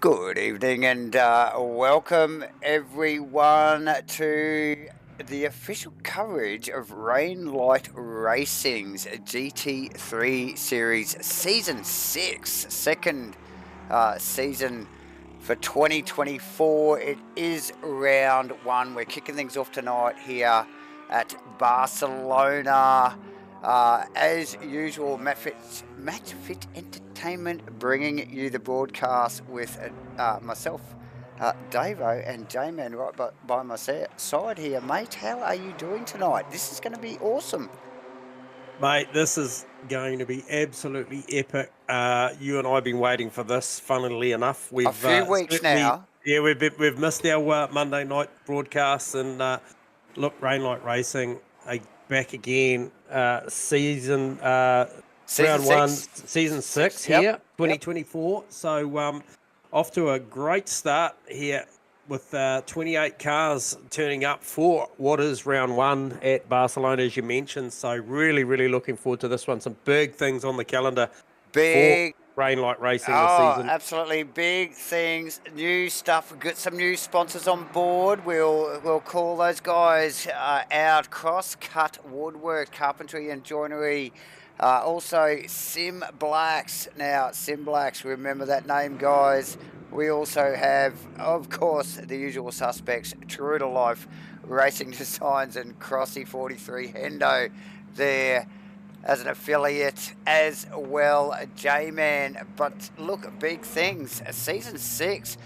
Good evening and welcome everyone to the official coverage of Rainlight Racing's GT3 Series Season 6, second season for 2024. It is round one. We're kicking things off tonight here at Barcelona. As usual, MATCHFIT Entertainment bringing you the broadcast with myself, Davo, and J-Man right by my side here. Mate, how are you doing tonight? This is going to be awesome. Mate, this is going to be absolutely epic. You and I have been waiting for this, funnily enough. A few weeks now. Yeah, we've missed our Monday night broadcasts, and look, Rainlight Racing back again. Season round one, season six here, 2024. So off to a great start here with 28 cars turning up for what is round one at Barcelona, as you mentioned. So really, really looking forward to this one. Some big things on the calendar for Rainlight Racing this season. Absolutely big things, new stuff. We've got some new sponsors on board. We'll call those guys out. Crosscut Woodwork, Carpentry and Joinery. Also Sim Blacks. Now, Sim Blacks, remember that name, guys. We also have, of course, the usual suspects, True to Life Racing Designs and Crossy 43 Hendo there as an affiliate as well, J-Man. But look, big things. Season 6,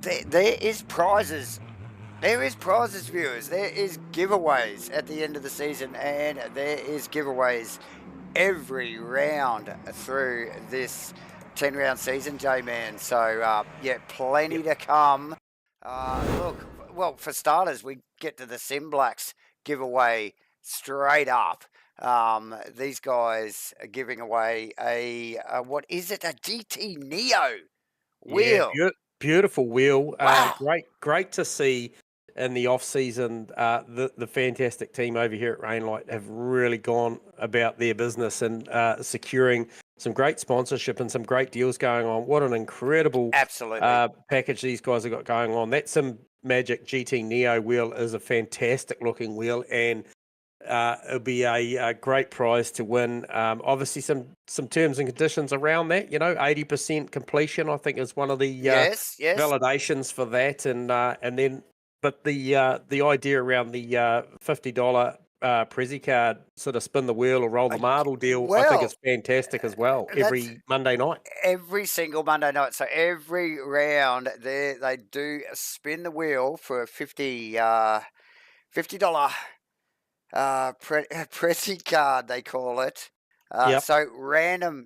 there is prizes. There is prizes, viewers. There is giveaways at the end of the season, and there is giveaways every round through this 10-round season, J-Man. So, yeah, plenty to come. Look, well, for starters, we get to the Sim Blacks giveaway straight up. These guys are giving away what is it? A GT Neo wheel. Yeah, beautiful wheel. Wow. Great to see in the off season. The fantastic team over here at Rainlight have really gone about their business and securing some great sponsorship and some great deals going on. What an incredible package these guys have got going on. That Sim Magic GT Neo wheel is a fantastic looking wheel, and it'll be a great prize to win. Obviously, some terms and conditions around that. 80% completion, I think, is one of the validations for that, and then, but the idea around the $50 Prezi card, sort of spin the wheel or roll the marble deal, I think it's fantastic as well. Every Monday night, every single Monday night. So every round, they do spin the wheel for a $50 Prezi card, they call it. So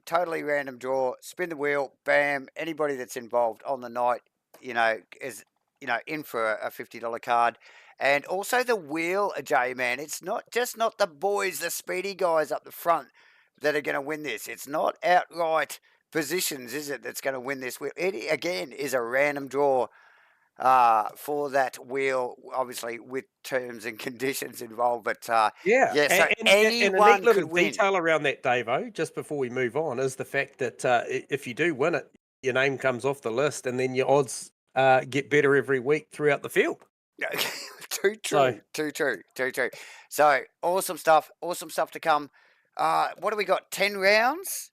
totally random draw, spin the wheel, bam, anybody that's involved on the night, is, in for a $50 card. And also the wheel, J-Man, it's not the boys, the speedy guys up the front that are going to win this. It's not outright positions, is it, that's going to win this wheel? It, again, is a random draw for that wheel, obviously with terms and conditions involved, but so anyone and a neat could win. Detail around that, Davo, just before we move on, is the fact that if you do win it, your name comes off the list, and then your odds get better every week throughout the field. Too true. So awesome stuff to come. What do we got? 10 rounds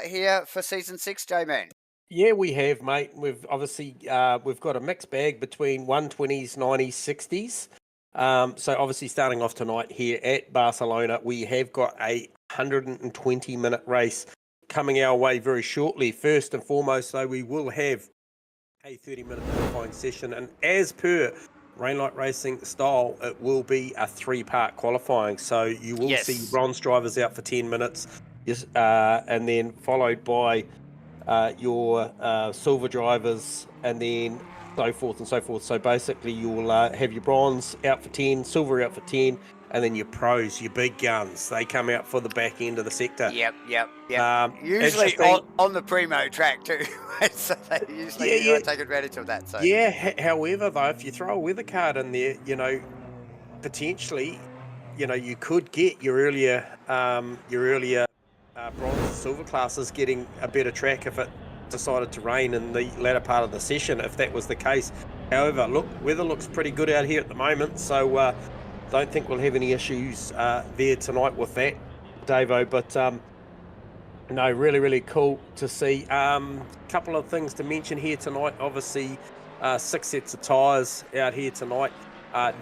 here for season 6, J-Man. Yeah, we have, mate. We've obviously we've got a mixed bag between 120s, 90s, 60s. So obviously starting off tonight here at Barcelona, we have got a 120-minute race coming our way very shortly. First and foremost, though, we will have a 30-minute qualifying session, and as per Rainlight Racing style, it will be a 3-part qualifying. So you will see bronze drivers out for 10 minutes, and then followed by your silver drivers, and then so forth and so forth. So basically you'll have your bronze out for 10, silver out for 10, and then your pros, your big guns, they come out for the back end of the sector. Yep. Usually on the primo track too. So they usually take advantage of that. So however, though, if you throw a weather card in there, potentially, you could get your earlier bronze and silver classes getting a better track if it decided to rain in the latter part of the session if that was the case. However, look, weather looks pretty good out here at the moment, so don't think we'll have any issues there tonight with that, Davo. But no, really, really cool to see. Couple of things to mention here tonight. Obviously, 6 sets of tyres out here tonight.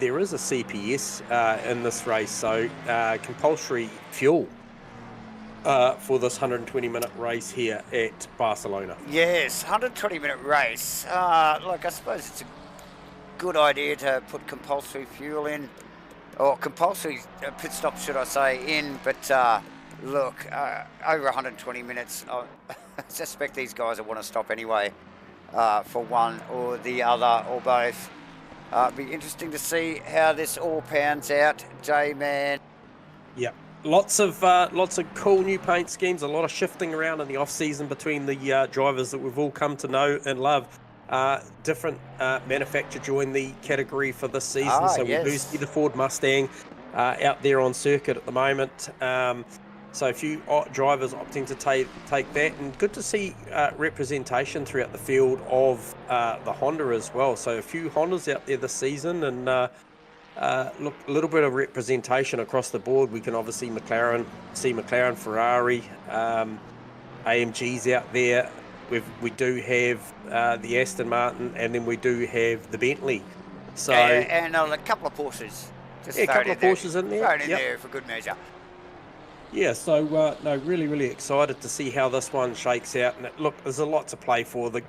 There is a CPS in this race, so compulsory fuel for this 120-minute race here at Barcelona. Yes, 120-minute race. Look, I suppose it's a good idea to put compulsory fuel in, or compulsory pit stop, should I say, in, but look, over 120 minutes, I suspect these guys will want to stop anyway for one or the other or both. It'll be interesting to see how this all pans out, J-Man. Yeah, lots of cool new paint schemes, a lot of shifting around in the off-season between the drivers that we've all come to know and love. Different manufacturer joined the category for this season, so yes, we do see the Ford Mustang out there on circuit at the moment. So a few drivers opting to take that, and good to see representation throughout the field of the Honda as well. So a few Hondas out there this season, and look, a little bit of representation across the board. We can obviously see McLaren, Ferrari, AMGs out there. We do have the Aston Martin, and then we do have the Bentley. So and a couple of Porsches. Just a couple of Porsches in there. Thrown in there for good measure. Yeah, so no, really, really excited to see how this one shakes out. And look, there's a lot to play for. The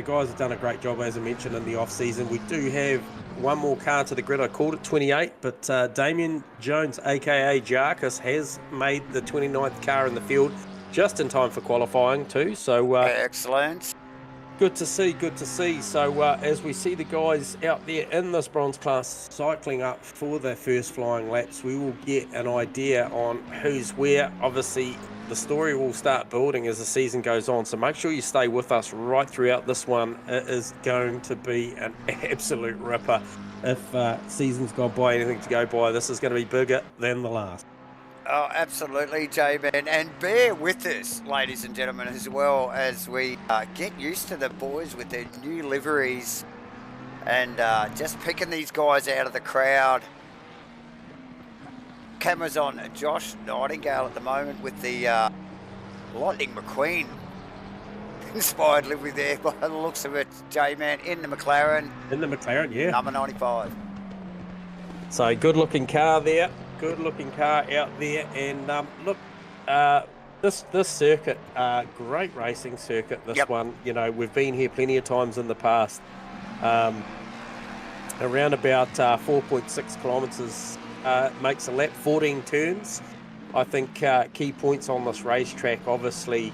guys have done a great job, as I mentioned, in the off-season. We do have one more car to the grid. I called it 28, but Damien Jones, a.k.a. Jarkus, has made the 29th car in the field just in time for qualifying too. So excellent. Good to see, good to see. So as we see the guys out there in this bronze class cycling up for their first flying laps, we will get an idea on who's where. Obviously, the story will start building as the season goes on, so make sure you stay with us right throughout this one. It is going to be an absolute ripper. If season's gone by anything to go by, this is going to be bigger than the last. Oh, absolutely, J-Man. And bear with us, ladies and gentlemen, as well as we get used to the boys with their new liveries and just picking these guys out of the crowd. Cameras on Josh Nightingale at the moment with the Lightning McQueen inspired livery there by the looks of it, J-Man, in the McLaren. In the McLaren, yeah. Number 95. So good looking car there. Good looking car out there, and look, this circuit, great racing circuit. This one, you know, we've been here plenty of times in the past. Around about 4.6 kilometres makes a lap, 14 turns. I think key points on this racetrack, obviously,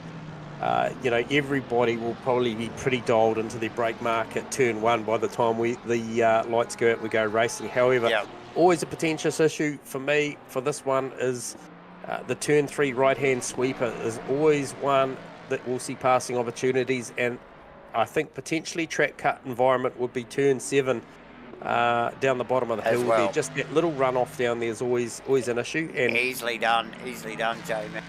you know, everybody will probably be pretty dialed into their brake mark at turn 1 by the time the lights go out, we go racing. However, always a potentious issue for me for this one is the turn 3 right-hand sweeper is always one that we'll see passing opportunities, and I think potentially track cut environment would be turn 7 down the bottom of the hill there. Just that little runoff down there is always an issue. And easily done, J-Man.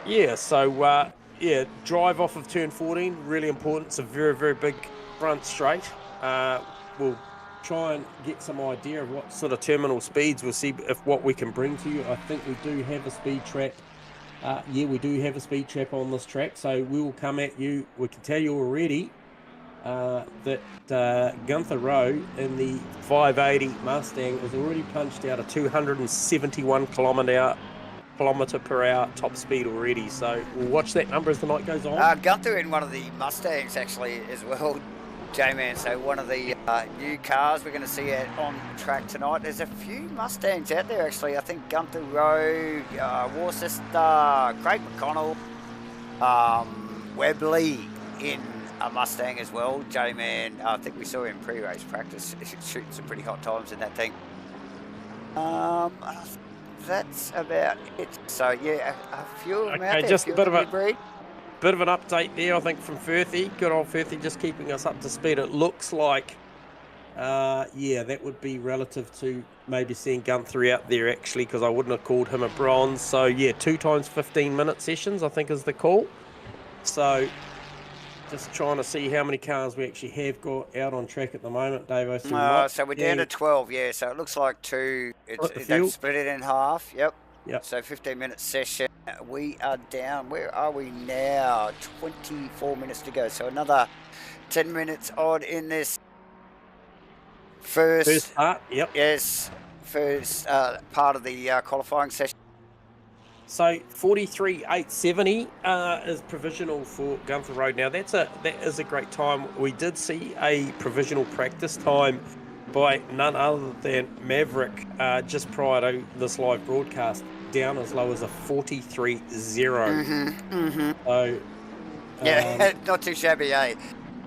Yeah, so yeah, drive off of turn 14, really important. It's a very, very big front straight. We'll try and get some idea of what sort of terminal speeds. We'll see if what we can bring to you. I think we do have a speed trap. Yeah, we do have a speed trap on this track, so we will come at you. We can tell you already that Gunther Rowe in the 580 Mustang has already punched out a 271 kilometre per hour top speed already. So we'll watch that number as the night goes on. Gunther in one of the Mustangs actually as well, J-Man, so one of the new cars we're going to see on track tonight. There's a few Mustangs out there actually. I think Gunther Rowe, Worcester, Craig McConnell, Webley in a Mustang as well, J-Man. I think we saw him pre-race practice shooting some pretty hot times in that thing. That's about it. So yeah, a few of them out there. Just a bit of an update there, I think, from Firthy. Good old Firthy, just keeping us up to speed. It looks like, yeah, that would be relative to maybe seeing Gunther out there, actually, because I wouldn't have called him a bronze. So, yeah, 2 times 15-minute sessions, I think, is the call. So, Just trying to see how many cars we actually have got out on track at the moment, Dave. So we're down to 12, yeah. So it looks like they've split it in half. Yep. So 15-minute session. We are down. Where are we now? 24 minutes to go. So another 10 minutes odd in this first part. Yep. Yes, first part of the qualifying session. So 43.870 is provisional for Gunther Road. Now that is a great time. We did see a provisional practice time by none other than Maverick just prior to this live broadcast, down as low as a 43.0. So yeah, not too shabby, eh?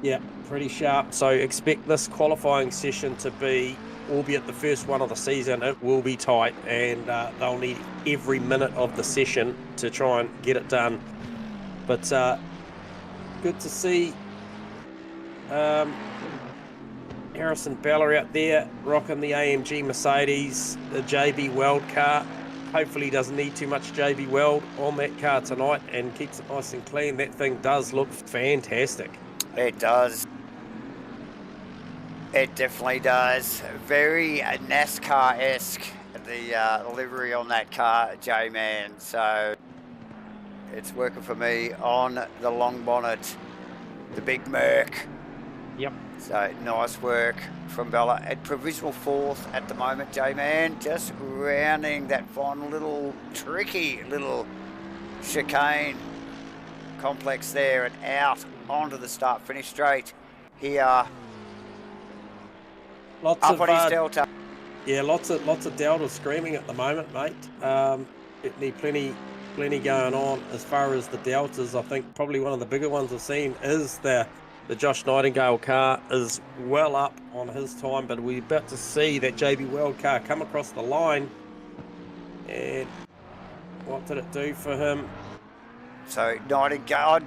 Yeah, pretty sharp. So expect this qualifying session to be, albeit the first one of the season, it will be tight, and they'll need every minute of the session to try and get it done. But good to see Harrison Bella out there rocking the AMG Mercedes, the JB Weld car. Hopefully doesn't need too much JB Weld on that car tonight and keeps it nice and clean. That thing does look fantastic. It does. It definitely does. Very NASCAR-esque, the livery on that car, J-Man. So it's working for me on the long bonnet, the big Merc. Yep. So nice work from Bella. At provisional 4th at the moment, J-Man. Just rounding that final tricky little chicane complex there and out onto the start-finish straight here. Lots up of on his Delta. Yeah, lots of Delta screaming at the moment, mate. Need plenty going on as far as the Deltas. I think probably one of the bigger ones I've seen is the Josh Nightingale car is well up on his time, but we're about to see that JB Weld car come across the line. And what did it do for him? So Nightingale,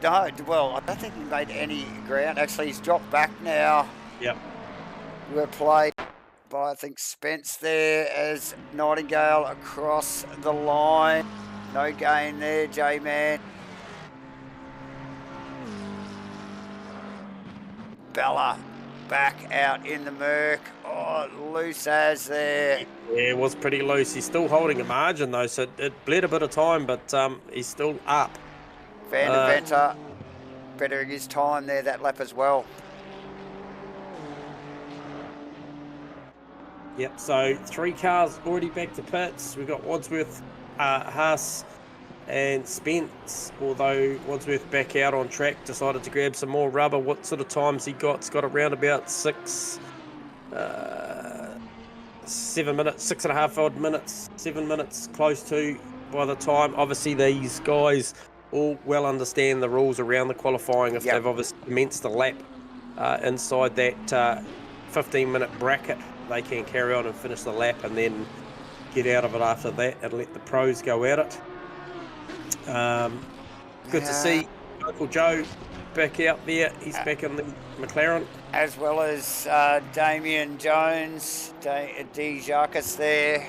well, I don't think he made any ground. Actually, he's dropped back now. Yep. Replay by, I think, Spence there as Nightingale across the line. No gain there, J-Man. Bella back out in the Merc. Oh, loose as there. Yeah, it was pretty loose. He's still holding a margin, though, so it bled a bit of time, but he's still up. Van der Venter bettering his time there that lap as well. Yep, so 3 cars already back to pits. We've got Wadsworth, Haas and Spence, although Wadsworth back out on track, decided to grab some more rubber. What sort of times he got? It's got around about 7 minutes, 6.5 odd minutes, 7 minutes close to by the time. Obviously these guys all well understand the rules around the qualifying. If they've obviously commenced the lap inside that 15-minute bracket, they can carry on and finish the lap and then get out of it after that and let the pros go at it. Good to see Uncle Joe back out there. He's back in the McLaren. As well as Damien Jones, D. Jacques there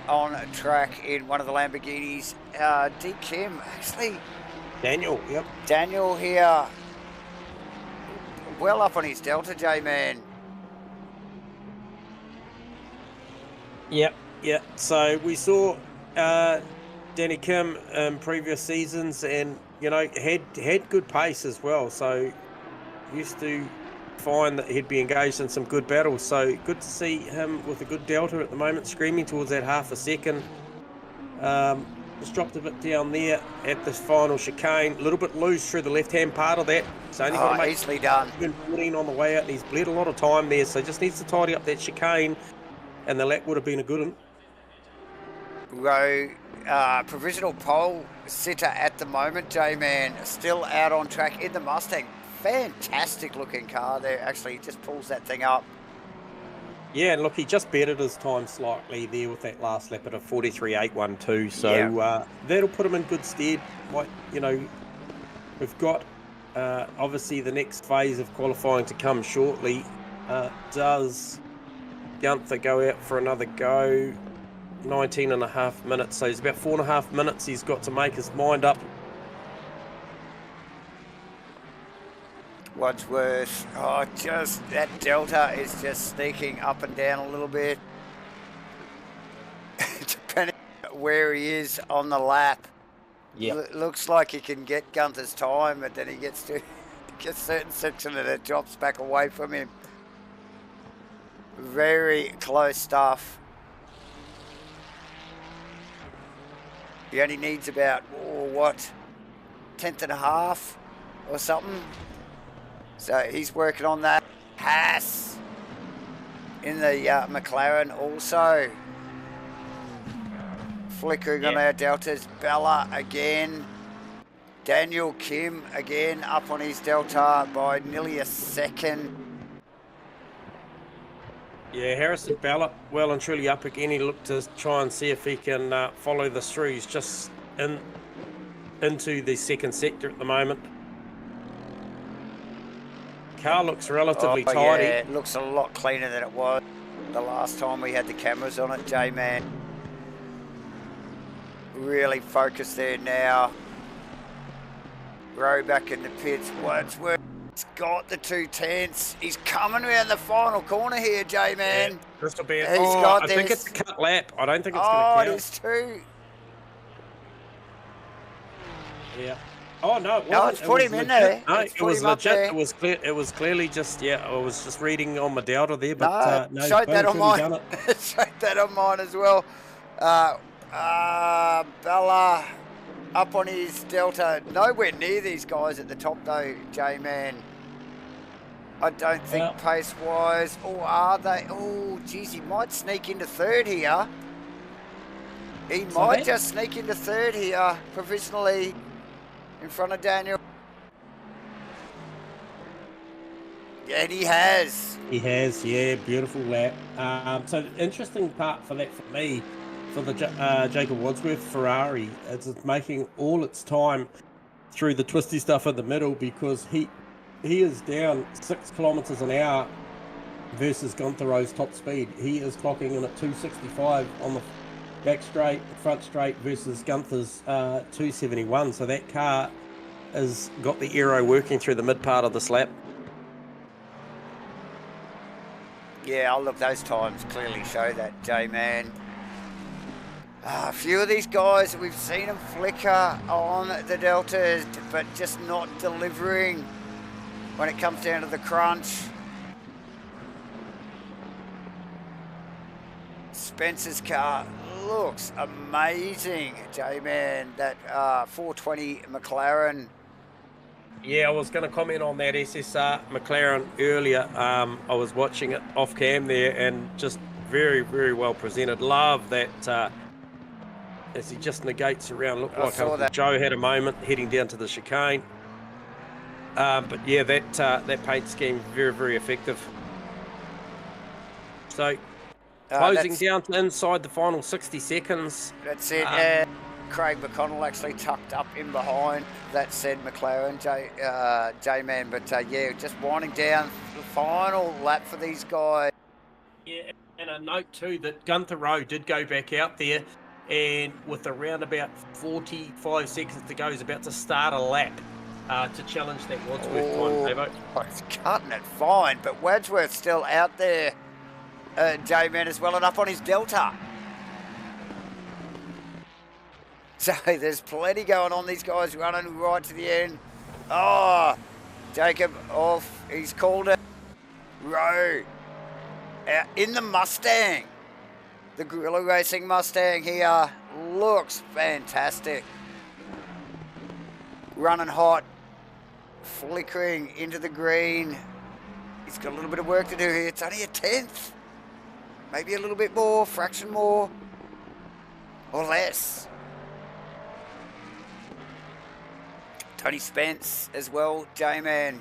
on track in one of the Lamborghinis. D. Kim, actually. Daniel, yep. Daniel here. Well up on his Delta, J-Man. Yep. So we saw Danny Kim in previous seasons, and had good pace as well. So used to find that he'd be engaged in some good battles. So good to see him with a good Delta at the moment, screaming towards that half a second. Just dropped a bit down there at the final chicane, a little bit loose through the left-hand part of that. So only got to make easily done. 14 on the way out, and he's bled a lot of time there. So just needs to tidy up that chicane, and the lap would have been a good one. Provisional pole sitter at the moment, J-Man, still out on track in the Mustang. Fantastic looking car there. Actually, he just pulls that thing up. Yeah, and look, he just bettered his time slightly there with that last lap at a 43.812. So that'll put him in good stead. We've got obviously the next phase of qualifying to come shortly. Does Gunther go out for another go? 19.5 minutes, so he's about 4.5 minutes he's got to make his mind up. Wadsworth. Oh, just that delta is just sneaking up and down a little bit. Depending on where he is on the lap. Yeah. Looks like he can get Gunther's time, but then he gets to a certain section and it drops back away from him. Very close stuff. He only needs about, tenth and a half or something. So he's working on that. Haas in the McLaren also. Flickering on our deltas. Bella again. Daniel Kim again up on his delta by nearly a second. Yeah, Harrison Ballot well and truly up again. He looked to try and see if he can follow the through. He's just into the second sector at the moment. Car looks relatively tidy. Yeah, it looks a lot cleaner than it was the last time we had the cameras on it, J-Man. Really focused there now. Row back in the pits. Wadsworth. He's got the 2/10. He's coming around the final corner here, J-Man. Yeah, this will be I think it's a cut lap. I don't think it's going to count. Oh, it is too. Yeah. Oh no, it wasn't. No, it's put him in there. No, it was legit. It was clear. It was clearly just I was just reading on my delta there, but no, showed that on mine. Showed that on mine as well. Bella up on his delta, nowhere near these guys at the top though, J-Man. I don't think pace-wise. Or are they? Oh, geez, he might sneak into third here. He might just sneak into third here, provisionally, in front of Daniel. And he has. He has, yeah, beautiful lap. So the interesting part for that for me, for the Jacob Wadsworth Ferrari, it's making all its time through the twisty stuff in the middle, because he is down 6 kilometers an hour versus Gunther Rowe's top speed. He is clocking in at 265 on the back straight, front straight, versus Gunther's 271. So that car has got the aero working through the mid part of this lap. Yeah, look, those times clearly show that, J-Man. A few of these guys, we've seen them flicker on the deltas, but just not delivering when it comes down to the crunch. Spencer's car looks amazing, J-Man. That 420 McLaren. Yeah, I was going to comment on that SSR McLaren earlier. I was watching it off cam there, and just very, very well presented. Love that as he just negates around. Looked like Uncle Joe had a moment heading down to the chicane. But yeah, that paint scheme very, very effective. So closing down to inside the final 60 seconds. That's it. Craig McConnell actually tucked up in behind that said McLaren, J-Man. But yeah, just winding down the final lap for these guys. Yeah, and a note too that Gunther Rowe did go back out there, and with around about 45 seconds to go, is about to start a lap to challenge that Wadsworth time. Oh, he's cutting it fine, but Wadsworth's still out there, J-Man, as well, and up on his delta. So there's plenty going on. These guys running right to the end. Oh, Jacob off. He's called it. Rowe in the Mustang. The Guerrilla Racing Mustang here looks fantastic. Running hot. Flickering into the green. He's got a little bit of work to do here. It's only a 10th. Maybe a little bit more, fraction more. Or less. Tony Spence as well, J-Man.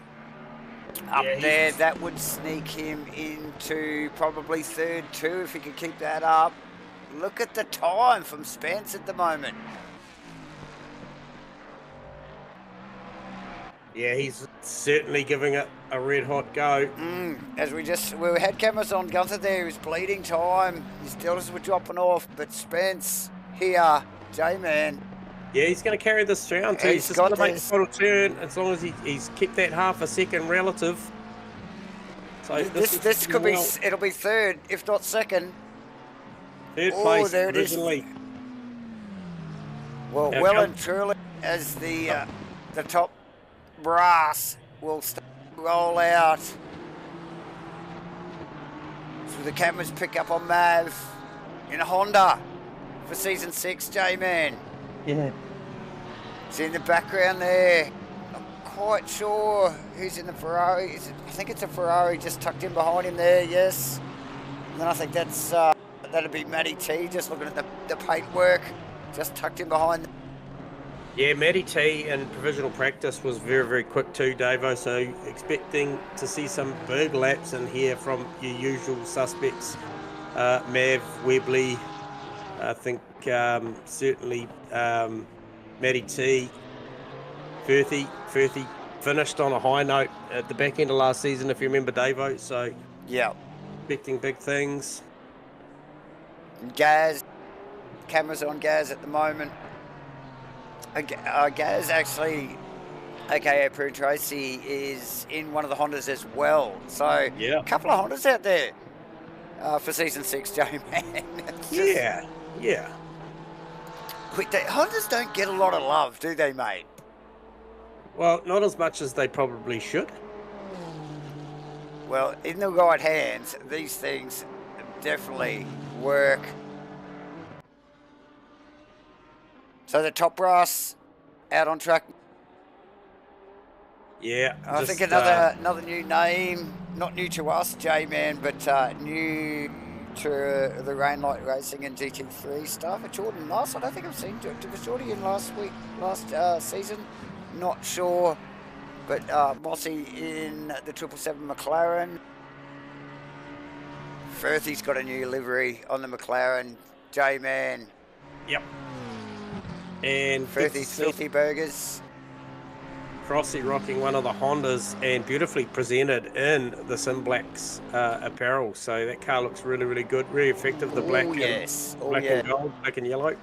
Up there, that would sneak him into probably third too, if he could keep that up. Look at the time from Spence at the moment. Yeah, he's certainly giving it a red hot go. As we had cameras on Gunther there, he was bleeding time. His deltas were dropping off, but Spence here, J-Man, Yeah, he's going to carry this round too. He's just got going to make the this. final turn as long as he's kept that half a second relative. So This could be, it'll be third, if not second. Third place there it originally. is. Well, and truly, as the top brass will start to roll out. So the cameras pick up on Mav in a Honda for season 6, J-Man. Yeah. It's in the background there. Not quite sure who's in the Ferrari. I think it's a Ferrari just tucked in behind him there, yes. And then I think that's that'd be Matty T, just looking at the paintwork, just tucked in behind. Yeah, Matty T in provisional practice was very, very quick too, Davo. So expecting to see some big laps in here from your usual suspects. Mav, Webley, I think certainly Matty T, Firthy finished on a high note at the back end of last season, if you remember, Davo. So yeah, expecting big things. Gaz, cameras on Gaz at the moment. Gaz actually, aka Prue Tracy, is in one of the Hondas as well. So yeah, a couple of Hondas out there for season 6, J-Man. Yeah. Quick, Hondas don't get a lot of love, do they, mate? Well, not as much as they probably should. Well, in the right hands, these things definitely work. So the top brass out on track. Yeah, I think another new name, not new to us, J-Man, but new to the Rainlight Racing and GT3 stuff. Jordan last, I don't think I've seen. Was Jordan in last season? Not sure. But Mossy in the 777 McLaren. Firthy's got a new livery on the McLaren. J-Man. Yep. And Firthy's Filthy Burgers. Crossy rocking one of the Hondas and beautifully presented in the Sim Blacks apparel. So that car looks really, really good. Really effective. The black, and gold, black and yellow.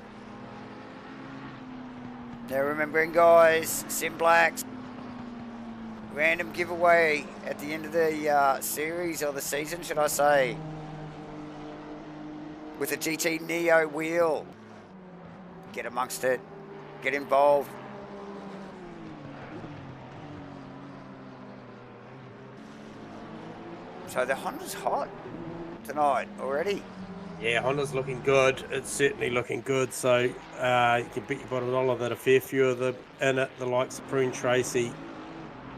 Now remembering, guys, Sim Blacks. Random giveaway at the end of the series or the season, should I say, with a GT Neo wheel. Get amongst it. Get involved. So the Honda's hot tonight already. Yeah, Honda's looking good. It's certainly looking good. So you can bet your bottom dollar that a fair few of them in it, the likes of Prune Tracy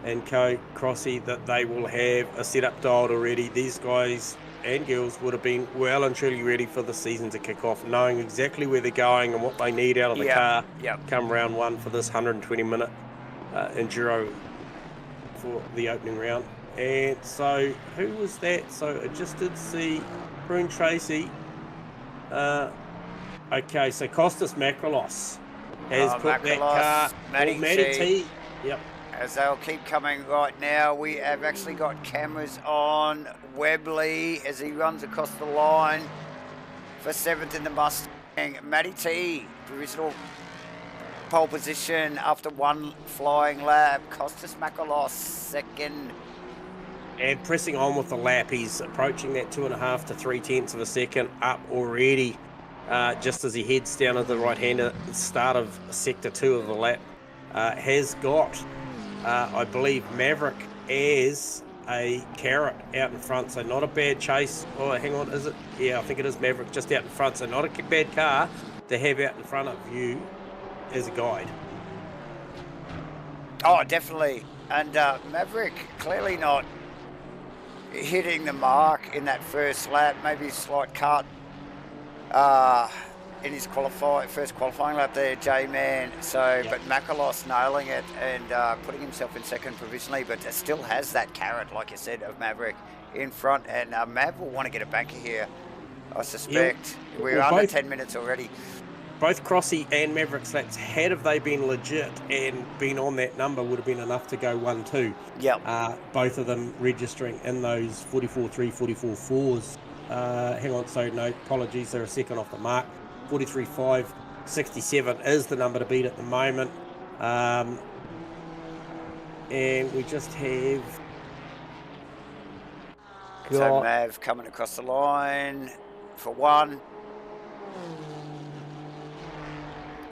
and Co. Crossy, that they will have a setup dialed already. These guys and girls would have been well and truly ready for the season to kick off, knowing exactly where they're going and what they need out of the car come round one for this 120-minute enduro for the opening round. And so who was that? So I just did see Prune Tracy. Okay, so Costas Macrolos has put that car, Matty T. Yep. As they'll keep coming right now, we have actually got cameras on Webley as he runs across the line for 7th in the Mustang. Matty T, provisional pole position after one flying lap. Costas Macrolos, second. And pressing on with the lap, he's approaching that 2.5 to 3/10 of a second up already, just as he heads down to the right-hander, start of sector 2 of the lap. Has got, I believe, Maverick as a carrot out in front, so not a bad chase. Oh, hang on, is it? Yeah, I think it is Maverick just out in front, so not a bad car to have out in front of you as a guide. Oh, definitely. And Maverick clearly not hitting the mark in that first lap, maybe a slight cut in his first qualifying lap there, J-Man. So, but Macrolos nailing it and putting himself in second provisionally, but still has that carrot, like you said, of Maverick in front. And Mav will want to get a banker here, I suspect. Yeah. We're under 10 minutes already. Both Crossy and Maverick's laps, had they been legit and been on that number, would have been enough to go 1-2. Yep. Both of them registering in those 44.3, 44.4s. Hang on, so no, apologies, they're a second off the mark. 43.5 67 is the number to beat at the moment. And we just have So Mav coming across the line for 1.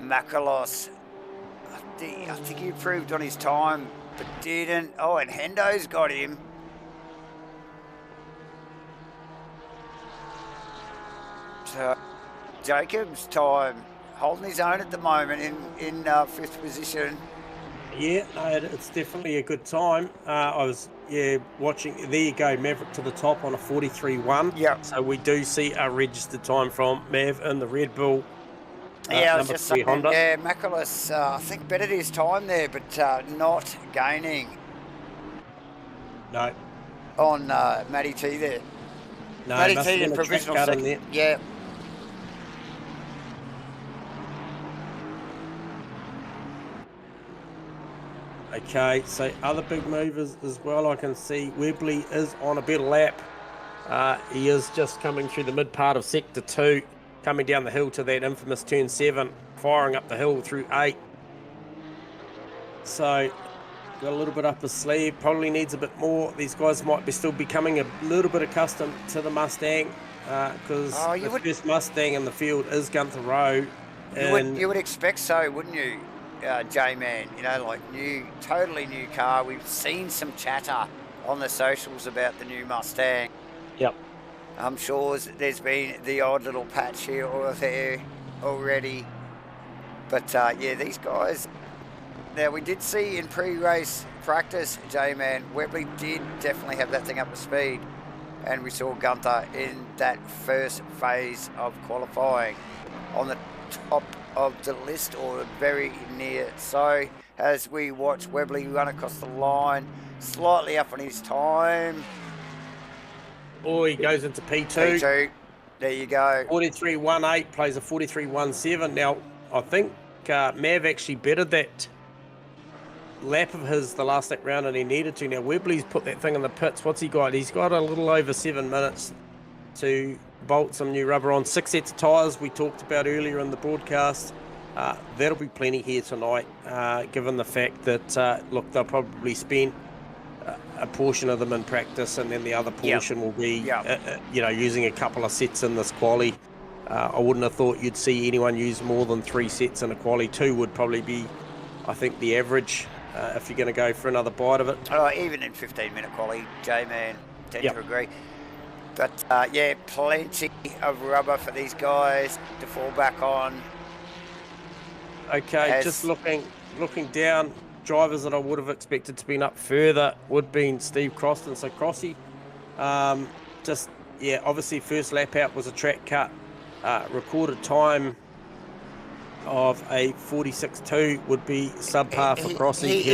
Makalos, I think he improved on his time, but didn't. Oh, and Hendo's got him. So Jacob's time, holding his own at the moment in 5th position. Yeah, no, it's definitely a good time. I was watching. There you go, Maverick to the top on a 43.1. Yeah. So we do see a registered time from Mav in the Red Bull. Yeah, I was just saying, Honda. yeah, Makalos, I think bettered his time there, but not gaining. No. On Matty T there. No, Matty T in provisional second. There. Yeah. Okay, so other big movers as well. I can see Webley is on a better lap. He is just coming through the mid part of sector 2, coming down the hill to that infamous turn 7, firing up the hill through 8. So got a little bit up his sleeve, probably needs a bit more. These guys might be still becoming a little bit accustomed to the Mustang, because the first Mustang in the field is Gunther Rowe. You would expect so, wouldn't you, J-Man? You know, like totally new car. We've seen some chatter on the socials about the new Mustang. Yep. I'm sure there's been the odd little patch here or there already. But yeah, these guys. Now, we did see in pre-race practice, J-Man, Webley did definitely have that thing up to speed. And we saw Gunther in that first phase of qualifying on the top of the list, or very near. So, as we watch Webley run across the line, slightly up on his time. Oh, he goes into P2. P2, there you go. 43.18, plays a 43.17. Now, I think Mav actually bettered that lap of his the last lap round, and he needed to. Now Webley's put that thing in the pits. What's he got? He's got a little over 7 minutes to bolt some new rubber on. 6 sets of tyres we talked about earlier in the broadcast. That'll be plenty here tonight, given the fact that look, they'll probably spend a portion of them in practice, and then the other portion will be using a couple of sets in this quali. I wouldn't have thought you'd see anyone use more than 3 sets in a quali. 2 would probably be, I think, the average. If you're going to go for another bite of it. Even in 15-minute quali, J-Man, tend to agree. But yeah, plenty of rubber for these guys to fall back on. Okay, just looking down, drivers that I would have expected to be up further would have been Steve Croston. So Crossy, obviously first lap out was a track cut. Recorded time of a 46.2 would be subpar for Crossy. He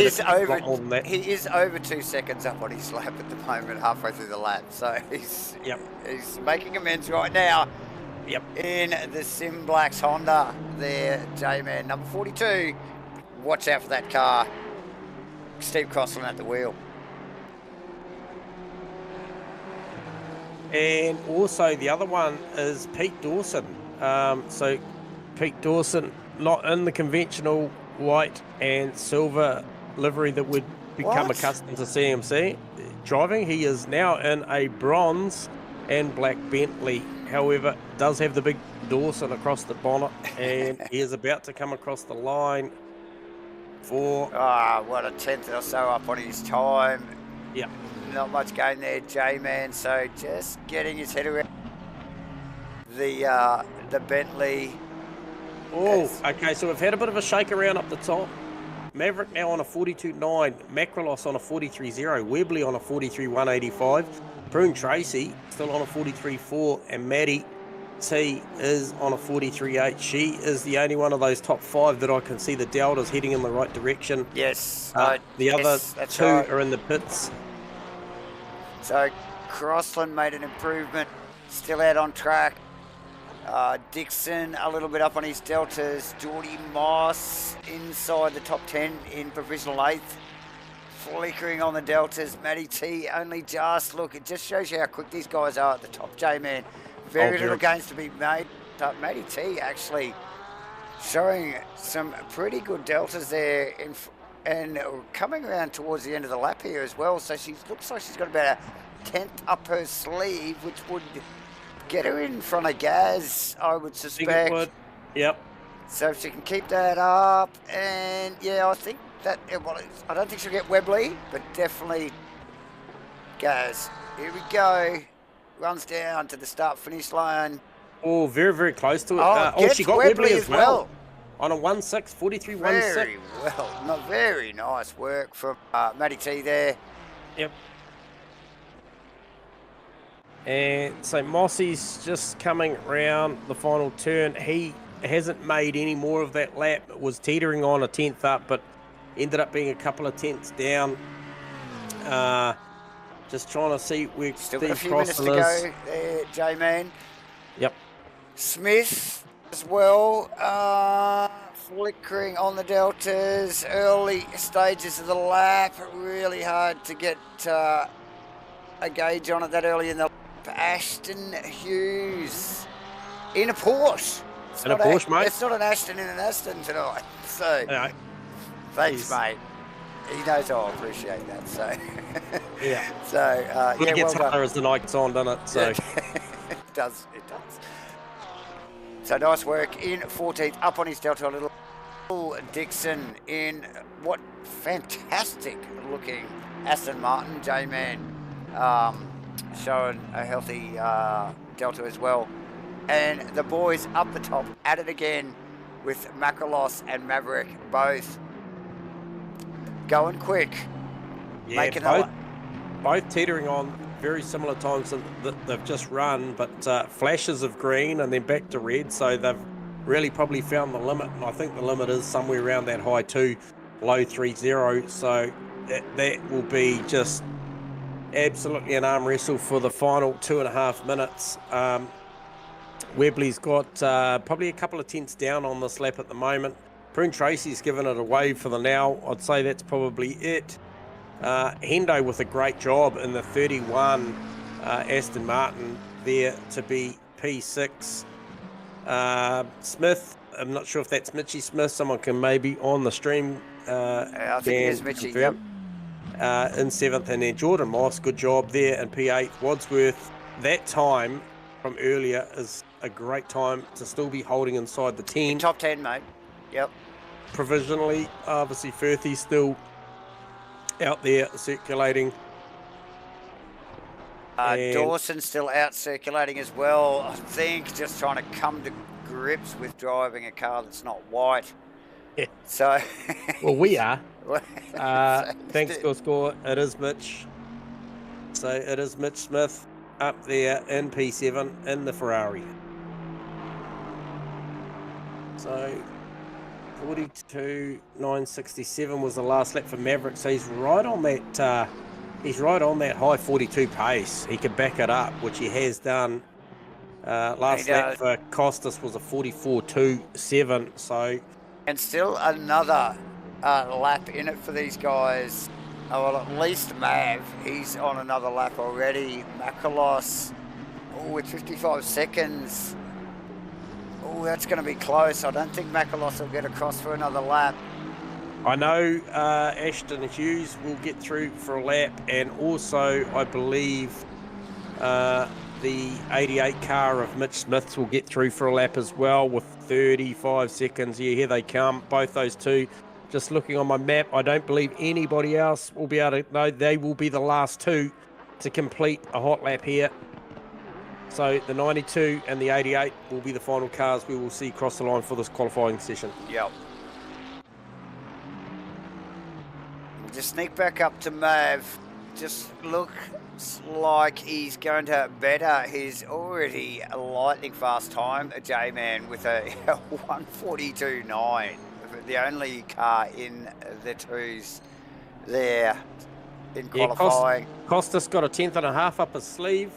is over 2 seconds up on his lap at the moment, halfway through the lap. So he's making amends right now. In the Sim Blacks Honda there, J-Man, number 42. Watch out for that car. Steve Crossland at the wheel. And also the other one is Pete Dawson. So Pete Dawson, not in the conventional white and silver livery that would become accustomed to CMC driving. He is now in a bronze and black Bentley. However, does have the big Dawson across the bonnet, and he is about to come across the line for... what a 10th or so up on his time. Yeah. Not much gain there, J-Man, so just getting his head around the Bentley. Oh, okay, so we've had a bit of a shake around up the top. Maverick now on a 42.9, Macrolos on a 43.0, Webley on a 43.185, Prune Tracy still on a 43.4, and Maddie T is on a 43.8. She is the only one of those top 5 that I can see the deltas heading in the right direction. Yes. The other 2 are in the pits. So Crossland made an improvement, still out on track. Dixon a little bit up on his deltas. Geordie Moss inside the top 10 in provisional 8th. Flickering on the deltas. Matty T only just, look, it just shows you how quick these guys are at the top, J-Man. Very little gains to be made. Matty T actually showing some pretty good deltas there and coming around towards the end of the lap here as well. So she looks like she's got about a 10th up her sleeve, which would get her in front of Gaz, I would suspect. I think it would. Yep. So if she can keep that up, and yeah, I think that, well, I don't think she'll get Webley, but definitely Gaz. Here we go. Runs down to the start-finish line. Oh, very, very close to it. Gets she got Webley as well. On a 1.6, 43.16. Very well. Very nice work from Matty T there. Yep. And so Mossy's just coming round the final turn. He hasn't made any more of that lap. It was teetering on a 10th up, but ended up being a couple of tenths down. Just trying to see where Still Steve got a few minutes to Crossan go there, J-Man. Yep. Smith as well, flickering on the deltas, early stages of the lap. Really hard to get a gauge on it that early in the lap. Ashton Hughes in a Porsche. In a Porsche, mate. It's not an Ashton in an Aston tonight. So, Yeah. thanks, mate. He knows I'll appreciate that. So, Yeah. So, yeah, It gets well done. harder as the night gets on, doesn't it? So, it does. It does. So nice work in 14th, up on his delta a little. Dixon in what fantastic looking Aston Martin, J-Man, showing a healthy delta as well. And the boys up the top at it again with Makalos and Maverick both going quick. yeah, making both teetering on very similar times that they've just run, but flashes of green and then back to red. So they've really probably found the limit. And I think the limit is somewhere around that high 2, low 3.0. So that will be just absolutely an arm wrestle for the final 2.5 minutes. Webley's got probably a couple of tenths down on this lap at the moment. Prune Tracy's given it away for the now. I'd say that's probably it. Hendo with a great job in the 31 Aston Martin there to be P6. Smith, I'm not sure if that's Mitchie Smith. Someone can maybe on the stream. I think it is Mitchie. Yep. In 7th, and then Jordan Moss, good job there in P8. Wadsworth, that time from earlier is a great time to still be holding inside the 10. Top 10, mate. Yep. Provisionally, obviously Firthy's still out there circulating. Dawson's still out circulating as well. I think just trying to come to grips with driving a car that's not white. Yeah. So. Well, we are. Thanks, Score. It is Mitch. So it is Mitch Smith up there in P7 in the Ferrari. So 42.967 was the last lap for Maverick. So he's right on that. He's right on that high 42 pace. He could back it up, which he has done. Last lap for Costas was a 44.27. So, and still another lap in it for these guys. Oh, well, at least Mav, he's on another lap already. Makalos, with 55 seconds. Oh, that's going to be close. I don't think Makalos will get across for another lap. I know Ashton Hughes will get through for a lap, and also I believe the 88 car of Mitch Smith's will get through for a lap as well with 35 seconds. Yeah, here they come, both those two. Just looking on my map, I don't believe anybody else will be able to. No, they will be the last two to complete a hot lap here. So the 92 and the 88 will be the final cars we will see cross the line for this qualifying session. Yep. Just sneak back up to Mav. Just looks like he's going to better his already lightning fast time, J-Man, with a 142.9. The only car in the twos there in qualifying. Costas got a 10.5 up his sleeve.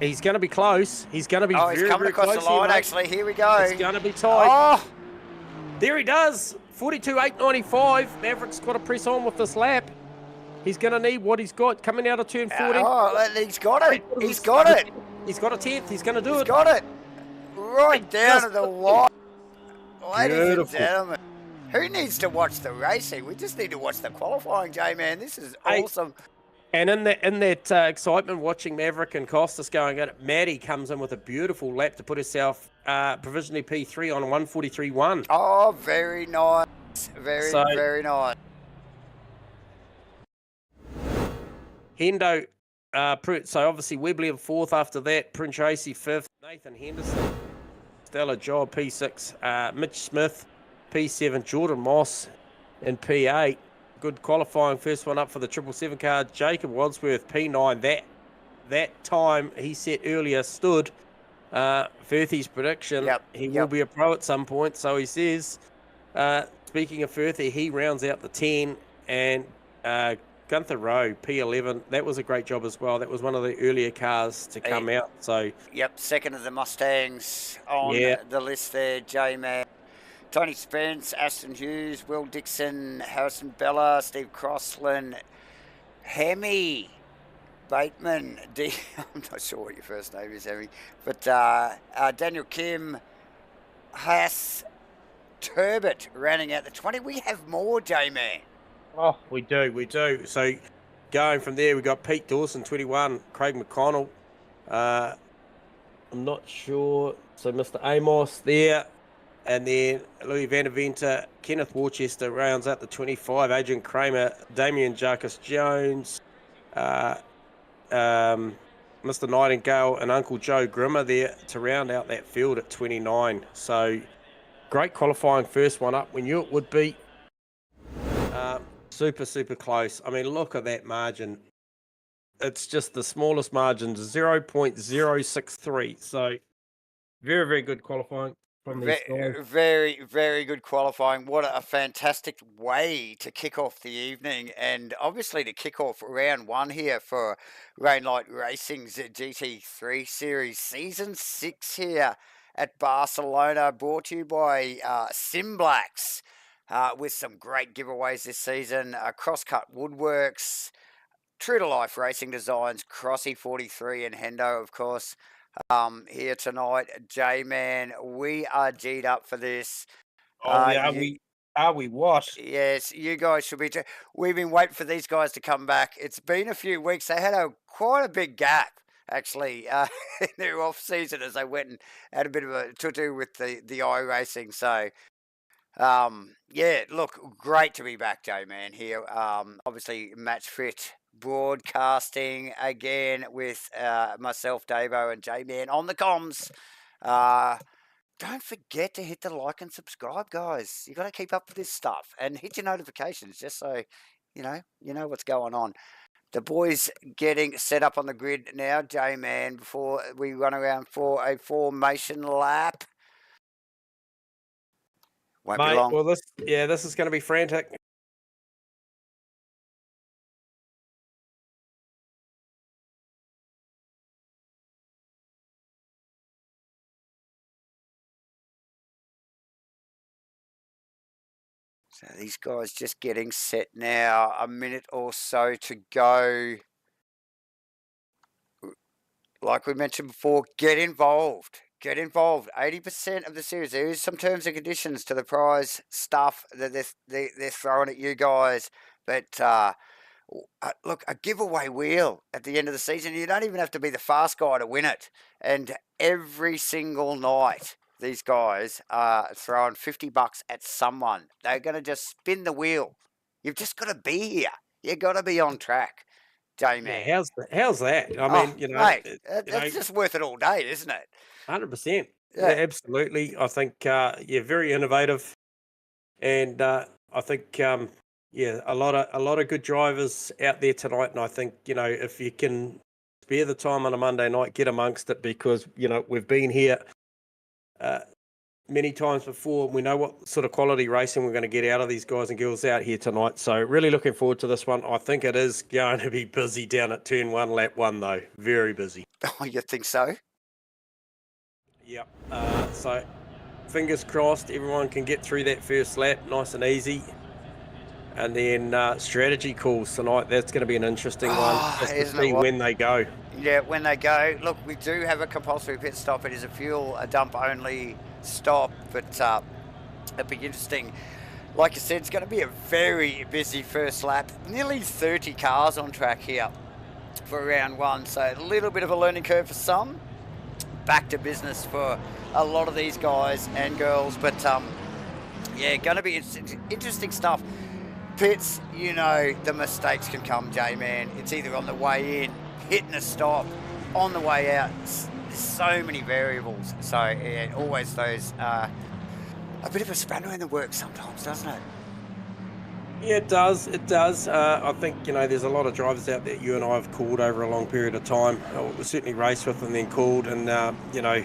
He's going to be close. He's going to be very, he's coming very across close the line, here, actually. Here we go. It's going to be tight. Oh! There he does. 42.895. Maverick's got to press on with this lap. He's going to need what he's got coming out of turn 40. Oh, he's got it. He's got it. He's got a 10th. He's going to do it. He's got it. right down to the wire. Ladies and Beautiful. gentlemen, who needs to watch the racing? We just need to watch the qualifying, J-Man. This is awesome. And in that excitement, watching Maverick and Costas going at it, Maddie comes in with a beautiful lap to put herself provisionally P3 on 143.1. Oh, very nice. Very nice. Hendo, so obviously Webley in fourth after that, Prince Tracy fifth, Nathan Henderson, stellar job, P6, Mitch Smith, P7, Jordan Moss in P8. Good qualifying first one up for the 777 car. Jacob Wadsworth, P9. That time he set earlier stood Firthy's prediction. He will be a pro at some point, so he says. Speaking of Firthy, he rounds out the 10, and Gunther Rowe, P11. That was a great job as well. That was one of the earlier cars to come out. So second of the Mustangs on the list there, J-Man. Tony Spence, Aston Hughes, Will Dixon, Harrison Bella, Steve Crossland, Hemi, Bateman, I'm not sure what your first name is, Hemi, but Daniel Kim, Haas, Turbot rounding out the 20. We have more, J-Man. Oh, we do. So going from there, we got Pete Dawson, 21, Craig McConnell. I'm not sure. So Mr. Amos there. And then Louis Van der Venter, Kenneth Worcester rounds out the 25, Adrian Kramer, Damian Jarkus Jones, Mr. Nightingale, and Uncle Joe Grimmer there to round out that field at 29. So great qualifying first one up. We knew it would be super close. I mean, look at that margin. It's just the smallest margin, 0.063. So very good qualifying. Very good qualifying. What a fantastic way to kick off the evening, and obviously to kick off round one here for Rainlight Racing's GT3 Series Season 6 here at Barcelona, brought to you by Simblacks, with some great giveaways this season. Crosscut Woodworks, True to Life Racing Designs, Crossy 43 and Hendo, of course. Here tonight, J-Man, we are G'd up for this. Are we what? Yes, you guys should be too. We've been waiting for these guys to come back. It's been a few weeks. They had quite a big gap, actually, in their off-season as they went and had a bit of a to-do with the iRacing. So, look, great to be back, J-Man, here. Obviously, MATCHFIT broadcasting again with myself, Davo, and J-Man on the comms. Don't forget to hit the like and subscribe, guys. You got to keep up with this stuff and hit your notifications just so you know what's going on. The boys getting set up on the grid now, J-Man, before we run around for a formation lap. Won't be long. Well, this is going to be frantic. So these guys just getting set now. A minute or so to go. Like we mentioned before, get involved. Get involved. 80% of the series. There is some terms and conditions to the prize stuff that they're throwing at you guys. But look, a giveaway wheel at the end of the season. You don't even have to be the fast guy to win it. And every single night, these guys are throwing $50 at someone. They're going to just spin the wheel. You've just got to be here. You got to be on track, J-Man. Yeah, how's that? I mean, mate, it's just worth it all day, isn't it? 100%. Yeah, absolutely. I think very innovative, and I think a lot of good drivers out there tonight. And I think if you can spare the time on a Monday night, get amongst it, because we've been here many times before. We know what sort of quality racing we're going to get out of these guys and girls out here tonight. So really looking forward to this one. I think it is going to be busy down at turn 1, lap 1, though. Very busy. Oh, you think so? Yep. So fingers crossed everyone can get through that first lap nice and easy. And then strategy calls tonight. That's going to be an interesting one. Just to see when they go. Yeah, when they go, look, we do have a compulsory pit stop. It is a dump only stop, but it'll be interesting. Like I said, it's going to be a very busy first lap. Nearly 30 cars on track here for round one, so a little bit of a learning curve for some. Back to business for a lot of these guys and girls, but yeah, going to be interesting stuff. Pits, you know, the mistakes can come, J-Man. It's either on the way in, hitting a stop, on the way out. There's so many variables, so it always throws a bit of a spanner in the works sometimes, doesn't it? Yeah, it does. It does. I think, you know, there's a lot of drivers out there you and I have called over a long period of time. We certainly raced with and then called, and you know,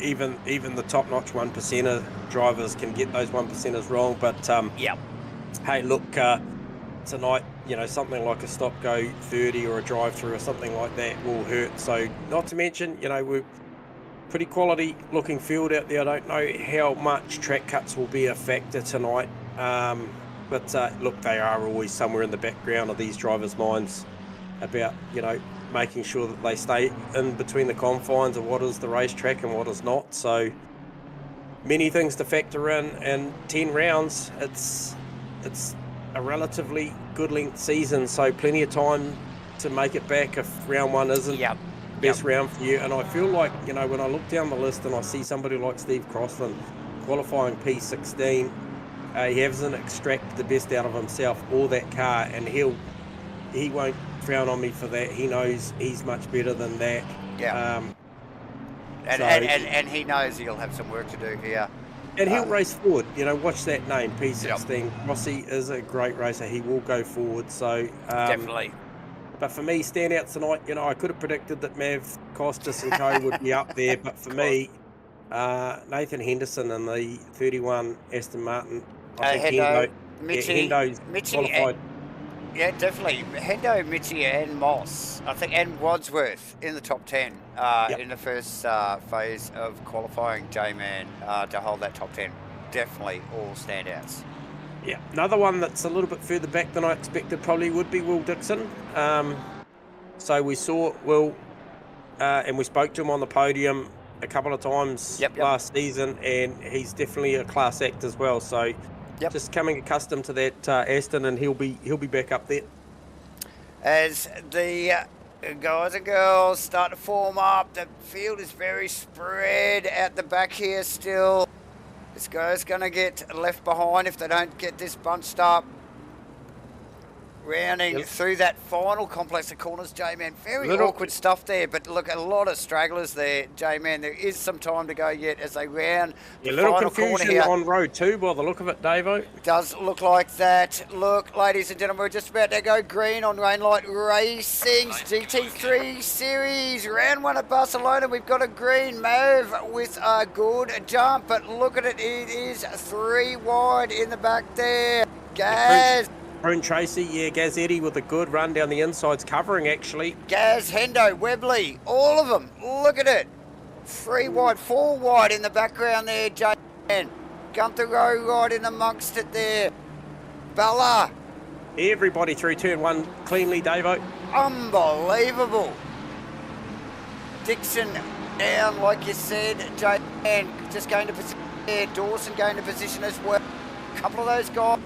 even the top-notch 1%er drivers can get those 1%ers wrong. But yeah. Hey, look, tonight, you know, something like a stop-go 30 or a drive-through or something like that will hurt. So, not to mention, you know, we're pretty quality-looking field out there. I don't know how much track cuts will be a factor tonight. But look, they are always somewhere in the background of these drivers' minds about, you know, making sure that they stay in between the confines of what is the racetrack and what is not. So many things to factor in, and 10 rounds, it's a relatively good length season, so plenty of time to make it back if round one isn't the best round for you. And I feel like, you know, when I look down the list and I see somebody like Steve Crossland qualifying P16, he hasn't extracted the best out of himself or that car, and he won't frown on me for that. He knows he's much better than that. Yeah. And he knows he'll have some work to do here. And he'll race forward. You know, watch that name, P16. Yep. Rossi is a great racer. He will go forward. So definitely. But for me, standouts tonight, you know, I could have predicted that Mav, Costas and co would be up there. But for me, Nathan Henderson and the 31 Aston Martin. I think Hendo's qualified. Yeah, definitely. Hendo, Mitchie and Moss, I think, and Wadsworth in the top 10 in the first phase of qualifying, J-Man, to hold that top 10. Definitely all standouts. Yeah, another one that's a little bit further back than I expected probably would be Will Dixon. So we saw Will, and we spoke to him on the podium a couple of times last season, and he's definitely a class act as well. So just coming accustomed to that Aston, and he'll be back up there. As the guys and girls start to form up, the field is very spread out the back here still. This guy's going to get left behind if they don't get this bunched up. Rounding through that final complex of corners, J-Man. Very awkward stuff there, but look, a lot of stragglers there, J-Man. There is some time to go yet as they round the final corner here. On road 2 by the look of it, Davo. It does look like that. Look, ladies and gentlemen, we're just about to go green on Rainlight Racing's GT3 series. Round 1 at Barcelona. We've got a green Mav with a good jump, but look at it. It is 3 wide in the back there. Gaz. Prune Tracy, Gaz Eddy with a good run down the insides, covering actually. Gaz, Hendo, Webley, all of them. Look at it. 3 wide, 4 wide in the background there, J-Man. Gunther Rowe right in amongst it there. Bella. Everybody through turn 1 cleanly, Davo. Unbelievable. Dixon down, like you said, J-Man just going to position there. Dawson going to position as well. A couple of those guys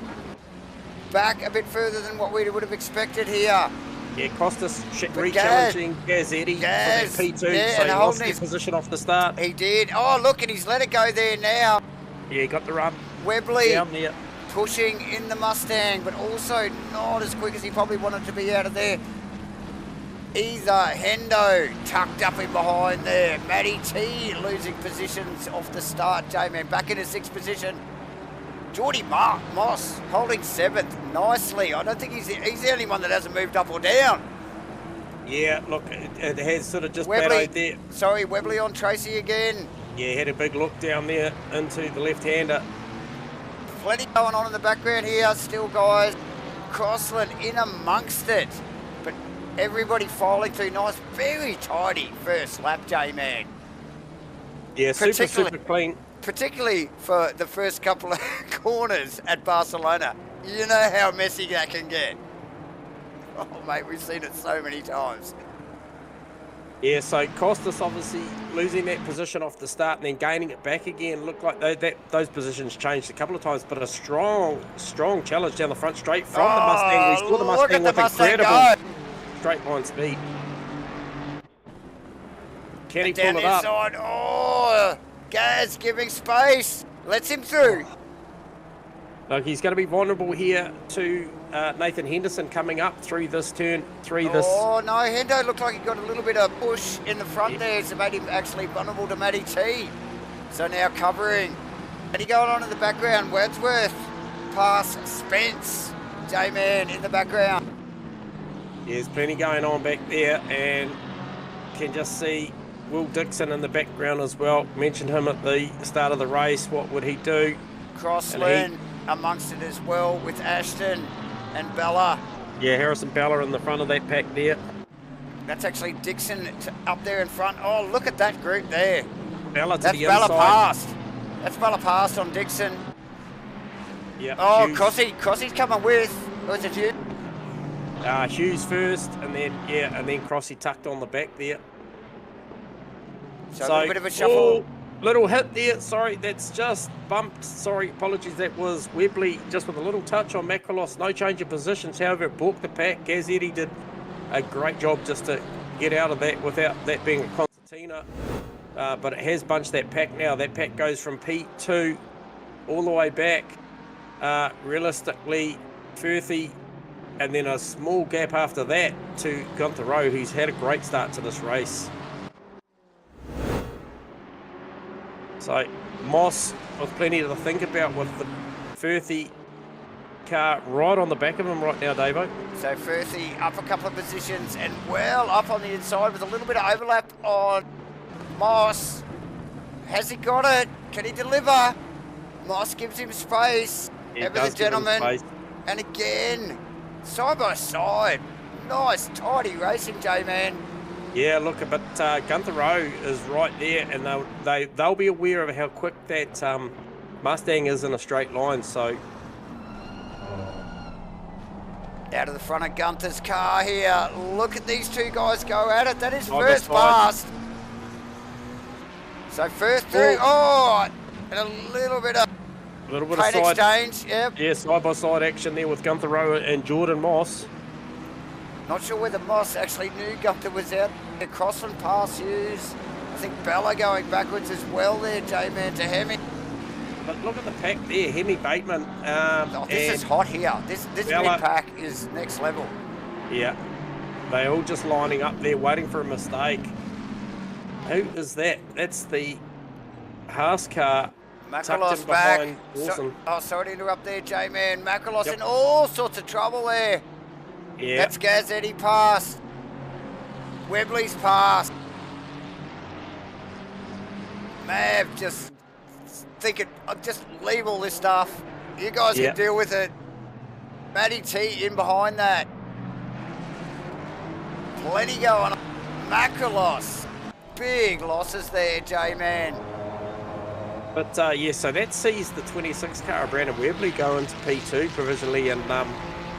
back a bit further than what we would have expected here. Yeah, Costas re-challenging Gaz Eddy for that P2, so he lost his position off the start. He did. Oh, look, and he's let it go there now. Yeah, he got the run. Webley down there, pushing in the Mustang, but also not as quick as he probably wanted to be out of there. Either Hendo tucked up in behind there. Matty T losing positions off the start. J-Man back in a 6th position. Geordie Moss holding 7th nicely. I don't think he's the only one that hasn't moved up or down. Yeah, look, it has sort of just battled there. Sorry, Webley on Tracy again. Yeah, had a big look down there into the left-hander. Plenty going on in the background here still, guys. Crossland in amongst it. But everybody filing through nice, very tidy first lap, J-Man. Yeah, super clean. Particularly for the first couple of corners at Barcelona. You know how messy that can get. Oh, mate, we've seen it so many times. Yeah, so Costas obviously losing that position off the start and then gaining it back again. Looked like those positions changed a couple of times, but a strong challenge down the front straight from the Mustang. We saw the Look at Mustang the with Mustang incredible go. straight line speed. Can he Down pull the it up? inside. Oh, Gaz giving space. Lets him through. Look, he's going to be vulnerable here to Nathan Henderson coming up through this turn three. Oh, no, Hendo looked like he got a little bit of push in the front there, so made him actually vulnerable to Matty T. So now covering. And he going on in the background. Wordsworth past Spence. J-Man in the background. There's plenty going on back there, and can just see Will Dixon in the background as well. Mentioned him at the start of the race. What would he do? Crossland amongst it as well with Ashton and Bella. Yeah, Harrison Bella in the front of that pack there. That's actually Dixon up there in front. Oh, look at that group there. Bella to That's the Bella inside. passed. That's Bella passed on Dixon. Yeah. Oh, Hughes. Crossy's coming with. Or is it Hughes? Hughes first, and then Crossy tucked on the back there. So a little bit of a shuffle. Little hit there. Sorry, that's just bumped. Sorry, apologies. That was Webley just with a little touch on Macrolos. No change of positions. However, it balked the pack. Gazzetti did a great job just to get out of that without that being a concertina. But it has bunched that pack now. That pack goes from P2 all the way back. Realistically, Firthy, and then a small gap after that to Gunther Rowe, who's had a great start to this race. So Moss with plenty to think about with the Firthy car right on the back of him right now, Davo. So Firthy up a couple of positions and well up on the inside with a little bit of overlap on Moss. Has he got it? Can he deliver? Moss gives him space. Ever the gentleman. And again, side by side. Nice, tidy racing, J-Man. Yeah, look, but Gunther Rowe is right there, and they'll be aware of how quick that Mustang is in a straight line. So out of the front of Gunther's car here. Look at these two guys go at it. That is first past. So first through. Oh, and a little bit of side exchange. Yep. Yeah, side by side action there with Gunther Rowe and Jordan Moss. Not sure whether Moss actually knew Gunther was out. The Crossland pass Hughes. I think Bella going backwards as well there, J-Man to Hemi. But look at the pack there, Hemi Bateman. This is hot here. This mid-pack is next level. Yeah, they all just lining up there waiting for a mistake. Who is that? That's the Haas car. Macrolos back. Sorry to interrupt there, J-Man. Macrolos in all sorts of trouble there. Yeah. That's Gazzetti passed. Webley's passed. Mav just thinking, just leave all this stuff. You guys can deal with it. Matty T in behind that. Plenty going on. Macrolos. Big losses there, J-Man. But so that sees the 26 car of Brandon Webley go into P2 provisionally, and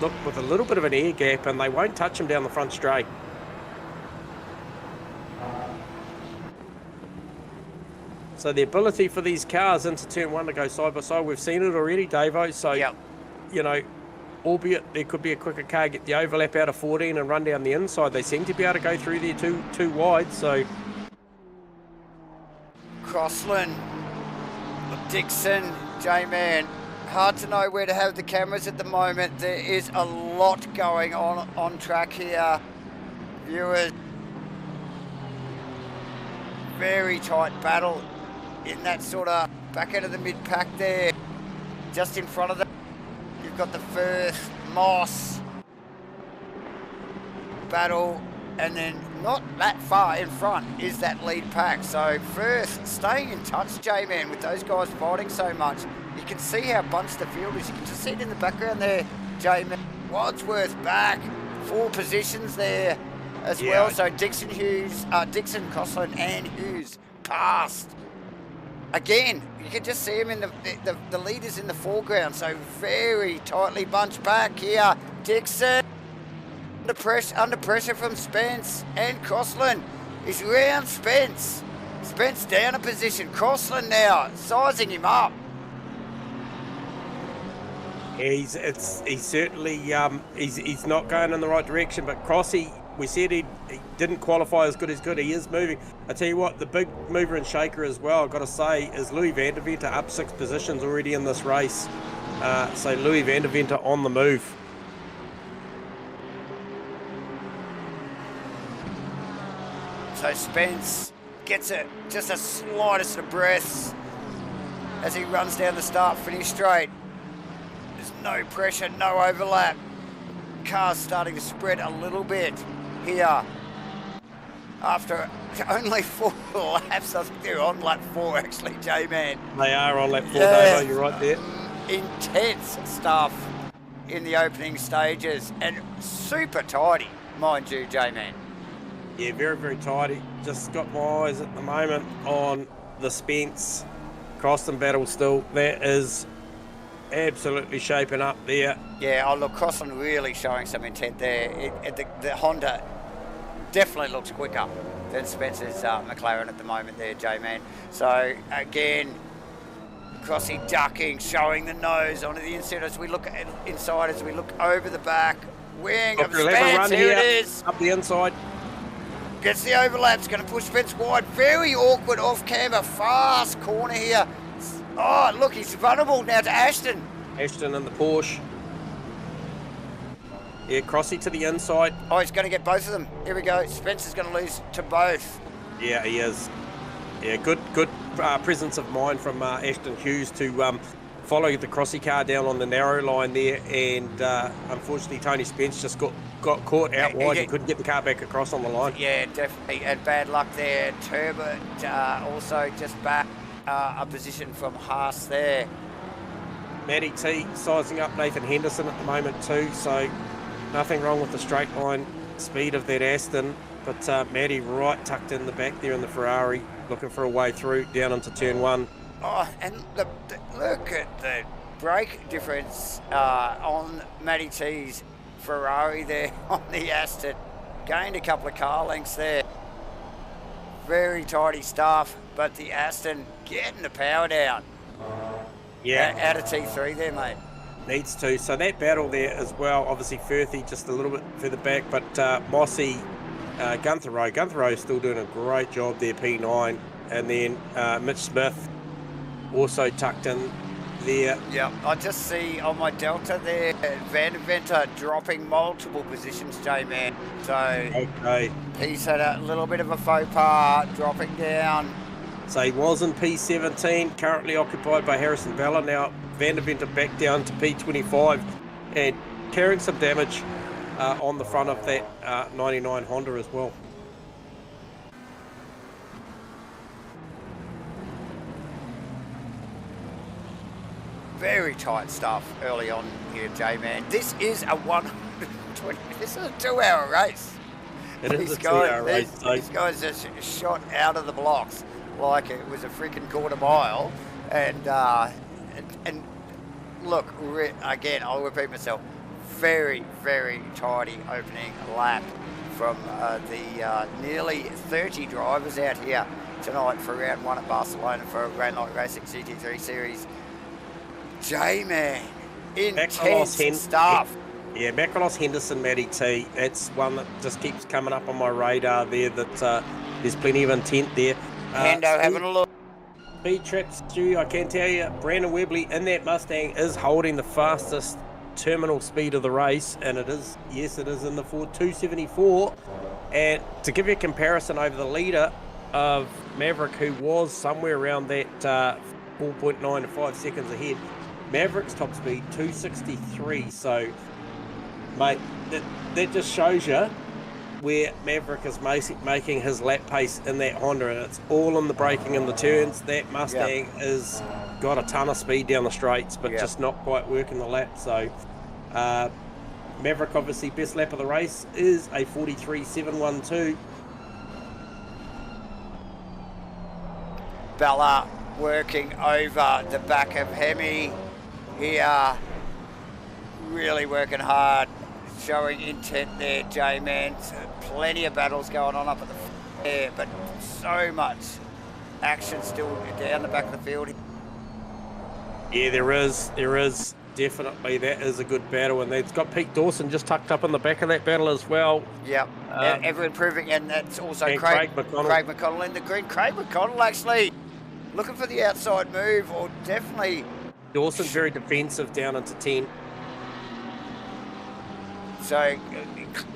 look, with a little bit of an air gap, and they won't touch him down the front straight. So the ability for these cars into turn one to go side by side, we've seen it already, Davo. So, you know, albeit there could be a quicker car, get the overlap out of 14 and run down the inside. They seem to be able to go through there too wide, so. Crossland, Dixon, J-Man. Hard to know where to have the cameras at the moment. There is a lot going on track here. Viewers, very tight battle in that sort of back end of the mid-pack there. Just in front of them, you've got the Firth, Moss battle, and then not that far in front is that lead pack. So Firth staying in touch, J-Man, with those guys fighting so much. You can see how bunched the field is. You can just see it in the background there, J-Man. Wadsworth back, 4 positions there as well. So Dixon, Crossland and Hughes passed. Again, you can just see him in the leaders in the foreground. So very tightly bunched back here. Dixon under pressure from Spence and Crossland. He's round Spence. Spence down a position. Crossland now sizing him up. Yeah, he's certainly he's not going in the right direction. But Crossy, we said he didn't qualify as good as good. He is moving. I tell you what, the big mover and shaker as well, I've got to say, is Louis van der Venter up 6 positions already in this race. So Louis van der Venter on the move. So Spence gets just the slightest of breaths as he runs down the start-finish straight. There's no pressure, no overlap. Car's starting to spread a little bit here. After only 4 laps, I think they're on lap 4 actually, J-Man. They are on lap 4, Yeah. Davo, you're right there. Intense stuff in the opening stages and super tidy, mind you, J-Man. Yeah, very, very tidy. Just got my eyes at the moment on the Spence Crossland battle still. That is absolutely shaping up there. Yeah, oh look, Crossland really showing some intent there. The Honda definitely looks quicker than Spencer's McLaren at the moment there, J-Man. So again, Crossy ducking, showing the nose onto the inside as we look inside, as we look over the back. Wing of Spence, here it is. Up the inside. Gets the overlaps, going to push Spence wide. Very awkward off-camber, fast corner here. Oh, look, he's vulnerable now to Ashton. Ashton in the Porsche. Yeah, Crossy to the inside. Oh, he's going to get both of them. Here we go. Spencer's going to lose to both. Yeah, he is. Yeah, good presence of mind from Ashton Hughes to follow the Crossy car down on the narrow line there, and unfortunately Tony Spence just got caught out wide and couldn't get the car back across on the line. Yeah, definitely, and bad luck there. Turbot also just back a position from Haas there. Matty T sizing up Nathan Henderson at the moment too, so nothing wrong with the straight line speed of that Aston, but Matty right tucked in the back there in the Ferrari, looking for a way through down into turn 1. Oh, and look at the brake difference on Matty T's Ferrari there on the Aston. Gained a couple of car lengths there. Very tidy stuff, but the Aston getting the power down. Yeah. Out of T3 there, mate. Needs to. So that battle there as well, obviously Firthy just a little bit further back, but Mossy, Gunther Rowe is still doing a great job there, P9. And then Mitch Smith also tucked in there. Yeah, I just see on my Delta there, Van der Venter dropping multiple positions, J-Man. So Okay. he's had a little bit of a faux pas, dropping down. So he was in P17, currently occupied by Harrison Bella. Now Van der Venter back down to P25 and carrying some damage on the front of that 99 Honda as well. Very tight stuff early on here, J-Man. This is a 120, this is a 2-hour race. It is a 2-hour race. These guys just shot out of the blocks like it was a freaking quarter mile. And look, again, I'll repeat myself, very, very tidy opening lap from the nearly 30 drivers out here tonight for round 1 at Barcelona for Grand Light Racing GT3 Series. J-Man, intense stuff. Yeah, Macross, Henderson, Matty T. That's one that just keeps coming up on my radar there, that there's plenty of intent there. Hendo having a look. Speed Trap Stu, I can tell you, Brandon Webley in that Mustang is holding the fastest terminal speed of the race, and it is, yes, it is in the Ford 274. And to give you a comparison over the leader of Maverick, who was somewhere around that 4.9 to 5 seconds ahead, Maverick's top speed 263. So mate, that just shows you where Maverick is making his lap pace in that Honda, and it's all in the braking and the turns. That Mustang is got a ton of speed down the straights, but just not quite working the lap. So Maverick, obviously best lap of the race is a 43.712. Bella working over the back of Hemi here, really working hard, showing intent there, J-Man. Plenty of battles going on up at the Yeah, but so much action still down the back of the field. Yeah, there is definitely. That is a good battle, and they've got Pete Dawson just tucked up in the back of that battle as well. Yep, ever improving, and that's also and Craig McConnell. McConnell in the green. Craig McConnell actually looking for the outside move, or definitely. Dawson's very defensive down into 10. So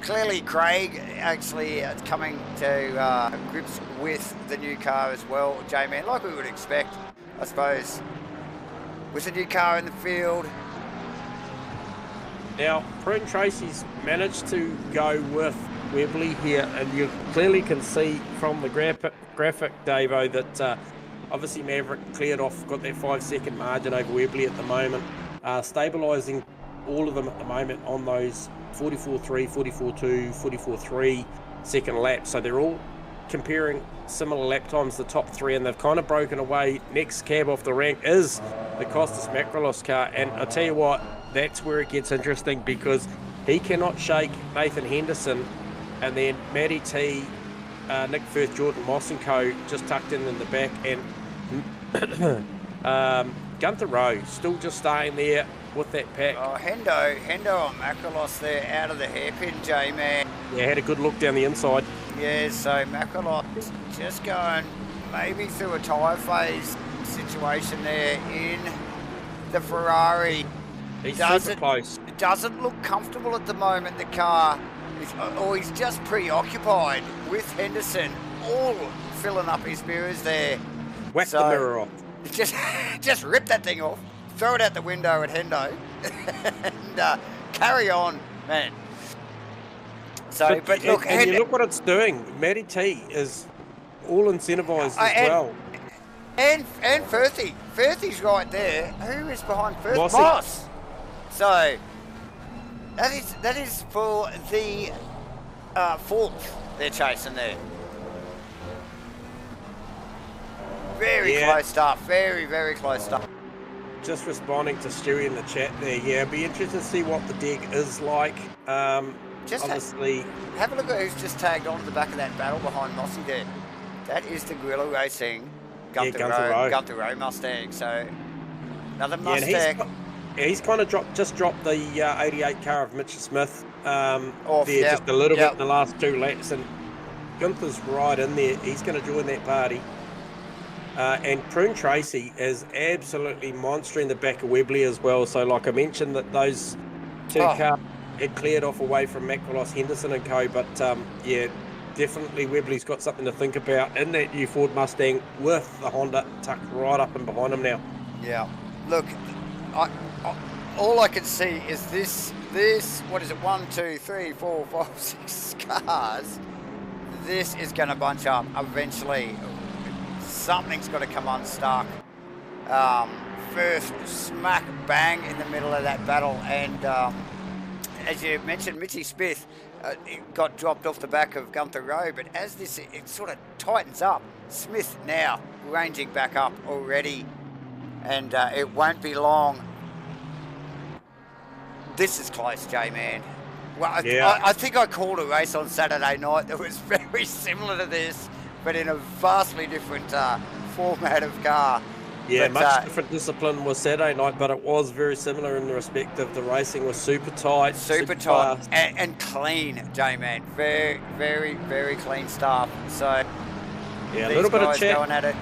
clearly Craig actually coming to grips with the new car as well, J-Man, like we would expect, I suppose, with the new car in the field. Now, Prune Tracy's managed to go with Webley here, and you clearly can see from the graphic, Davo, that obviously Maverick cleared off, got that 5-second margin over Webley at the moment, stabilising all of them at the moment on those 44.3, 44.2, 44.3 second laps. So they're all comparing similar lap times, the top three, and they've kind of broken away. Next cab off the rank is the Costas Makrolos car, and I tell you what, that's where it gets interesting, because he cannot shake Nathan Henderson, and then Matty T, Nick Firth, Jordan Moss and co just tucked in the back, and Gunther Rowe still just staying there with that pack. Oh, Hendo on Makrolos there, out of the hairpin, J-Man. Yeah, had a good look down the inside. Yeah, so Makrolos just going maybe through a tyre phase situation there in the Ferrari. He's super close. It doesn't look comfortable at the moment, the car. He's just preoccupied with Henderson, all filling up his mirrors there. Whack the mirror off. Just rip that thing off, throw it out the window at Hendo, and carry on, man. So, but look, and you look what it's doing. Matty T is all incentivised as well. And Firthy. Firthy's right there. Who is behind Firth? Moss. So that is for the fourth they're chasing there. Very close stuff. Very, very close stuff. Just responding to Stewie in the chat there. Yeah, it'd be interesting to see what the dig is like. Obviously, have a look at who's just tagged on to the back of that battle behind Mossy there. That is the Guerrilla Racing Gunther Rowe Mustang. So another Mustang. Yeah, he's kind of dropped the 88 car of Mitchell Smith just a little bit in the last two laps, and Gunther's right in there. He's going to join that party. And Prune Tracy is absolutely monstering the back of Webley as well. So like I mentioned, that those two cars had cleared off away from Makrolos, Henderson and co. But definitely Webley's got something to think about in that new Ford Mustang with the Honda tucked right up and behind him now. Yeah, look, all I can see is this, what is it, 1, 2, 3, 4, 5, 6 cars. This is going to bunch up eventually. Something's got to come unstuck. First smack bang in the middle of that battle, and as you mentioned, Mitchy Smith got dropped off the back of Gunther Rowe, but as this it sort of tightens up, Smith now ranging back up already, and it won't be long. This is close, J-Man. Well, I think I called a race on Saturday night that was very similar to this, but in a vastly different format of car. Yeah, much different discipline was Saturday night, but it was very similar in the respect of the racing was super tight. Super tight and clean, J-Man. Very, very, very clean stuff. So, yeah, a little bit of chat. Going at it.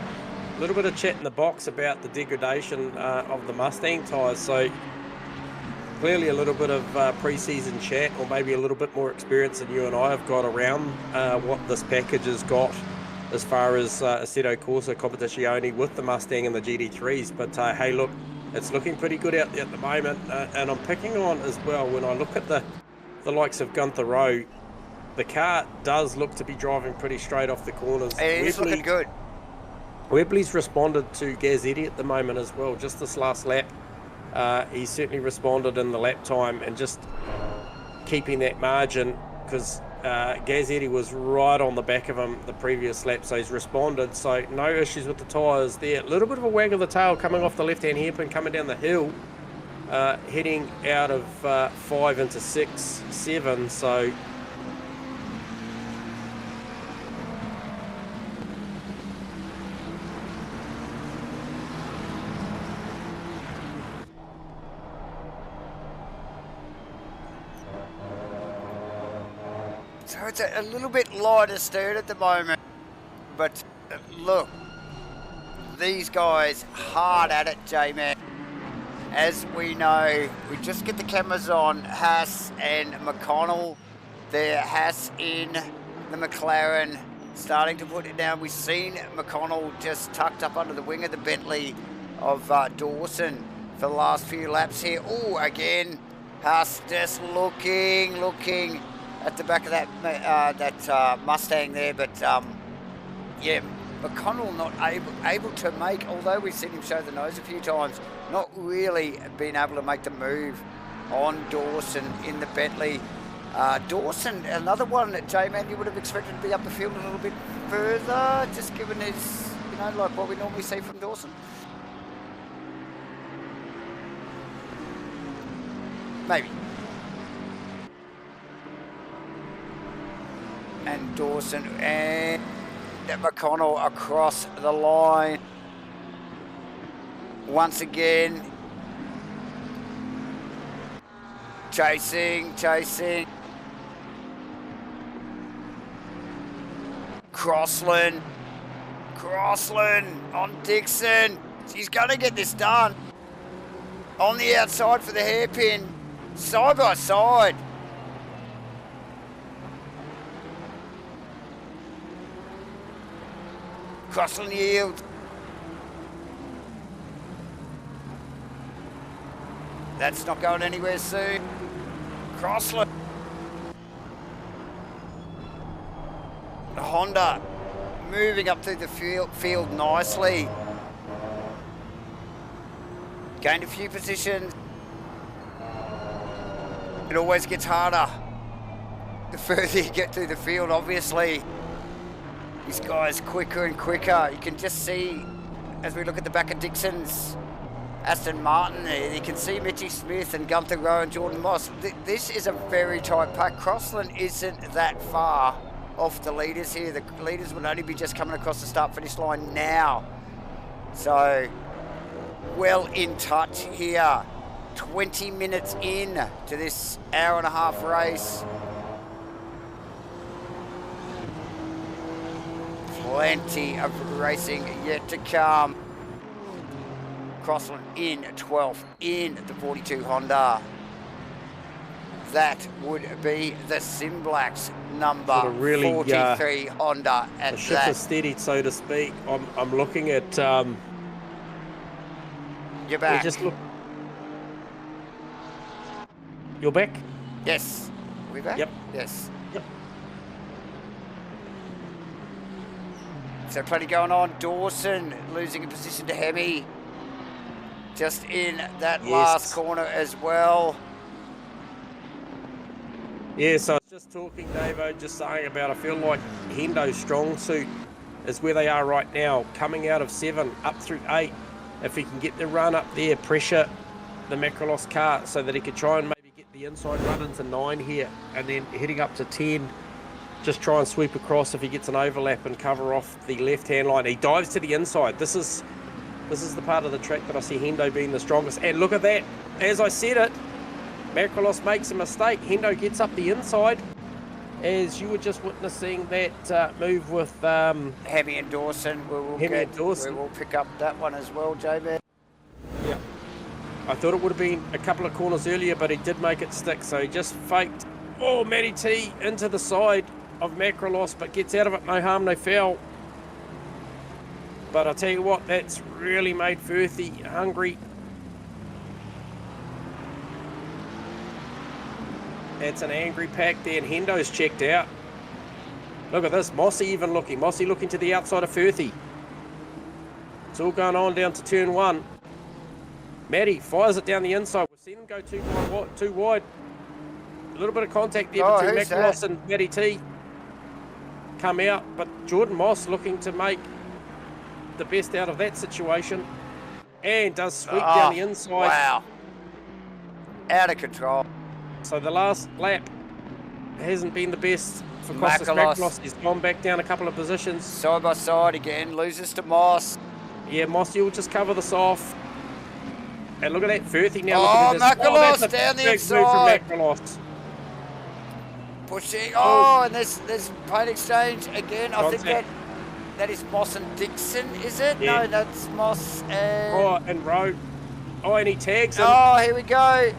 A little bit of chat in the box about the degradation of the Mustang tyres. So, clearly a little bit of pre-season chat, or maybe a little bit more experience than you and I have got around what this package has got as far as Assetto Corsa Competizione with the Mustang and the GT3s. But hey, look, it's looking pretty good out there at the moment, and I'm picking on as well, when I look at the likes of Gunther Rowe, the car does look to be driving pretty straight off the corners. It is looking good. Webley's responded to Gazzetti at the moment as well, just this last lap. He certainly responded in the lap time and just keeping that margin, because Gazzetti was right on the back of him the previous lap, so he's responded. So no issues with the tyres there. A little bit of a wag of the tail coming off the left-hand hairpin, coming down the hill, heading out of 5 into 6, 7. So So it's a little bit lighter stern at the moment. But look, these guys hard at it, J-Man. As we know, we just get the cameras on Haas and McConnell. There, Haas in the McLaren, starting to put it down. We've seen McConnell just tucked up under the wing of the Bentley of Dawson for the last few laps here. Oh, again, Haas just looking at the back of that Mustang there, but yeah, McConnell not able to make, although we've seen him show the nose a few times, not really been able to make the move on Dawson in the Bentley. Dawson, another one that J-Man you would have expected to be up the field a little bit further, just given his, you know, like what we normally see from Dawson. Maybe. And Dawson and McConnell across the line. Once again. Chasing. Crossland on Dixon. He's going to get this done. On the outside for the hairpin. Side by side. Crossland yield. That's not going anywhere soon. Crossland. Honda moving up through the field nicely. Gained a few positions. It always gets harder the further you get through the field, obviously. This guy's quicker and quicker. You can just see, as we look at the back of Dixon's Aston Martin there, you can see Mitchy Smith and Gunther Rowe and Jordan Moss. This is a very tight pack. Crossland isn't that far off the leaders here. The leaders would only be just coming across the start-finish line now. So, well in touch here. 20 minutes in to this hour-and-a-half race. Plenty of racing yet to come. Crossland in 12th in the 42 Honda. That would be the Simblacks number sort of really, 43 Honda at the ship is steady, so to speak. I'm looking at you're back. Just look. You're back? Yes. Are we back? Yep. Yes. Yep. So plenty going on. Dawson losing a position to Hemi. Just in that last corner as well. Yeah, so I was just talking, Davo, just saying about I feel like Hendo's strong suit is where they are right now, coming out of 7 up through 8. If he can get the run up there, pressure the Macrolos car so that he could try and maybe get the inside run into 9 here and then heading up to 10, just try and sweep across if he gets an overlap and cover off the left-hand line. He dives to the inside. This is the part of the track that I see Hendo being the strongest. And look at that. As I said it, Macrolos makes a mistake. Hendo gets up the inside. As you were just witnessing that move with Hemi and Dawson. We will pick up that one as well, J-Man. Yeah. I thought it would have been a couple of corners earlier, but he did make it stick. So he just faked. Oh, Matty T into the side of Macrolos, but gets out of it. No harm, no foul. But I'll tell you what, that's really made Firthy hungry. It's an angry pack there, and Hendo's checked out. Look at this, Mossy even looking. Mossy looking to the outside of Firthy. It's all going on down to turn 1. Matty fires it down the inside. We've seen him go too wide. A little bit of contact there between Macrolos and Matty T. Come out, but Jordan Moss looking to make the best out of that situation. And does sweep down the inside. Wow. Out of control. So the last lap hasn't been the best for Costas Macrolos. He's gone back down a couple of positions. Side by side again, loses to Moss. Yeah, Mossy will just cover this off. And look at that, Firthy now. Macrolos down the inside. Big move from Macrolos. Pushing. Oh, and there's paint exchange again. I think Contact. that is Moss and Dixon, is it? Yeah. No, that's Moss and... Oh, and Rowe. Oh, and he tags him. Oh, here we go.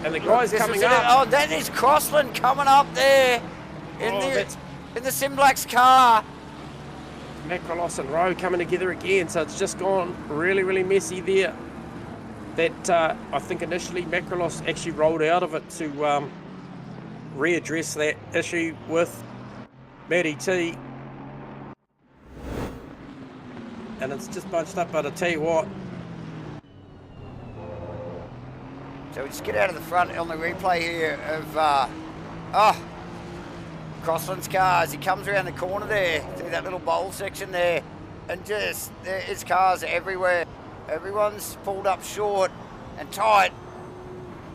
And the guy's coming up. Oh, that is Crossland coming up there in the Simblacks car. Macrolos and Rowe coming together again, so it's just gone really, really messy there. That I think initially Macrolos actually rolled out of it to readdress that issue with Matty T. And it's just bunched up, but I tell you what. So we just get out of the front on the replay here of Crossland's car as he comes around the corner there through that little bowl section there, and just his cars everywhere. Everyone's pulled up short and tight.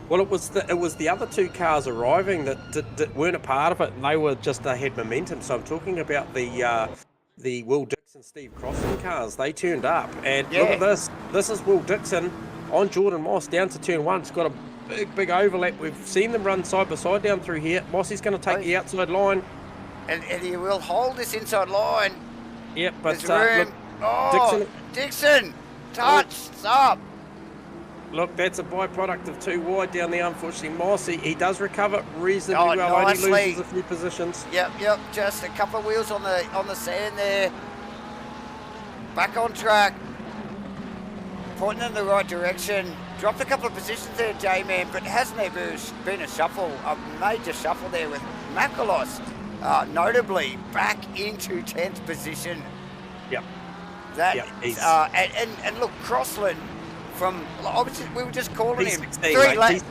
Well, it was the other two cars arriving that weren't a part of it, and they had momentum. So I'm talking about the Will Dixon, Steve Crossland cars. They turned up, and look at this. This is Will Dixon on Jordan Moss down to turn one. It's got a big overlap. We've seen them run side by side down through here. Mossie's going to take the outside line, and he will hold this inside line. Yep, but look, Dixon touched up. Look, that's a byproduct of too wide down there. Unfortunately, Moss, he does recover reasonably well. Nicely. Only loses a few positions. Yep. Just a couple of wheels on the sand there. Back on track. Pointing in the right direction. Dropped a couple of positions there, J-Man, but hasn't there been a shuffle, a major shuffle there with Macrolos, notably back into 10th position. Yep. And look, Crossland. From obviously we were just calling him P16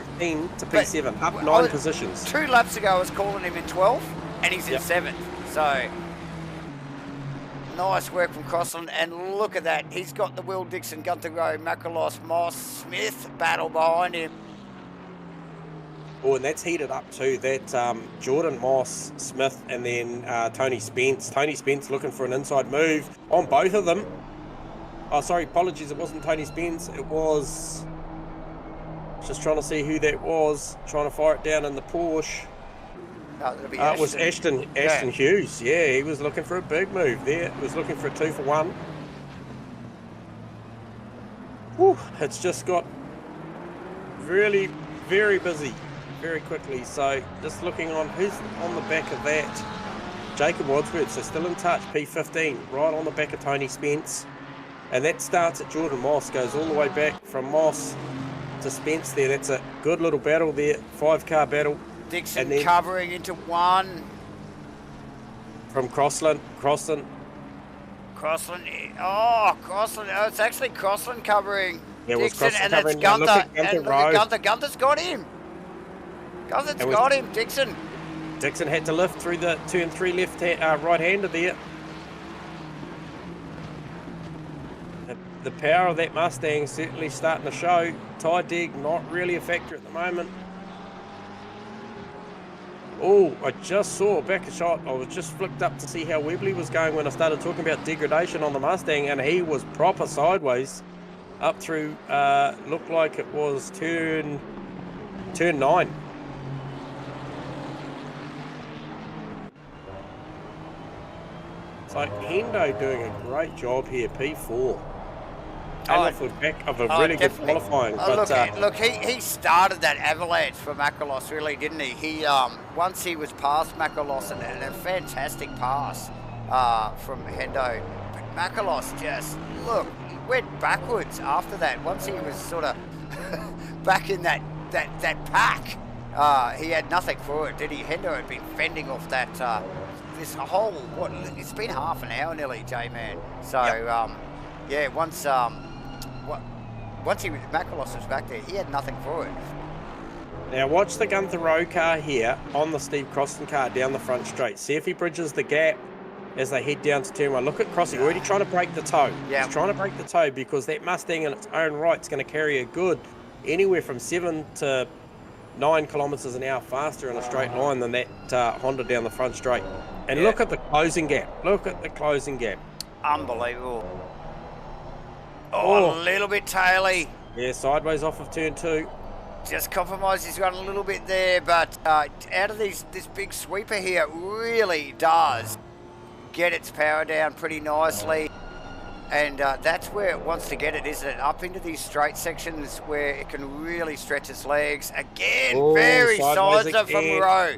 to P7, up 9 positions. 2 laps ago I was calling him in 12th, and he's in 7th. So nice work from Crossland, and look at that. He's got the Will Dixon, Gunther Rowe, Macrolos, Moss, Smith battle behind him. Oh, and that's heated up too. That Jordan Moss, Smith, and then Tony Spence. Tony Spence looking for an inside move on both of them. Oh, sorry, apologies, it wasn't Tony Spence, it was... Just trying to see who that was, trying to fire it down in the Porsche. It was Ashton Hughes, yeah, he was looking for a big move there, he was looking for a 2 for 1. Whew, it's just got really, very busy, very quickly, so just looking on who's on the back of that. Jacob Wadsworth, so still in touch, P15, right on the back of Tony Spence. And that starts at Jordan Moss, goes all the way back from Moss to Spence there. That's a good little battle there, 5-car battle. Dixon covering into 1. From Crossland. Crossland. Oh, it's actually Crossland covering Dixon, and that's Gunther. Gunther's got him. Got him, Dixon. Dixon had to lift through the turn 3 right-hander there. The power of that Mustang is certainly starting to show. Tyre deg, not really a factor at the moment. Oh, I just saw back a shot. I was just flicked up to see how Webley was going when I started talking about degradation on the Mustang, and he was proper sideways up through, looked like it was turn 9. So Hendo doing a great job here, P4. Off the back of a really good qualifying. Look, he started that avalanche for Macrolos, really, didn't he? He once he was past Macrolos, and a fantastic pass from Hendo. But Macrolos just he went backwards after that. Once he was sort of back in that pack, he had nothing for it, did he? Hendo had been fending off that this whole it's been half an hour nearly, J-Man. So once Macrolos was back there, he had nothing for it. Now watch the Gunther Rowe car here on the Steve Crossland car down the front straight. See if he bridges the gap as they head down to turn 1. Look at Crossy, already trying to break the toe. Yeah. He's trying to break the toe because that Mustang in its own right is going to carry a good anywhere from 7 to 9 kilometres an hour faster in a straight line than that Honda down the front straight. And look at the closing gap. Look at the closing gap. Unbelievable. Oh, a little bit taily. Yeah, sideways off of turn 2. Just compromised his run a little bit there, but out of this big sweeper here really does get its power down pretty nicely. And that's where it wants to get it, isn't it? Up into these straight sections where it can really stretch its legs. Again, very sideways from Rowe.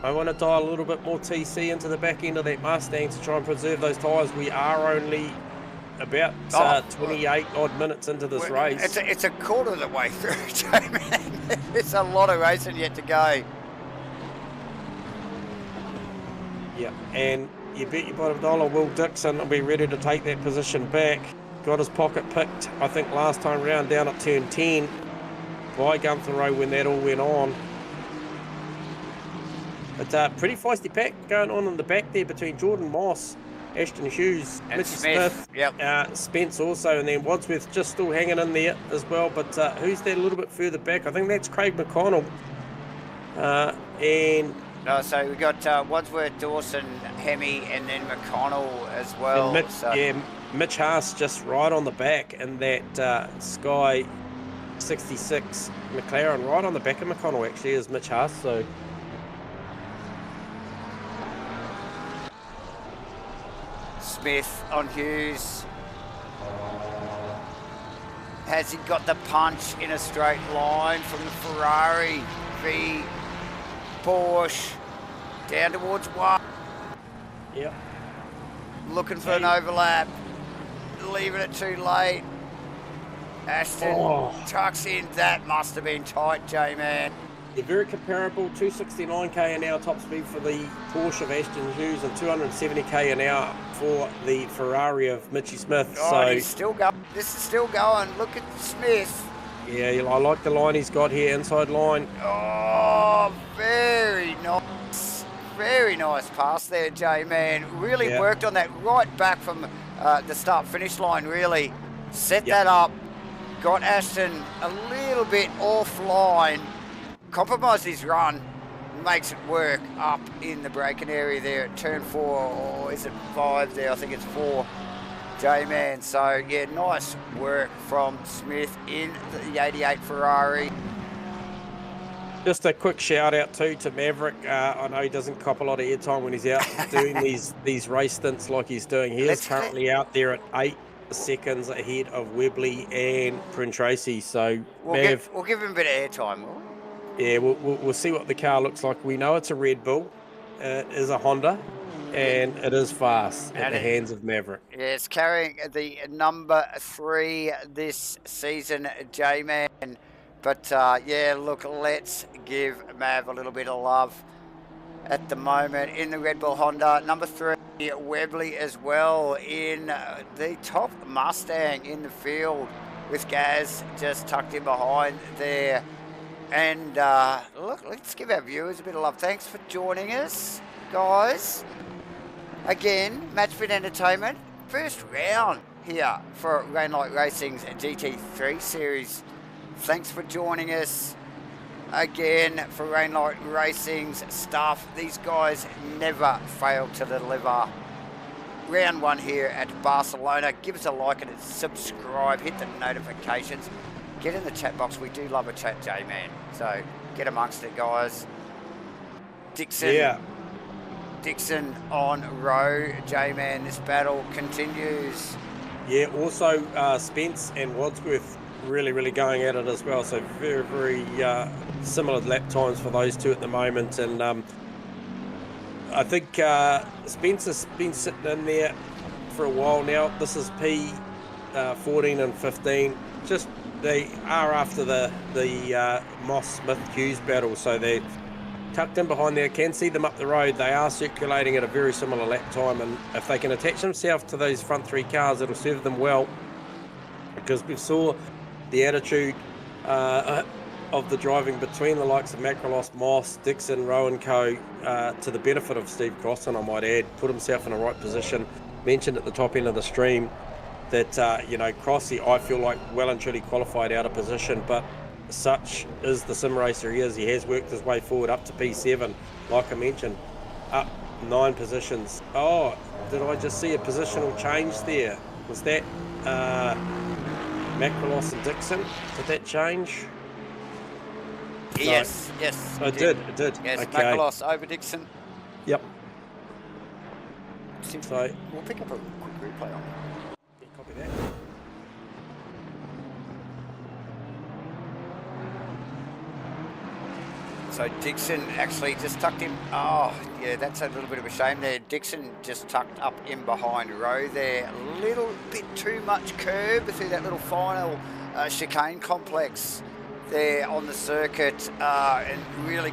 I want to dial a little bit more TC into the back end of that Mustang to try and preserve those tyres. We are only about 28 odd minutes into this race. It's a quarter of the way through, man. It's a lot of racing yet to go. Yeah, and you bet your bottom dollar Will Dixon will be ready to take that position back. Got his pocket picked, I think, last time round down at turn 10 by Gunther Rowe when that all went on. But pretty feisty pack going on in the back there between Jordan Moss, Ashton Hughes, and Mitchy Smith, yep. Spence also, and then Wadsworth just still hanging in there as well. But who's there a little bit further back? I think that's Craig McConnell. So we got Wadsworth, Dawson, Hemi, and then McConnell as well. Yeah, Mitch Haas just right on the back, and that Sky 66 McLaren right on the back of McConnell actually is Mitch Haas. So. Smith on Hughes. Has he got the punch in a straight line from the Ferrari v Porsche down towards one? Yep. Looking for an overlap. Leaving it too late. Ashton tucks in. That must have been tight, J-Man. They're very comparable, 269k an hour top speed for the Porsche of Ashton Hughes and 270k an hour for the Ferrari of Mitchy Smith. So he's still going. This is still going. Look at Smith. Yeah, I like the line he's got here, inside line. Oh, very nice. Very nice pass there, J-Man. Really worked on that right back from the start-finish line, really. Set that up. Got Ashton a little bit offline. Compromised his run, makes it work up in the braking area there at turn 4, or is it 5 there? I think it's 4, J-Man. So, yeah, nice work from Smith in the 88 Ferrari. Just a quick shout out too to Maverick. I know he doesn't cop a lot of airtime when he's out doing these race stints like he's doing. He is currently out there at 8 seconds ahead of Webley and Prin Tracy. So we'll give him a bit of airtime, will we? Yeah, we'll see what the car looks like. We know it's a Red Bull. It is a Honda, and it is fast at the hands of Maverick. Yeah, it's carrying the number 3 this season, J-Man. But, yeah, look, let's give Mav a little bit of love at the moment in the Red Bull Honda. Number 3, Webley as well in the top Mustang in the field with Gaz just tucked in behind there. And look, let's give our viewers a bit of love. Thanks for joining us, guys. Again, MATCHFIT Entertainment, first round here for Rainlight Racing's GT3 series. Thanks for joining us again for Rainlight Racing's stuff. These guys never fail to deliver. Round 1 here at Barcelona. Give us a like and a subscribe. Hit the notifications. Get in the chat box. We do love a chat, J-Man. So get amongst it, guys. Dixon. Yeah. Dixon on Rowe, J-Man. This battle continues. Yeah, also Spence and Wadsworth really going at it as well. So very similar lap times for those two at the moment. And I think Spence has been sitting in there for a while now. This is P14 and 15. Just they are after the Moss-Smith-Hughes battle, so they're tucked in behind there. Can see them up the road. They are circulating at a very similar lap time, and if they can attach themselves to those front 3 cars, it'll serve them well, because we saw the attitude of the driving between the likes of Macrolos, Moss, Dixon, Rowe and Co. To the benefit of Steve Crossan, I might add. Put himself in a right position. Mentioned at the top end of the stream that, you know, Crossy, I feel like well and truly qualified out of position, but such is the sim racer he is. He has worked his way forward up to P7, like I mentioned, up 9 positions. Oh, did I just see a positional change there? Was that Macrolos and Dixon? Did that change? Yes. It did. Yes, Okay. McElhouse over Dixon. Yep. So we'll pick up a quick replay on that. Yeah, copy that. So Dixon actually just tucked him. Oh, yeah, that's a little bit of a shame there. Dixon just tucked up in behind Rowe there. A little bit too much curb through that little final chicane complex there on the circuit, and really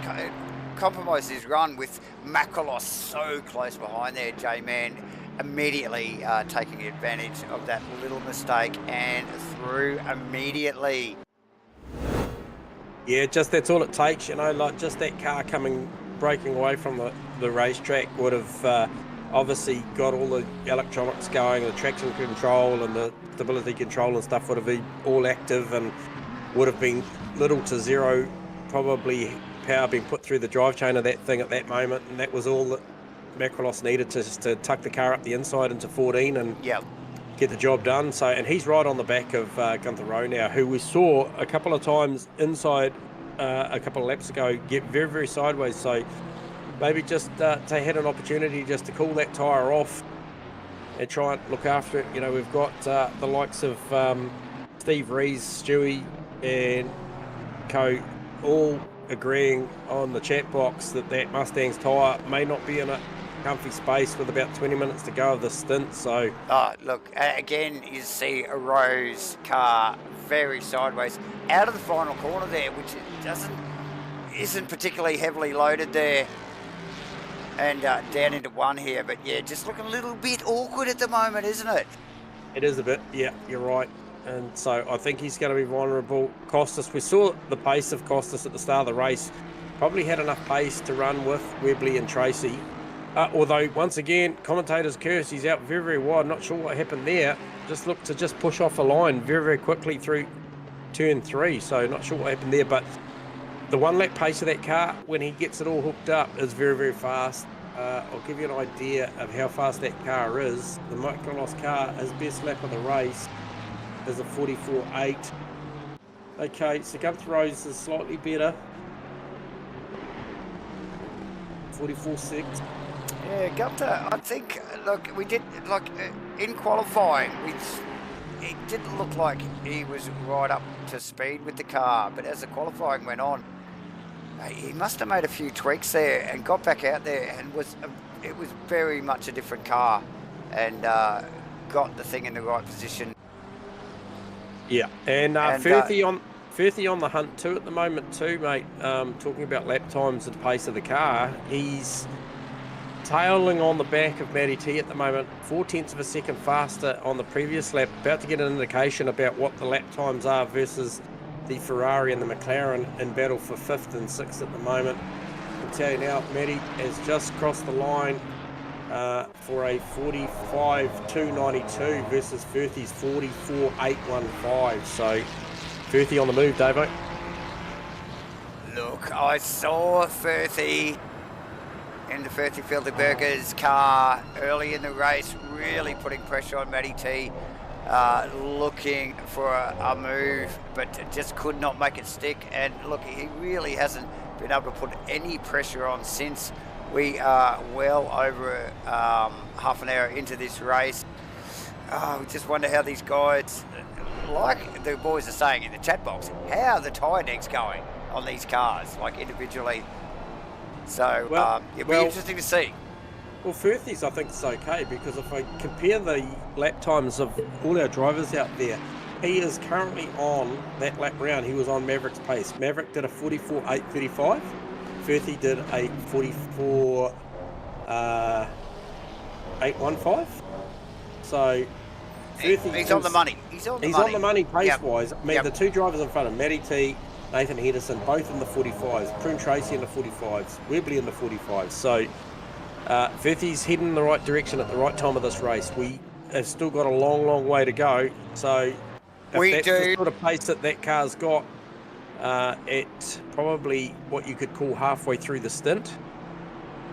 compromised his run with McElhouse so close behind there. J-Man immediately taking advantage of that little mistake and through immediately. Yeah, just that's all it takes, you know, like just that car breaking away from the racetrack would have obviously got all the electronics going, the traction control and the stability control and stuff would have been all active and would have been little to zero, probably power being put through the drive chain of that thing at that moment, and that was all that McElhouse needed to tuck the car up the inside into 14 and get the job done. So, and he's right on the back of Gunther Rowe now, who we saw a couple of times inside a couple of laps ago get very, very sideways. So maybe just they had an opportunity just to cool that tyre off and try and look after it. You know, we've got the likes of Steve Rees, Stewie and co all agreeing on the chat box that Mustang's tyre may not be in a comfy space with about 20 minutes to go of the stint. So look, again, you see a Rowe's car very sideways out of the final corner there, which isn't particularly heavily loaded there, and down into one here. But yeah, just looking a little bit awkward at the moment, isn't it? It is a bit. Yeah, you're right. And so I think he's going to be vulnerable. Costas, we saw the pace of Costas at the start of the race. Probably had enough pace to run with Webley and Tracy. Although, once again, commentators curse, he's out very, very wide. Not sure what happened there. Just looked to just push off a line very, very quickly through turn 3. So not sure what happened there. But the one lap pace of that car, when he gets it all hooked up, is very, very fast. I'll give you an idea of how fast that car is. The McElhouse car, his best lap of the race is a 44.8. Okay, so Gunther Rowe's is slightly better. 44.6. Yeah, Gunther, I think, look, we did, like, in qualifying, it didn't look like he was right up to speed with the car, but as the qualifying went on, he must have made a few tweaks there and got back out there, and it was very much a different car, and got the thing in the right position. Yeah, and Firthy on the hunt too at the moment too, mate. Talking about lap times and the pace of the car, he's tailing on the back of Matty T at the moment, 0.4 of a second faster on the previous lap. About to get an indication about what the lap times are versus the Ferrari and the McLaren in battle for 5th and 6th at the moment. I'll tell you now, Matty has just crossed the line for a 45.292 versus Firthy's 44.815. So Firthy on the move, Davo. Look, I saw Firthy in the Firthy Filderberger's car early in the race, really putting pressure on Matty T, looking for a move, but just could not make it stick. And look, he really hasn't been able to put any pressure on since. We are well over half an hour into this race. We just wonder how these guys, like the boys are saying in the chat box, how are the tyre decks going on these cars, like individually. So it'll be interesting to see. Well, Firthy's I think it's okay, because if I compare the lap times of all our drivers out there, he is currently on that lap round. He was on Maverick's pace. Maverick did a 44.835. Firthy did a 44.815. So he's on the money. He's on the money pace-wise. I mean, the two drivers in front of Matty T, Nathan Henderson, both in the 45s. Prune Tracy in the 45s. Webley in the 45s. So Firthy's heading in the right direction at the right time of this race. We have still got a long, long way to go. So if that's the sort of pace that car's got, at probably what you could call halfway through the stint,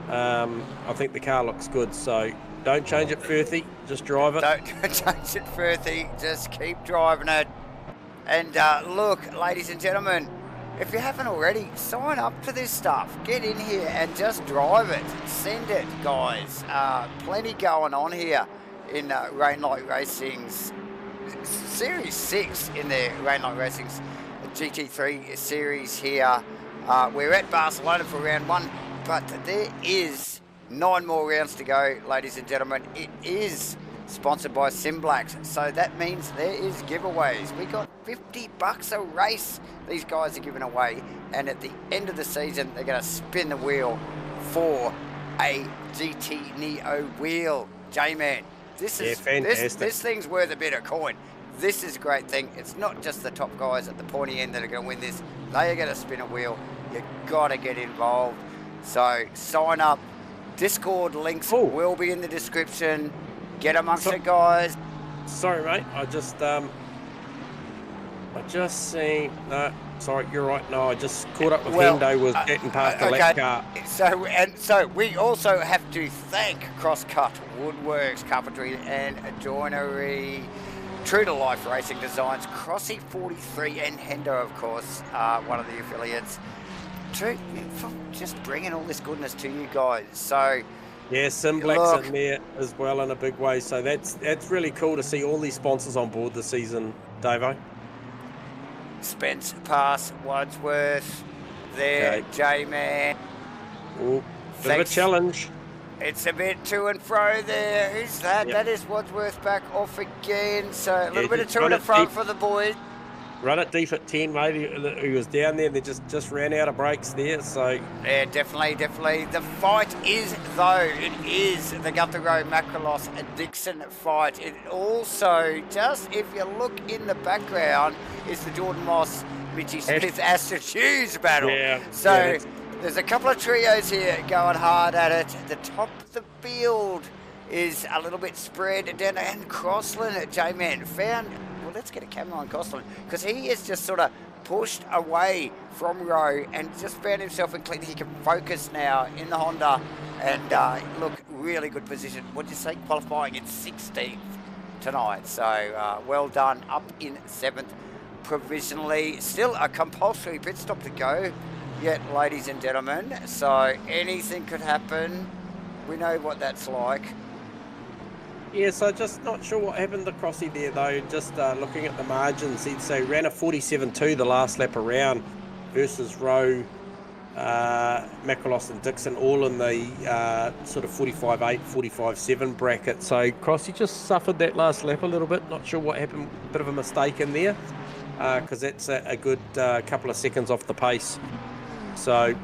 I think the car looks good. So don't change it, Firthy. Just drive it. Don't change it, Firthy. Just keep driving it. And look, ladies and gentlemen, if you haven't already, sign up to this stuff. Get in here and just drive it. Send it, guys. Plenty going on here in Rainlight Racing's Series 6 in the Rainlight Racing's GT3 series here. We're at Barcelona for round 1, but there is 9 more rounds to go, ladies and gentlemen. It is sponsored by Simblacks, so that means there is giveaways. We got $50 a race these guys are giving away, and at the end of the season they're going to spin the wheel for a GT Neo wheel. J-Man, this thing's worth a bit of coin. This is a great thing. It's not just the top guys at the pointy end that are going to win this. They are going to spin a wheel. You've got to get involved. So sign up. Discord links will be in the description. Get amongst it, guys. Sorry, mate. I just seen. No, sorry, you're right. No, I just caught up with Hendo. Was getting past the lap car. So we also have to thank Crosscut Woodworks, Carpentry and Joinery, True to Life Racing Designs, Crossy 43, and Hendo, of course, one of the affiliates. For just bringing all this goodness to you guys. So. Yeah, Simblacks in there as well in a big way. So that's really cool to see all these sponsors on board this season, Davo. Spence, Pass, Wadsworth, there, J-Man. Bit of a challenge. It's a bit to and fro there. Who's that? Yep. That is Wadsworth back off again. So a little bit of to and fro for the boys. Run it deep at 10, mate. He was down there and they just ran out of brakes there. So yeah, definitely. The fight is, though, it is the Guthrie Road Macrolos Dixon fight. It also, just if you look in the background, is the Jordan Moss Mitchy Smith Aston Hughes battle. Yeah. So there's a couple of trios here going hard at it. The top of the field is a little bit spread down, and Crossland, J-Man, found. Let's get a camera on Crossland, because he is just sort of pushed away from Rowe and just found himself in clean. He can focus now in the Honda and look, really good position. What did you say? Qualifying in 16th tonight. So well done, up in 7th provisionally. Still a compulsory pit stop to go yet, ladies and gentlemen. So anything could happen. We know what that's like. Yeah, so just not sure what happened to Crossy there, though. Just looking at the margins, he'd say ran a 47.2 the last lap around versus Rowe, Macrolos and Dixon, all in the sort of 45.8, 45.7 bracket. So Crossy just suffered that last lap a little bit. Not sure what happened. Bit of a mistake in there, because that's a good couple of seconds off the pace. So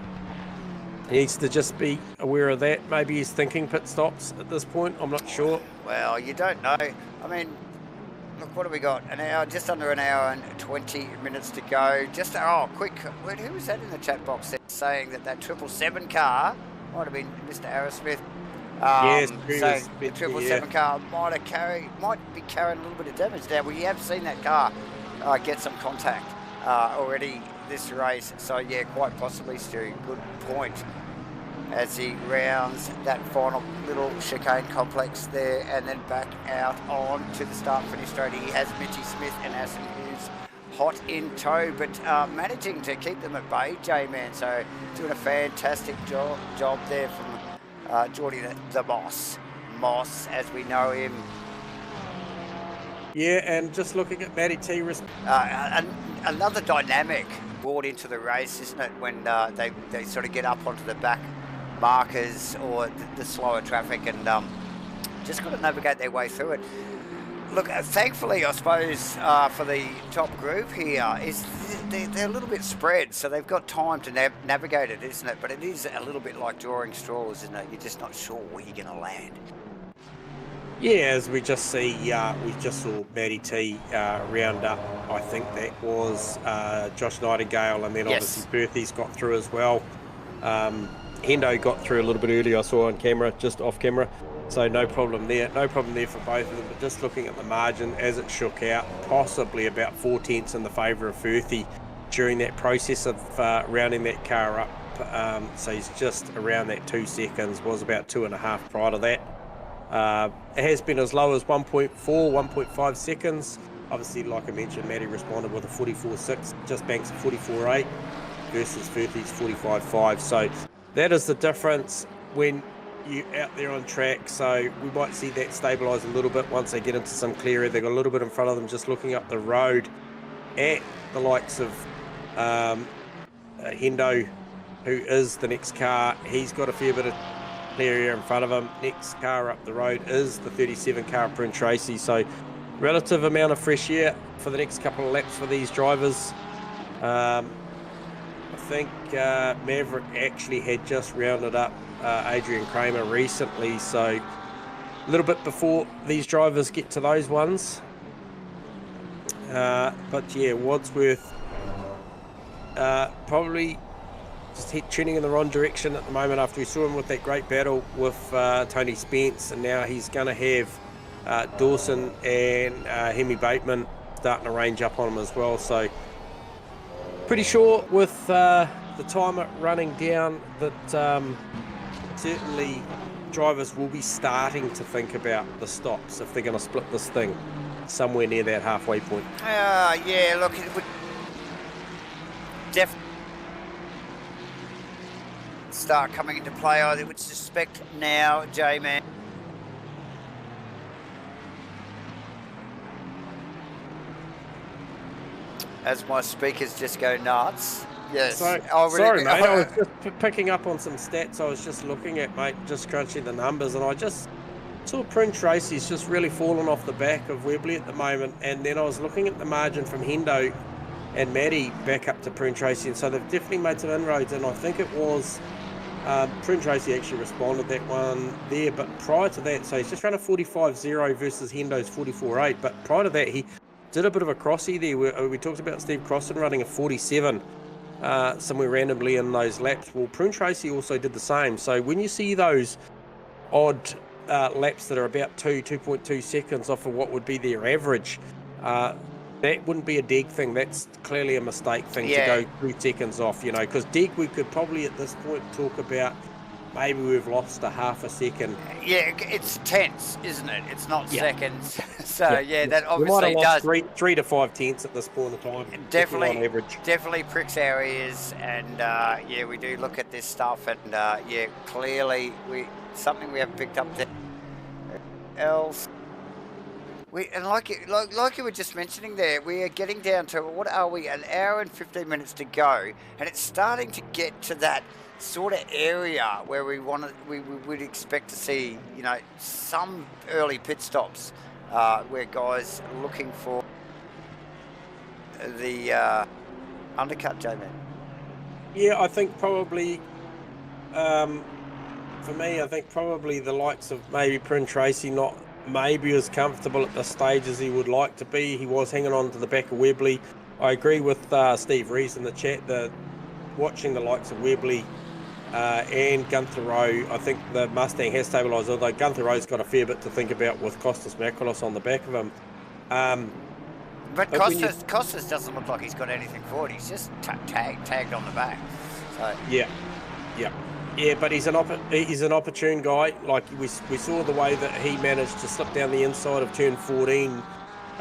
he needs to just be aware of that. Maybe he's thinking pit stops at this point. I'm not sure. Well, you don't know. I mean, look, what have we got? An hour, just under an hour and 20 minutes to go. Just, quick. Who was that in the chat box there saying that 777 car might have been Mr. Arrowsmith? Yes, so the 777 car might be carrying a little bit of damage there. We have seen that car get some contact already this race. So, yeah, quite possibly, Stu. Good point. As he rounds that final little chicane complex there and then back out on to the start-finish straight. He has Mitchy Smith and Aston Hughes hot in tow, but managing to keep them at bay, J-Man. So doing a fantastic job there from Geordie the Moss, as we know him. Yeah, and just looking at Matty T. Another dynamic brought into the race, isn't it, when they sort of get up onto the back markers or the slower traffic and just got to navigate their way through it. Look, thankfully, I suppose, for the top group here, is they're a little bit spread, so they've got time to navigate it, isn't it? But it is a little bit like drawing straws, isn't it? You're just not sure where you're going to land. Yeah, as we just see, we just saw Matty T round up. I think that was Josh Nightingale, and then obviously Berthie's got through as well. Hendo got through a little bit earlier, I saw on camera, just off camera. So no problem there. No problem there for both of them. But just looking at the margin as it shook out, possibly about 4 tenths in the favour of Berthie during that process of rounding that car up. So he's just around that 2 seconds, was about 2.5 prior to that. It has been as low as 1.4, 1.5 seconds. obviously, like I mentioned, Matty responded with a 44.6, just banks a 44.8 versus Firthy's 45.5. So that is the difference when you out there on track. So we might see that stabilise a little bit once they get into some clear air. They've got a little bit in front of them just looking up the road at the likes of Hendo, who is the next car. He's got a fair bit of clear air in front of him. Next car up the road is the 37 car Prince Tracy. So relative amount of fresh air for the next couple of laps for these drivers. I think Maverick actually had just rounded up Adrian Kramer recently, so a little bit before these drivers get to those ones. But yeah, Wadsworth probably just tuning in the wrong direction at the moment after we saw him with that great battle with Tony Spence, and now he's going to have Dawson and Hemi Bateman starting to range up on him as well. So pretty sure with the timer running down that certainly drivers will be starting to think about the stops if they're going to split this thing somewhere near that halfway point. Yeah, look, it would definitely start coming into play, I would suspect now, J-Man. As my speakers just go nuts. Yes. So, sorry, mate. I was just picking up on some stats I was just looking at, mate, just crunching the numbers, and I just saw Prince Tracy's just really fallen off the back of Webley at the moment, and then I was looking at the margin from Hendo and Maddie back up to Prince Tracy, and so they've definitely made some inroads, and I think it was Prince Tracy actually responded that one there, but prior to that, so he's just run a 45.0 versus Hendo's 44.8, but prior to that, he did a bit of a crossy there. We talked about Steve Crossan running a 47 somewhere randomly in those laps. Well, Prince Tracy also did the same. So when you see those odd laps that are about 2.2 seconds off of what would be their average, that wouldn't be a Deg thing. That's clearly a mistake thing to go 3 seconds off, you know, because Deg, we could probably at this point talk about maybe we've lost a half a second. Yeah, it's tenths, isn't it? It's not seconds. So that obviously does 3 to 5 tenths at this point in time. Definitely, on average. Definitely pricks our ears, and we do look at this stuff, and clearly something we have picked up there. Else, like you were just mentioning there, we are getting down to, what are we? An hour and 15 minutes to go, and it's starting to get to that sort of area where we would expect to see, you know, some early pit stops where guys are looking for the undercut, J-Man. Yeah, I think probably for me, I think probably the likes of maybe Prince Tracy not maybe as comfortable at this stage as he would like to be. He was hanging on to the back of Webley. I agree with Steve Rees in the chat that watching the likes of Webley and Gunther Rowe, I think the Mustang has stabilised, although Gunther Rowe's got a fair bit to think about with Costas Makoulas on the back of him. But Costas doesn't look like he's got anything for it. He's just tagged on the back. So. Yeah, but he's an opportune guy. Like we saw the way that he managed to slip down the inside of turn 14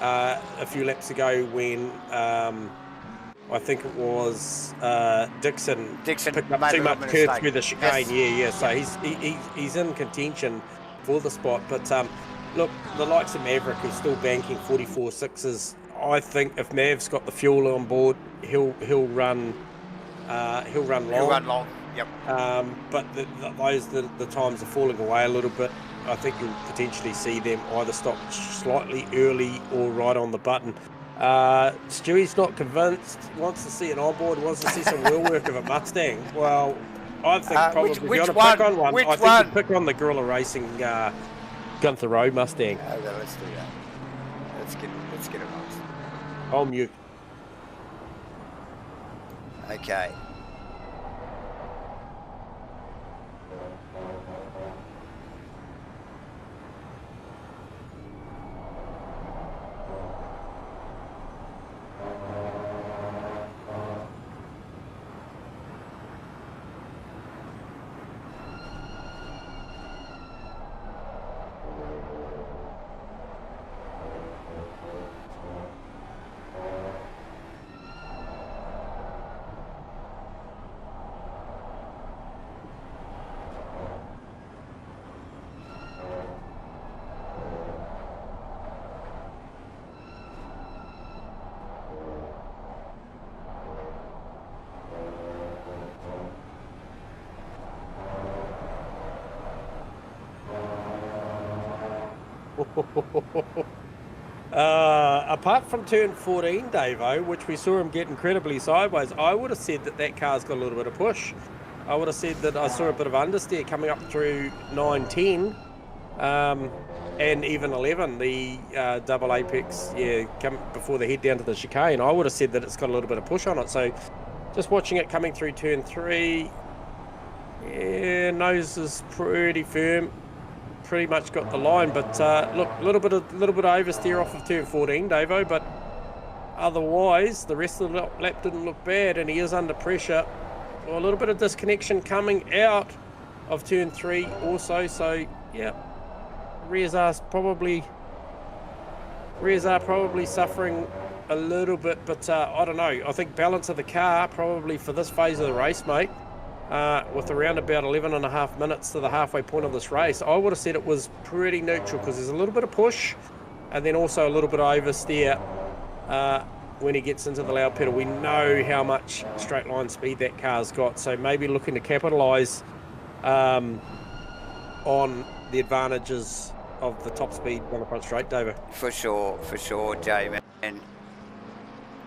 a few laps ago when I think it was Dixon picked up too much curve through the chicane. Yes. So he's in contention for the spot. But look, the likes of Maverick, who's still banking 44.6s, I think if Mav's got the fuel on board, he'll run long. He'll run long. Yep. But the times are falling away a little bit. I think you'll potentially see them either stop slightly early or right on the button. Stewie's not convinced, wants to see an onboard, wants to see some wheel work of a Mustang. Well, I think probably if you want to pick on one, I think you pick on the Guerrilla Racing Gunther Rowe Mustang. Okay, let's do that. Let's get it on. I'll mute. Okay. Apart from turn 14, Davo, which we saw him get incredibly sideways, I would have said that that car's got a little bit of push. I would have said that I saw a bit of understeer coming up through 9, 10, and even 11, the double apex, come before they head down to the chicane. I would have said that it's got a little bit of push on it. So just watching it coming through turn 3, nose is pretty firm. Pretty much got the line, but look, a little bit of oversteer off of turn 14, Davo, but otherwise the rest of the lap didn't look bad, and he is under pressure. Well, a little bit of disconnection coming out of turn 3 also, so yeah, rears are probably suffering a little bit, but I don't know. I think balance of the car probably for this phase of the race, mate. With around about 11 and a half minutes to the halfway point of this race, I would have said it was pretty neutral, because there's a little bit of push and then also a little bit of oversteer when he gets into the loud pedal. We know how much straight line speed that car's got, so maybe looking to capitalise on the advantages of the top speed on the front straight, David. For sure, J-Man.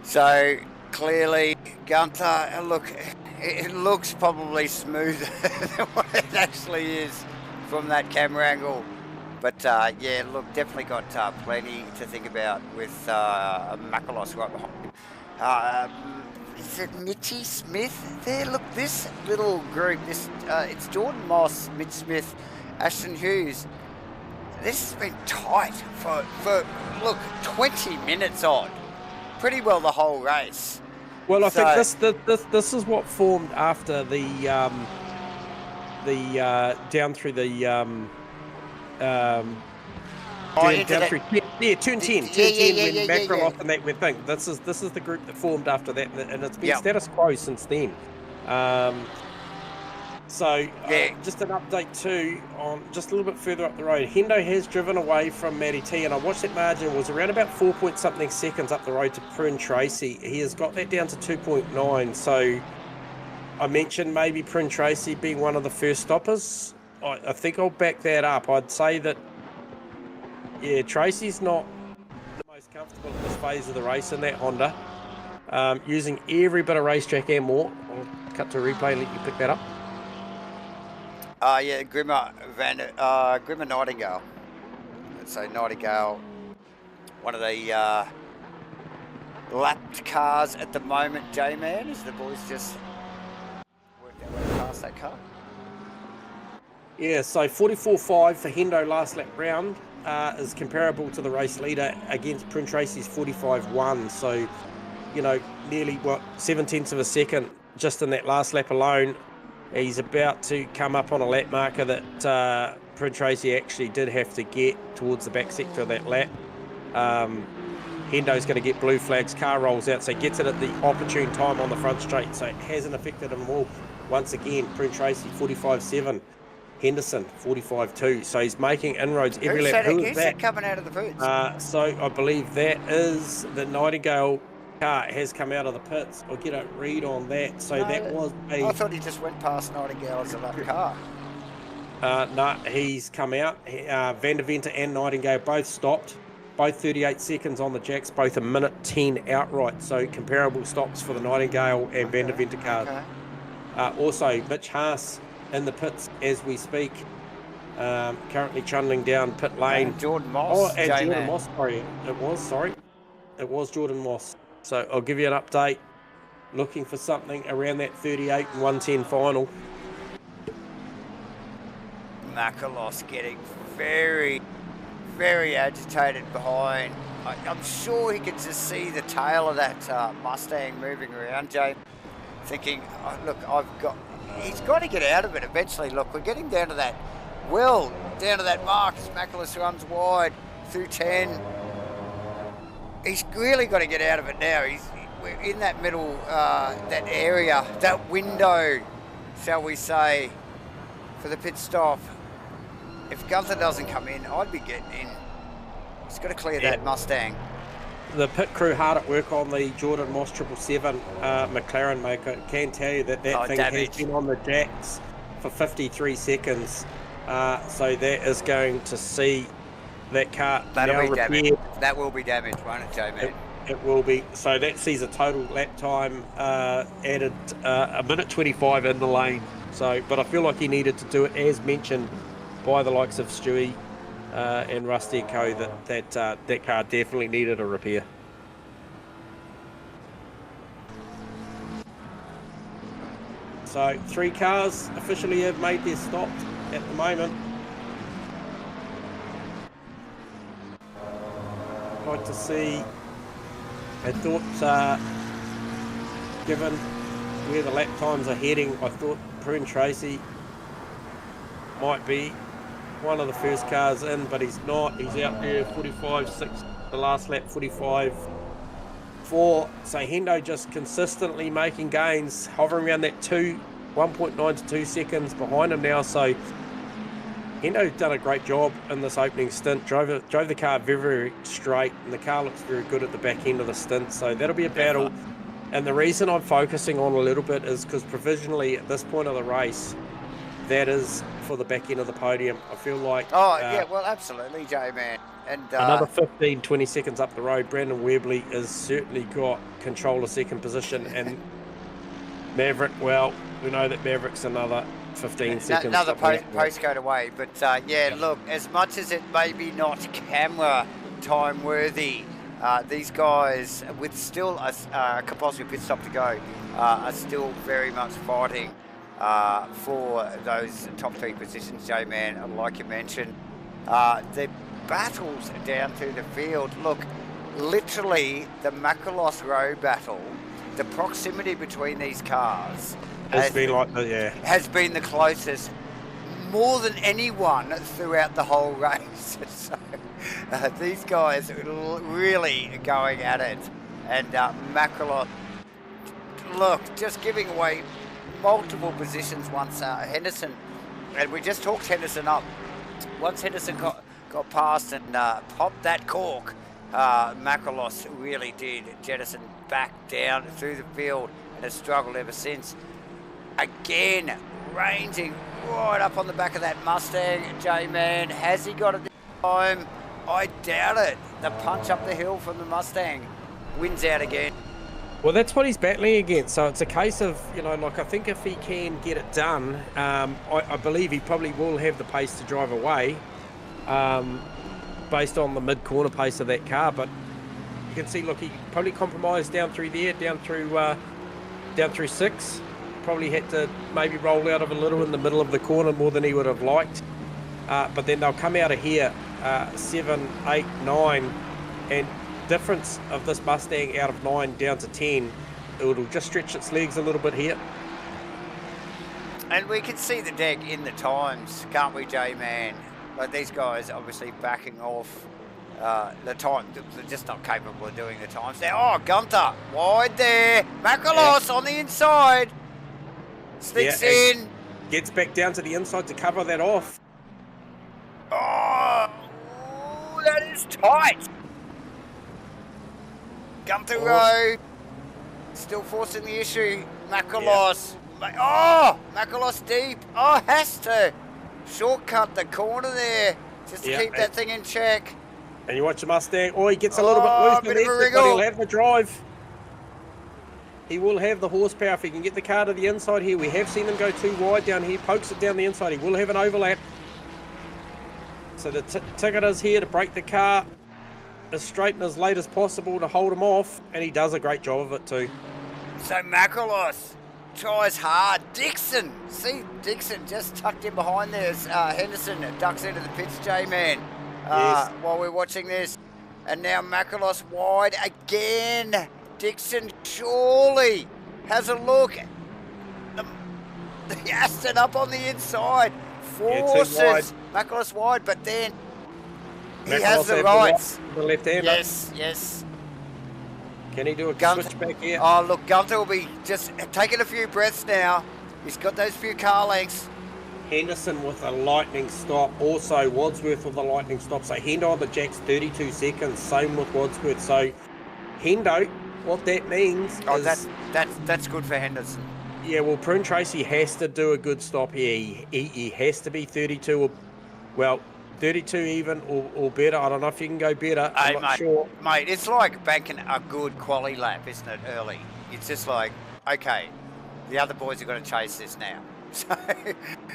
So clearly, Gunther, look, it looks probably smoother than what it actually is from that camera angle. But yeah, look, definitely got plenty to think about with Makalos right behind him. Is it Mitchy Smith there? Look, this little group, it's Jordan Moss, Mitch Smith, Ashton Hughes. This has been tight for look, 20 minutes on. Pretty well the whole race. Well, I think this is what formed after the down through the down through turn 10 when Macron off and that went thing. This is the group that formed after that, and it's been status quo since then. Just an update too on just a little bit further up the road. Hendo has driven away from Matty T, and I watched that margin. It was around about 4 point something seconds up the road to Prune Tracy. He has got that down to 2.9. So I mentioned maybe Prune Tracy being one of the first stoppers. I think I'll back that up. I'd say that, yeah, Tracy's not the most comfortable at this phase of the race in that Honda. Using every bit of racetrack and more. I'll cut to a replay and let you pick that up. Yeah, Grimmer Nightingale. So Nightingale, one of the lapped cars at the moment, J-Man, as the boys just work their way past that car. Yeah, so 44.5 for Hendo last lap round is comparable to the race leader against Prince Tracy's 45.1. So, you know, nearly 7/10 of a second just in that last lap alone. He's about to come up on a lap marker that Prince Tracy actually did have to get towards the back sector of that lap. Hendo's going to get blue flags, car rolls out, so he gets it at the opportune time on the front straight, so it hasn't affected him all. Once again, Prince Tracy 45.7, Henderson 45.2, so he's making inroads every lap. Who's that coming out of the boots? So I believe that is the Nightingale car has come out of the pits. I'll get a read on that. So no, that was I thought he just went past Nightingale as a lap car. No, he's come out. Van der Venter and Nightingale both stopped. Both 38 seconds on the jacks, both a minute 10 outright. So comparable stops for the Nightingale and Van der Venter cars. Also, Mitch Haas in the pits as we speak. Currently trundling down pit lane. And Jordan Moss. Jordan Moss, sorry. It was Jordan Moss. So I'll give you an update. Looking for something around that 38 and 110 final. Makalos getting very, very agitated behind. I'm sure he could just see the tail of that Mustang moving around, James. Thinking, oh, look, he's got to get out of it eventually. Look, we're getting down to that mark as Makalos runs wide through 10. He's really got to get out of it now. We're in that middle, that area, that window, shall we say, for the pit stop. If Gunther doesn't come in, I'd be getting in. He's got to clear that Mustang. The pit crew hard at work on the Jordan Moss 777 McLaren maker. Can tell you that thing has been on the jacks for 53 seconds. So that is going to see that car That'll now be repaired. damaged. That will be damaged, won't it, J-Man? It will be. So that sees a total lap time added a minute 25 in the lane. So, but I feel like he needed to do it, as mentioned by the likes of Stewie and Rusty and Co. That car definitely needed a repair. So 3 cars officially have made their stop at the moment. Like to see. I thought, given where the lap times are heading, I thought Prune Tracy might be one of the first cars in, but he's not. He's out there 45.6, the last lap 45.4. So Hendo just consistently making gains, hovering around that 1.9 to 2 seconds behind him now. So Hendo done a great job in this opening stint, drove the car very, very straight, and the car looks very good at the back end of the stint. So that'll be a battle. And the reason I'm focusing on a little bit is because provisionally at this point of the race, that is for the back end of the podium. I feel like... yeah, well, absolutely, J-Man. And another 15, 20 seconds up the road, Brandon Webley has certainly got control of second position. And Maverick, well, we know that Maverick's another 15 seconds. Another postcode away. But, look, as much as it may be not camera time worthy, these guys, with still a compulsory pit stop to go, are still very much fighting for those top 3 positions, J-Man, like you mentioned. The battles down through the field, look, literally the Makalos Row battle, the proximity between these cars has been the closest, more than anyone throughout the whole race. So these guys are really going at it, and Makalos, look, just giving away multiple positions once Henderson, and we just talked Henderson up. Once Henderson got past and popped that cork, Makalos really did jettison back down through the field and has struggled ever since. Again, ranging right up on the back of that Mustang. J-Man, has he got it this time? I doubt it. The punch up the hill from the Mustang wins out again. Well, that's what he's battling against. So it's a case of, I think if he can get it done, I believe he probably will have the pace to drive away, based on the mid-corner pace of that car. But you can see, look, he probably compromised down through there, down through 6. Probably had to maybe roll out of a little in the middle of the corner more than he would have liked. But then they'll come out of here, 7, 8, 9, and difference of this Mustang out of 9 down to 10, it'll just stretch its legs a little bit here. And we can see the deck in the times, can't we, J-Man? Like, these guys obviously backing off the time. They're just not capable of doing the times now. Oh, Gunter, wide there. Makalos on the inside. Sneaks in. Gets back down to the inside to cover that off. Oh, that is tight. Gunter Road still forcing the issue. Makalos. Oh, Makalos deep. Oh, has to shortcut the corner there just to keep that thing in check. And you watch the Mustang. Oh, he gets a little bit loose, but he'll have the drive. He will have the horsepower if he can get the car to the inside here. We have seen him go too wide down here. Pokes it down the inside. He will have an overlap. So the ticket is here to break the car as straight and as late as possible to hold him off, and he does a great job of it too. So Makalos tries hard. Dixon, see Dixon just tucked in behind there as Henderson ducks into the pits, J-Man, while we're watching this. And now Makalos wide again. Dixon surely has a look. The Aston up on the inside. Forces Makalos wide, but then he has the rights. The left-hander. Yes. Can he do a switch back here? Oh, look, Gunter will be just taking a few breaths now. He's got those few car lengths. Henderson with a lightning stop. Also, Wadsworth with a lightning stop. So, Hendo on the jacks, 32 seconds. Same with Wadsworth. So, Hendo, what that means is... That's good for Henderson. Yeah, well, Prune Tracy has to do a good stop here. He has to be 32. Well, 32 even or better. I don't know if you can go better. I'm not sure. Mate, it's like banking a good quali lap, isn't it, early? It's just like, okay, the other boys are going to chase this now. So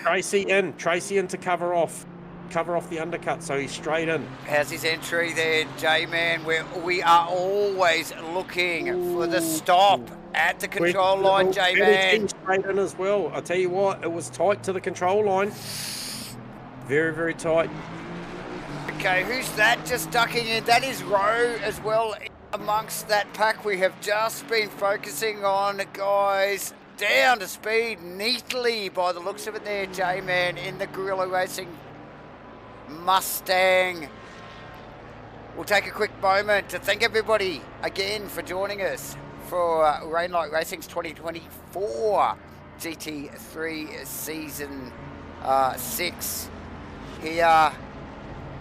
Tracy in to cover off the undercut, so he's straight in. How's his entry there, J-Man? We are always looking for the stop at the control line, J-Man. He's straight in as well. I tell you what, it was tight to the control line. Very, very tight. Okay, who's that just ducking in? That is Rowe as well amongst that pack we have just been focusing on, guys. Down to speed neatly by the looks of it there, J-Man, in the Guerrilla Racing Mustang. We'll take a quick moment to thank everybody again for joining us for Rainlight Racing's 2024 GT3 Season 6 here,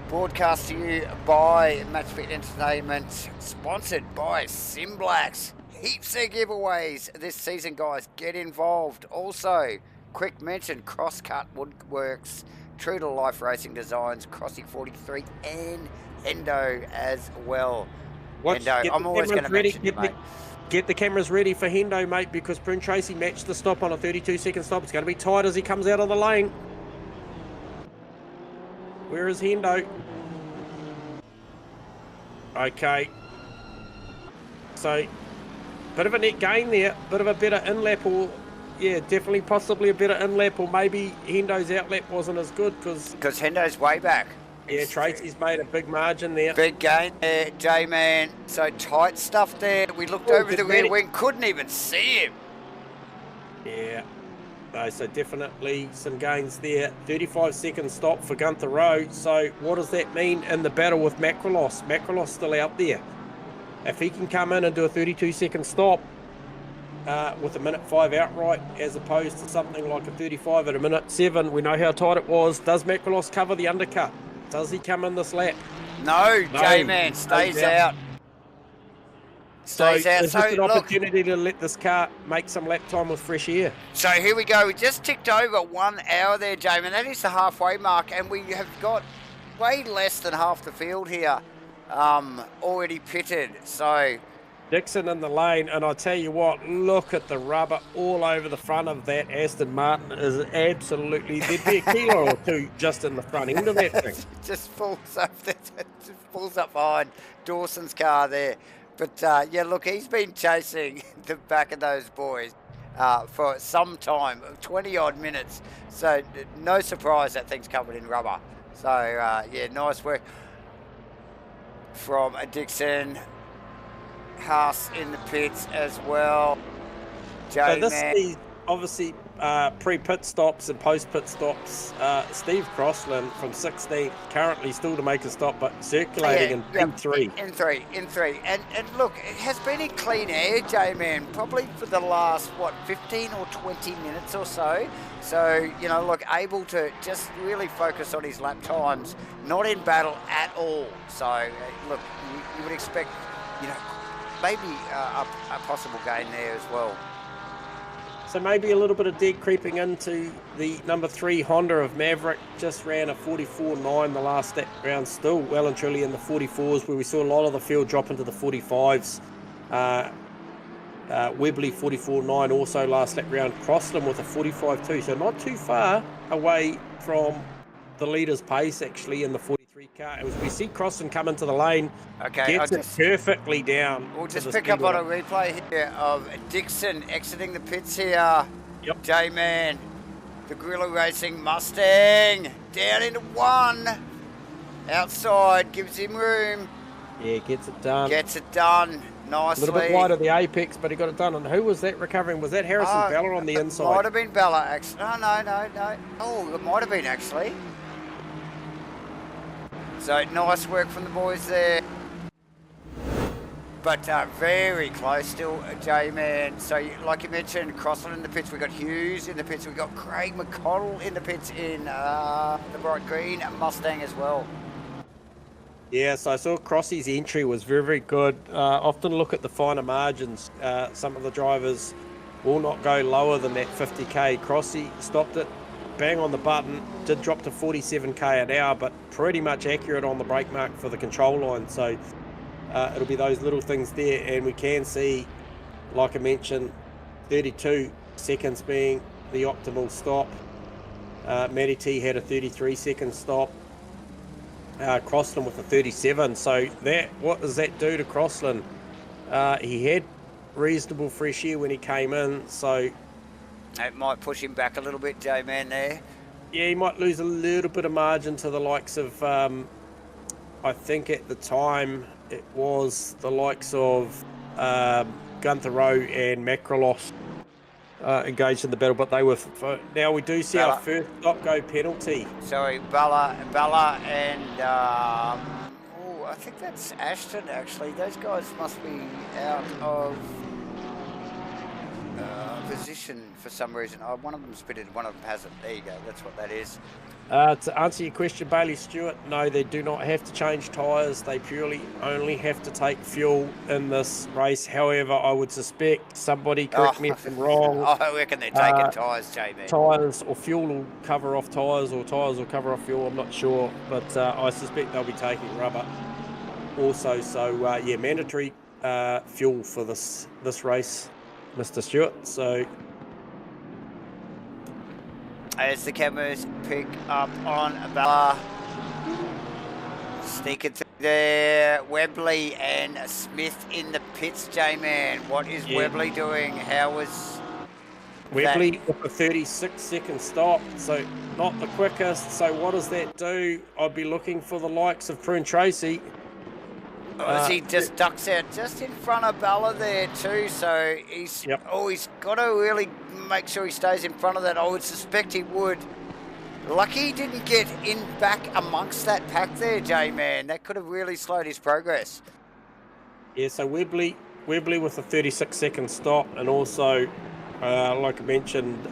broadcast to you by MATCHFIT Entertainment, sponsored by Simblacks. Heaps of giveaways this season, guys. Get involved. Also, quick mention, Crosscut Woodworks, True to Life Racing Designs, Crossy 43, and Hendo as well. Hendo, I'm always going to mention you, mate. Get the cameras ready for Hendo, mate, because Bryn Tracy matched the stop on a 32-second stop. It's going to be tight as he comes out of the lane. Where is Hendo? Okay. So, bit of a net gain there, bit of a better in-lap, or yeah, definitely possibly a better in-lap, or maybe Hendo's out-lap wasn't as good because Hendo's way back. Yeah, Tracy's made a big margin there. Big gain there, J-Man. So tight stuff there. We looked over the rear wing, couldn't even see him. Yeah. No, so definitely some gains there. 35-second stop for Gunther Rowe. So what does that mean in the battle with Macrolos? Macrolos still out there. If he can come in and do a 32-second stop with a minute 5 outright, as opposed to something like a 35 at a minute 7, we know how tight it was. Does Macrolos cover the undercut? Does he come in this lap? No, J-Man stays out. Stays out. Is this an opportunity to let this car make some lap time with fresh air? So here we go. We just ticked over 1 hour there, J-Man. That is the halfway mark, and we have got way less than half the field here already pitted. So Dixon in the lane, and I tell you what, look at the rubber all over the front of that Aston Martin. Is absolutely, there'd be a kilo or two just in the front end of that thing. Just pulls up behind Dawson's car there. But yeah, look, he's been chasing the back of those boys for some time, 20 odd minutes. So no surprise that thing's covered in rubber. So yeah, nice work from Dixon. Haas in the pits as well. So this is obviously pre-pit stops and post-pit stops. Steve Crossland from 16th, currently still to make a stop, but circulating in P3. In three. And look, it has been in clean air, J-Man, probably for the last, 15 or 20 minutes or so. So, you know, look, able to just really focus on his lap times, not in battle at all. So, look, you would expect, you know, maybe a possible gain there as well. So maybe a little bit of dead creeping into the number 3 Honda of Maverick. Just ran a 44.9 the last round, still well and truly in the 44s, where we saw a lot of the field drop into the 45s. Webley 44.9 also last lap round. Crossland with a 45.2, so not too far away from the leader's pace actually in the 43 car. As we see Crossland come into the lane, gets it perfectly down. We'll just pick up on a replay here of Dixon exiting the pits here. Yep. J-Man, the Guerrilla Racing Mustang, down into 1. Outside, gives him room. Yeah, gets it done. Gets it done nicely. A little bit wide of the apex, but he got it done. And who was that recovering? Was that Harrison Bella on the inside? Might have been Bella, actually. No. Oh, it might have been, actually. So, nice work from the boys there. But very close still, J-Man. So, like you mentioned, Crossland in the pits. We've got Hughes in the pits. We've got Craig McConnell in the pits in the bright green Mustang as well. Yeah, so I saw Crossy's entry was very, very good. Often look at the finer margins. Some of the drivers will not go lower than that 50k. Crossy stopped it bang on the button. Did drop to 47k an hour, but pretty much accurate on the brake mark for the control line. So it'll be those little things there, and we can see, like I mentioned, 32 seconds being the optimal stop. Matty T had a 33-second stop. Crossland with a 37. So what does that do to Crossland? He had reasonable fresh air when he came in, so it might push him back a little bit, J-Man, there. Yeah, he might lose a little bit of margin to the likes of, I think at the time it was the likes of Gunther Rowe and Macrolos engaged in the battle, but they were. Now we do see our first stop-go penalty. Sorry, Bella and I think that's Ashton, actually. Those guys must be out of position for some reason. One of them's pitted, one of them hasn't. There you go, that's what that is. To answer your question, Bailey Stewart, no, they do not have to change tyres. They purely only have to take fuel in this race. However, I would suspect, somebody correct me if I'm wrong. I reckon they're taking tyres, Jamie. Tyres or fuel will cover off tyres, or tyres will cover off fuel, I'm not sure. But I suspect they'll be taking rubber also. So, yeah, mandatory fuel for this race, Mr. Stewart. So, as the cameras pick up on Bella, sneaking through there, Webley and Smith in the pits, J-Man. What is Webley doing? How was Webley with a 36-second stop, so not the quickest. So what does that do? I'd be looking for the likes of Prune Tracy. As he just ducks out just in front of Bella there too, so he's he's got to really make sure he stays in front of that. I would suspect he would. Lucky he didn't get in back amongst that pack there, J-Man. That could have really slowed his progress. Yeah, so Webley with a 36-second stop, and also, like I mentioned,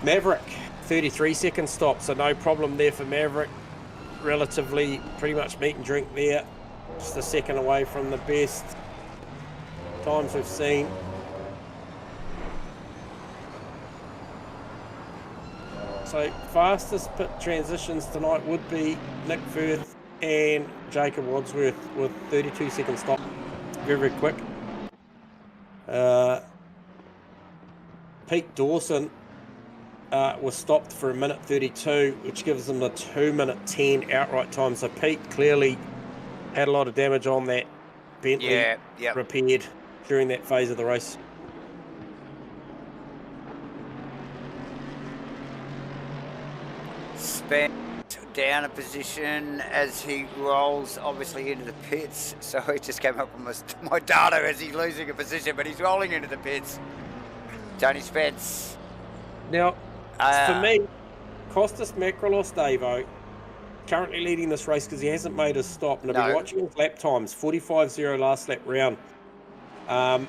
Maverick, 33-second stop, so no problem there for Maverick. Relatively pretty much meat and drink there, just a second away from the best times we've seen. So fastest pit transitions tonight would be Nick Firth and Jacob Wadsworth with 32-second stop, very quick. Pete Dawson was stopped for 1:32, which gives them a 2:10 outright time. So Pete clearly had a lot of damage on that Bentley, repaired during that phase of the race. Spent down a position as he rolls obviously into the pits. So he just came up with my data as he's losing a position, but he's rolling into the pits. Tony Spence. Now, for me, Costas Macrolos Davo, currently leading this race because he hasn't made a stop. And I've been watching his lap times, 45.0 last lap round. Now,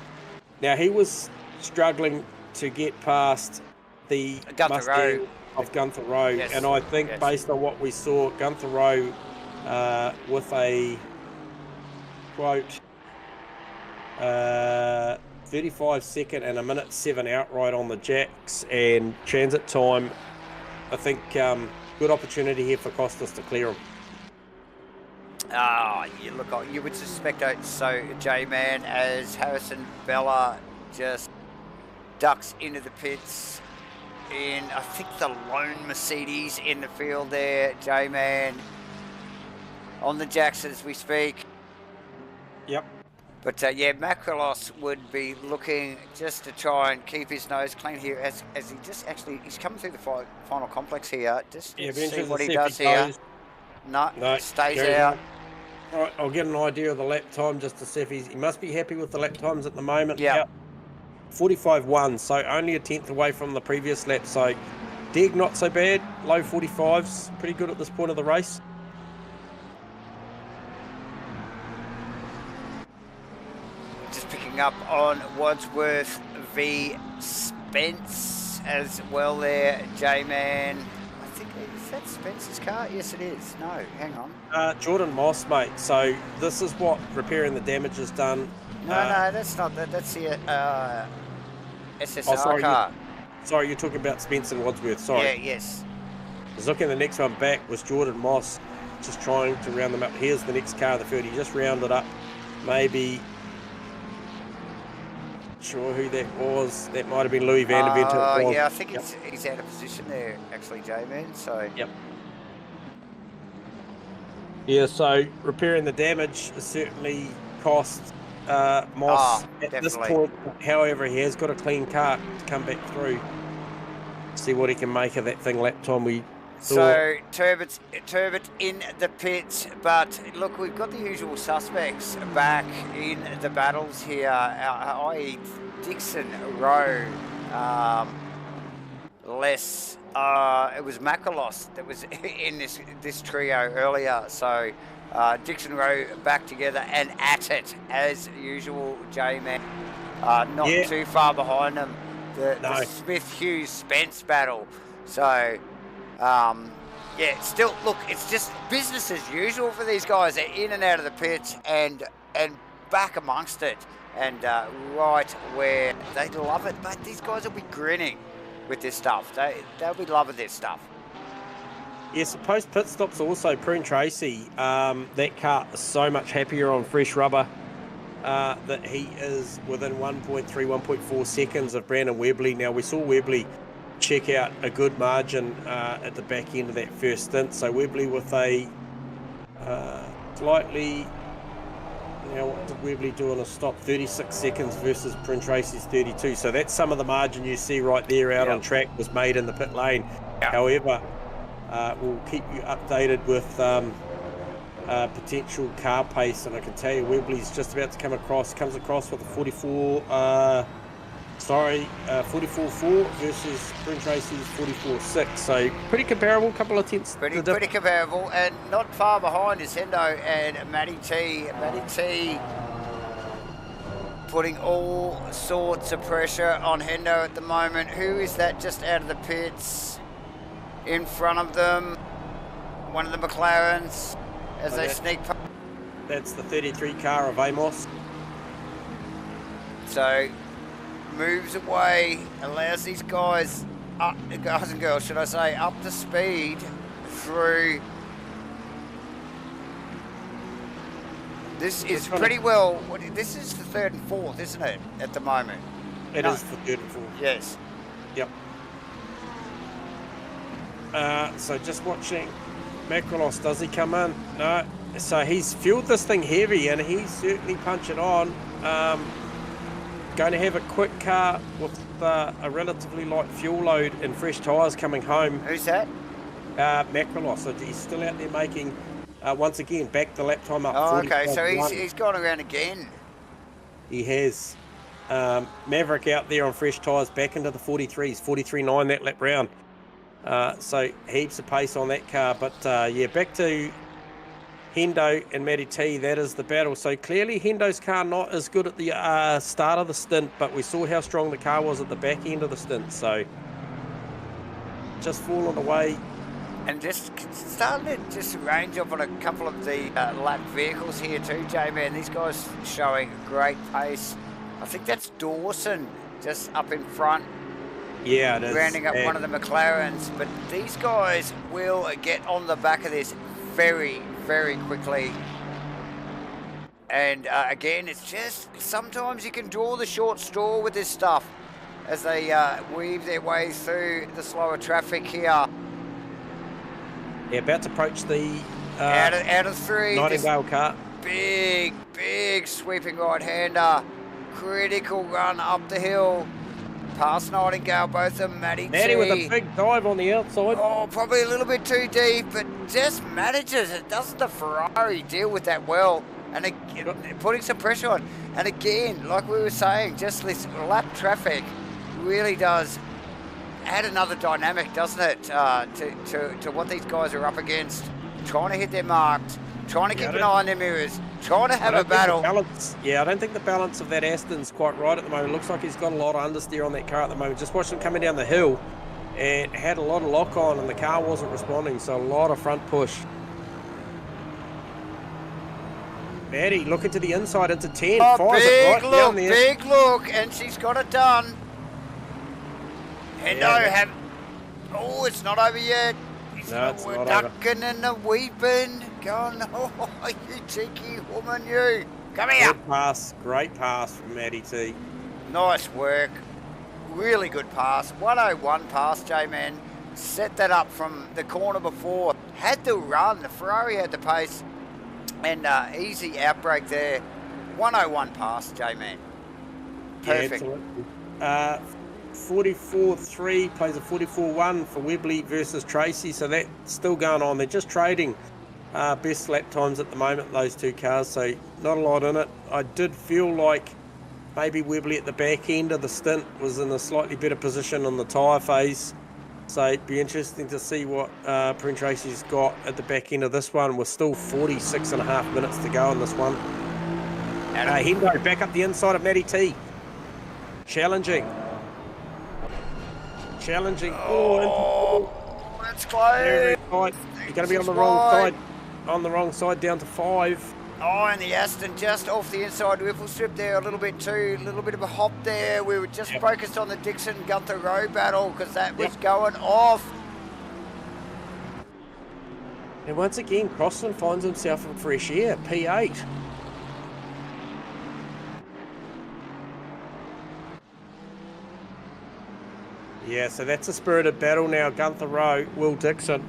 he was struggling to get past the Mustang of Gunther Rowe. Yes, and I think based on what we saw, Gunther Rowe with a, quote, 35-second and 1:07 outright on the jacks and transit time. I think good opportunity here for Costas to clear him. You would suspect so, J-Man, as Harrison Bella just ducks into the pits in, I think, the lone Mercedes in the field there, J-Man, on the jacks as we speak. Yep. But Macrolos would be looking just to try and keep his nose clean here as he just he's coming through the final complex here. Just to see what he does here. No, stays out. All right, I'll get an idea of the lap time just to see if he must be happy with the lap times at the moment. Yeah. 45.1, so only a tenth away from the previous lap. So Deg not so bad, low 45s, pretty good at this point of the race. Up on Wadsworth v Spence as well there, J-Man. I think, is that Spence's car? Yes, it is. No, hang on. Jordan Moss, mate. So this is what repairing the damage is done. No, that's not that. That's the SSR car. Sorry, you're talking about Spencer Wadsworth. Sorry. Yeah, yes. I was looking at the next one back was Jordan Moss, just trying to round them up. Here's the next car in the field. He just rounded up. Maybe, sure who that was. That might have been Louis Van der Venter. Yeah, I think he's out of position there, actually, J-Man. So. Yep. Yeah, so repairing the damage certainly cost Moss at this point. However, he has got a clean car to come back through. See what he can make of that thing lap time. So Turbot in the pits, but look, we've got the usual suspects back in the battles here, i.e. Dixon, Rowe, Les. It was Makalos that was in this trio earlier. So Dixon, Rowe back together and at it as usual. J-Man not too far behind them. The Smith Hughes Spence battle. So. Yeah, still, look, it's just business as usual for these guys. They're in and out of the pits and back amongst it, and right where they love it. But these guys will be grinning with this stuff. They'll be loving this stuff. Yes, post pit stops also. Prune Tracy, that car is so much happier on fresh rubber that he is within 1.3, 1.4 seconds of Brandon Webley. Now, we saw Webley check out a good margin at the back end of that first stint. So Webley with a slightly, now what did Webley do on a stop? 36 seconds versus Prince Tracy's 32. So that's some of the margin you see right there out on track was made in the pit lane. However, we'll keep you updated with potential car pace, and I can tell you Webley's just about to comes across with a 44.4 versus Prince Tracy's 44.6. So pretty comparable, couple of tenths. Pretty comparable, and not far behind is Hendo and Matty T. Matty T putting all sorts of pressure on Hendo at the moment. Who is that just out of the pits? In front of them, one of the McLarens as they sneak past. That's the 33 car of Amos. So moves away, allows these guys and girls, should I say, up to speed through. This is pretty well, this is the third and fourth, isn't it, at the moment? It is the third and fourth. Yes. Yep. So just watching Macronos, does he come in? No. So he's fueled this thing heavy and he's certainly punching on. Going to have a quick car with a relatively light fuel load and fresh tyres coming home. Who's that? Macronos. So he's still out there making, once again, back the lap time up. Oh, okay. So he's gone around again. He has. Maverick out there on fresh tyres back into the 43s, 43.9 that lap round. So heaps of pace on that car. But yeah, back to Hendo and Matty T, that is the battle. So clearly Hendo's car not as good at the start of the stint, but we saw how strong the car was at the back end of the stint. So just falling away. And just starting to just range up on a couple of the lap vehicles here too, J-Man. These guys showing great pace. I think that's Dawson just up in front. Yeah, it is. Rounding up one of the McLarens. But these guys will get on the back of this very, very quickly. And again, it's just sometimes you can draw the short straw with this stuff as they weave their way through the slower traffic here. Yeah, about to approach the out of three. Nightingale car. Big sweeping right-hander. Critical run up the hill. Past Nightingale, both of them. Matty with a big dive on the outside. Oh, probably a little bit too deep, but just manages it. Doesn't the Ferrari deal with that well? And putting some pressure on. And again, like we were saying, just this lap traffic really does add another dynamic, doesn't it, to what these guys are up against. Trying to hit their marks, trying to keep an eye on their mirrors, trying to have a battle. I don't think the balance of that Aston's quite right at the moment. It looks like he's got a lot of understeer on that car at the moment. Just watched him coming down the hill and had a lot of lock on and the car wasn't responding, so a lot of front push. Maddie looking to the inside into 10. Oh, big look, and she's got it done. Hendo oh, it's not over yet. No, it's not ducking and a weeping. Going, oh, you cheeky woman, you. Come here. Great pass from Matty T. Nice work. Really good pass. 101 pass, J-Man. Set that up from the corner before. Had the run. The Ferrari had the pace. And easy outbreak there. 101 pass, J-Man. Perfect. Yeah, 44-3 plays a 44-1 for Webley versus Tracy. So that's still going on. They're just trading best lap times at the moment, those two cars. So not a lot in it. I did feel like maybe Webley at the back end of the stint was in a slightly better position on the tyre phase. So it'd be interesting to see what Brent Tracy's got at the back end of this one. We're still 46.5 minutes to go on this one. Hendo back up the inside of Matty T. Challenging. Oh, that's close. You're going to be on the wrong side. On the wrong side, down to 5. Oh, and the Aston just off the inside whiffle strip there a little bit too. A little bit of a hop there. We were just focused on the Dixon-Gunther Rowe battle because that was going off. And once again, Crossland finds himself in fresh air, P8. Yeah, so that's a spirited battle now. Gunther Rowe, Will Dixon.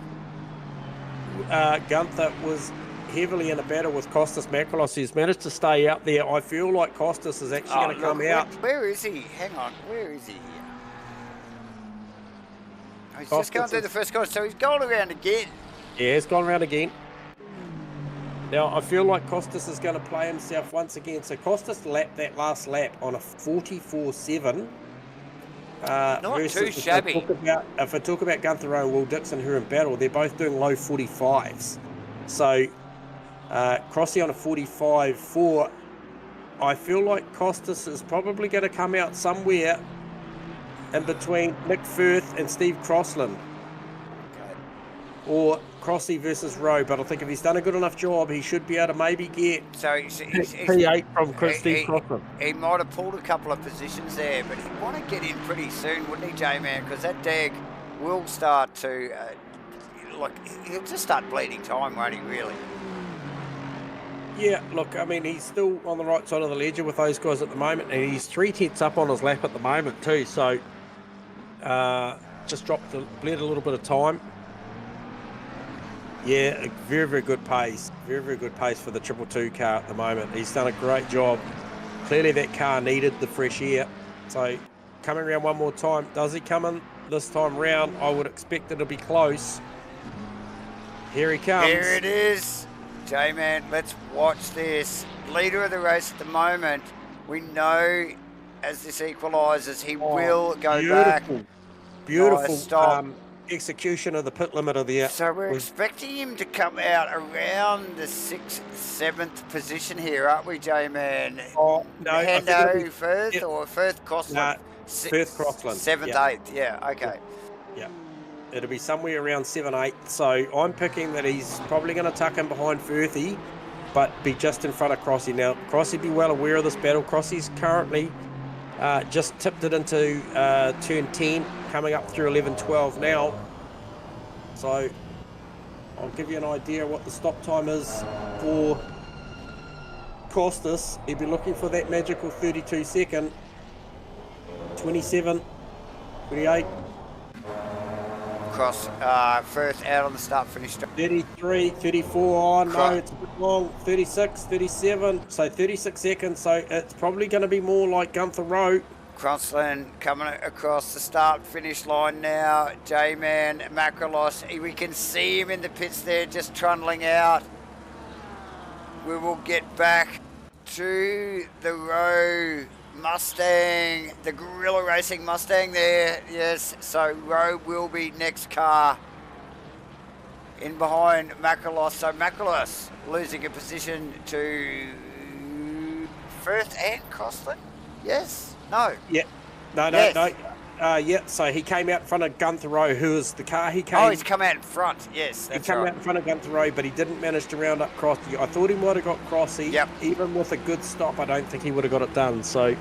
Gunther was heavily in a battle with Costas Makrolos. He's managed to stay out there. I feel like Costas is actually going to come out. Where is he? Hang on. Where is he? Oh, he's just going through the first corner, so he's gone around again. Yeah, he's gone around again. Now, I feel like Costas is going to play himself once again. So Costas lapped that last lap on a 44.7. Not too shabby. If I talk about Gunther Rowe and Will Dixon, who are in battle, they're both doing low 45s. So Crossy on a 45.4. I feel like Costas is probably going to come out somewhere in between Nick Firth and Steve Crossland. Or Crossy versus Rowe, but I think if he's done a good enough job, he should be able to maybe get P8 from Steve Crossland. He might have pulled a couple of positions there, but he'd want to get in pretty soon, wouldn't he, J-Man? Because that DAG will start to, he'll just start bleeding time, won't he, really? Yeah, look, I mean, he's still on the right side of the ledger with those guys at the moment, and he's 3/10 up on his lap at the moment too, so just bled a little bit of time. Yeah, very, very good pace. Very, very good pace for the 222 car at the moment. He's done a great job. Clearly that car needed the fresh air. So coming around one more time. Does he come in this time round? I would expect it'll be close. Here he comes. Here it is. J-Man, let's watch this. Leader of the race at the moment. We know as this equalises, he will go back. Beautiful stop. Execution of the pit limiter there. So we're expecting him to come out around the 6th, 7th position here, aren't we, J-Man? Oh, no. Hendo first or Firth Crossland? Firth Crossland. 7th, 8th, yeah, okay. Yeah. It'll be somewhere around 7, 8. So I'm picking that he's probably going to tuck in behind Firthy, but be just in front of Crossy. Now, Crossy be well aware of this battle. Crossy's currently just tipped it into turn 10, coming up through 11, 12 now. So I'll give you an idea what the stop time is for Costas. He'll be looking for that magical 32 second. 27, 28. Cross, Firth out on the start finish. 33, 34, oh no, it's a bit long, 36, 37, so 36 seconds, so it's probably going to be more like Gunther Rowe. Crossland coming across the start finish line now. J-Man, Makrolos, we can see him in the pits there just trundling out. We will get back to the Rowe Mustang, the Gorilla Racing Mustang there, yes, so Rowe will be next car in behind Makrolos. So Makrolos losing a position to Firth and Crossland, yes? No. Yeah. No. Yeah, so he came out in front of Gunther Rowe, who was the car he came... Oh, he's come out in front, yes, that's He came right. out in front of Gunther Rowe, but he didn't manage to round up Crossy. I thought he might have got Crossy. Yep. Even with a good stop, I don't think he would have got it done, so...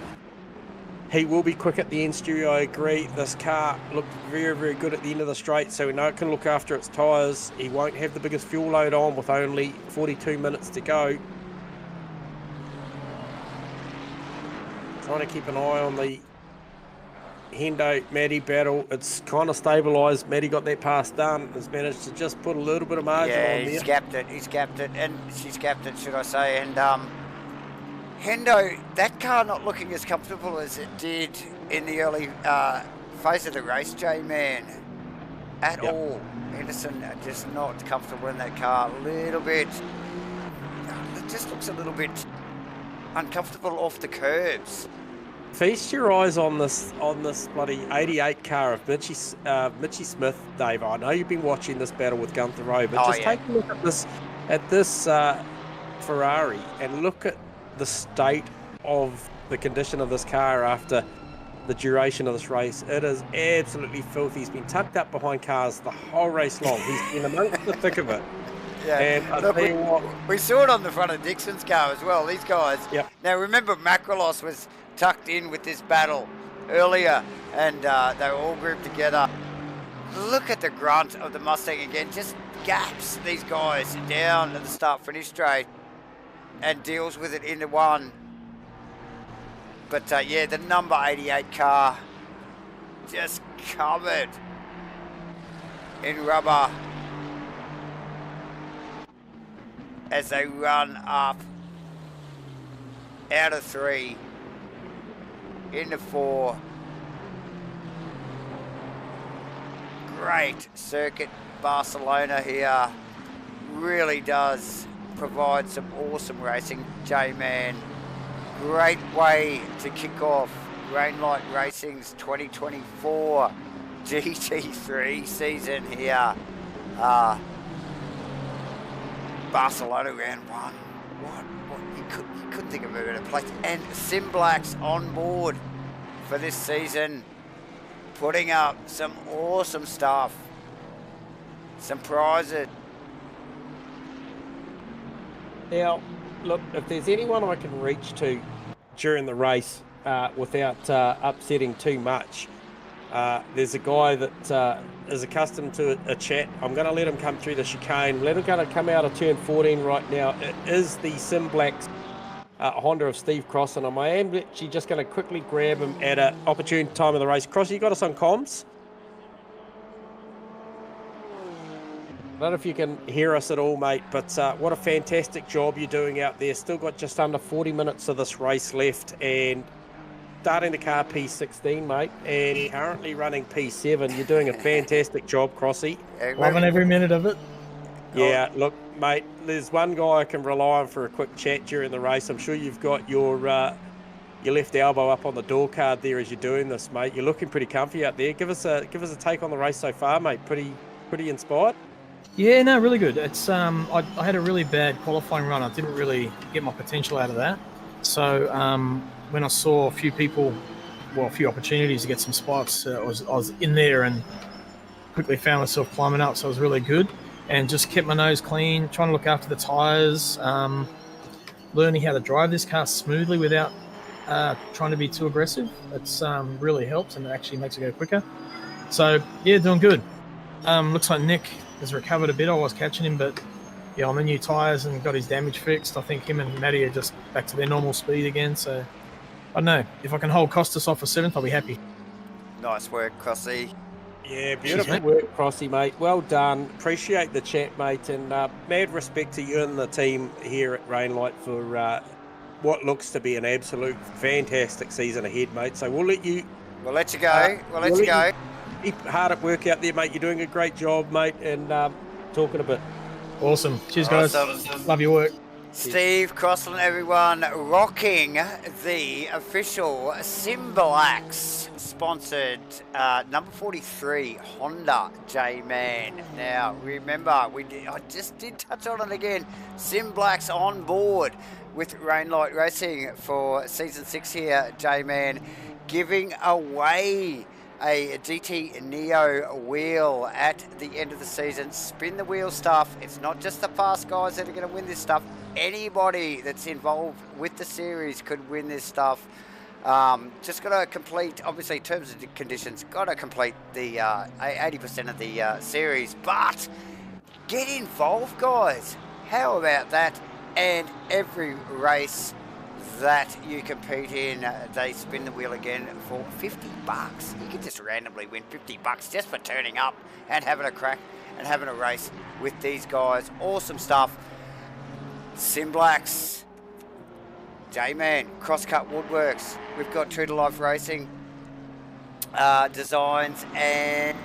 He will be quick at the end, Stewie, I agree. This car looked very, very good at the end of the straight, so we know it can look after its tyres. He won't have the biggest fuel load on with only 42 minutes to go. Trying to keep an eye on the Hendo-Matty battle. It's kind of stabilised. Matty got that pass done. Has managed to just put a little bit of margin on there. He's gapped it, and she's gapped it, should I say. And Hendo, that car not looking as comfortable as it did in the early phase of the race, J-Man, at all. Henderson just not comfortable in that car. A little bit, it just looks a little bit uncomfortable off the curbs. Feast your eyes on this bloody 88 car of Mitchie Smith, Dave. I know you've been watching this battle with Gunther Rowe, but take a look at this Ferrari and look at the state of the condition of this car after the duration of this race. It is absolutely filthy. He's been tucked up behind cars the whole race long. He's been amongst the thick of it. Yeah, and look, we saw it on the front of Dixon's car as well. These guys. Yep. Now remember, Macrolos was tucked in with this battle earlier, and they were all grouped together. Look at the grunt of the Mustang again. Just gaps these guys down at the start-finish straight and deals with it into one. But yeah, the number 88 car just covered in rubber as they run up out of 3 into 4. Great circuit, Barcelona here. Really does provide some awesome racing, J-Man. Great way to kick off Rainlight Racing's 2024 GT3 season here. Barcelona round 1. What? You couldn't think of a better place. And Simblacks on board for this season, putting up some awesome stuff. Some prizes. Now, look, if there's anyone I can reach to during the race without upsetting too much, there's a guy that is accustomed to a chat. I'm going to let him come through the chicane. Let him come out of turn 14 right now. It is the Simblacks Honda of Steve Cross, and I am actually just going to quickly grab him at an opportune time of the race. Cross, you got us on comms? I don't know if you can hear us at all, mate, but what a fantastic job you're doing out there. Still got just under 40 minutes of this race left, and starting the car P16, mate, and currently running P7. You're doing a fantastic job, Crossy. Loving every minute of it. Yeah, look, mate, there's one guy I can rely on for a quick chat during the race. I'm sure you've got your left elbow up on the door card there as you're doing this, mate. You're looking pretty comfy out there. Give us a take on the race so far, mate. Pretty inspired. Yeah, no, really good. It's I had a really bad qualifying run. I didn't really get my potential out of that. So when I saw a few opportunities to get some spots, I was in there and quickly found myself climbing up. So it was really good, and just kept my nose clean, trying to look after the tyres, learning how to drive this car smoothly without trying to be too aggressive. It's really helps, and it actually makes it go quicker. So yeah, doing good. Looks like Nick has recovered a bit. I was catching him, but yeah, on the new tyres and got his damage fixed. I think him and Matty are just back to their normal speed again. So I don't know. If I can hold Costas off for 7th, I'll be happy. Nice work, Crossy. Yeah, beautiful work, Crossy, mate. Well done. Appreciate the chat, mate, and mad respect to you and the team here at Rainlight for what looks to be an absolute fantastic season ahead, mate. So we'll let you go. We'll let you go. Keep hard at work out there, mate. You're doing a great job, mate, and talking a bit. Awesome. Cheers, guys. Love your work. Steve Crossland, everyone, rocking the official Simblacks sponsored number 43 Honda J-Man. Now, remember, I just did touch on it again. Simblacks on board with Rainlight Racing for season 6 here, J-Man, giving away a GT Neo wheel at the end of the season. Spin the wheel stuff. It's not just the fast guys that are going to win this stuff. Anybody that's involved with the series could win this stuff. Just got to complete, obviously, terms and conditions, got to complete the 80% of the series, but get involved, guys. How about that? And every race that you compete in, they spin the wheel again for $50. You can just randomly win $50 just for turning up and having a crack and having a race with these guys. Awesome stuff. Simblacks, J-Man, Crosscut Woodworks. We've got True to Life Racing Designs and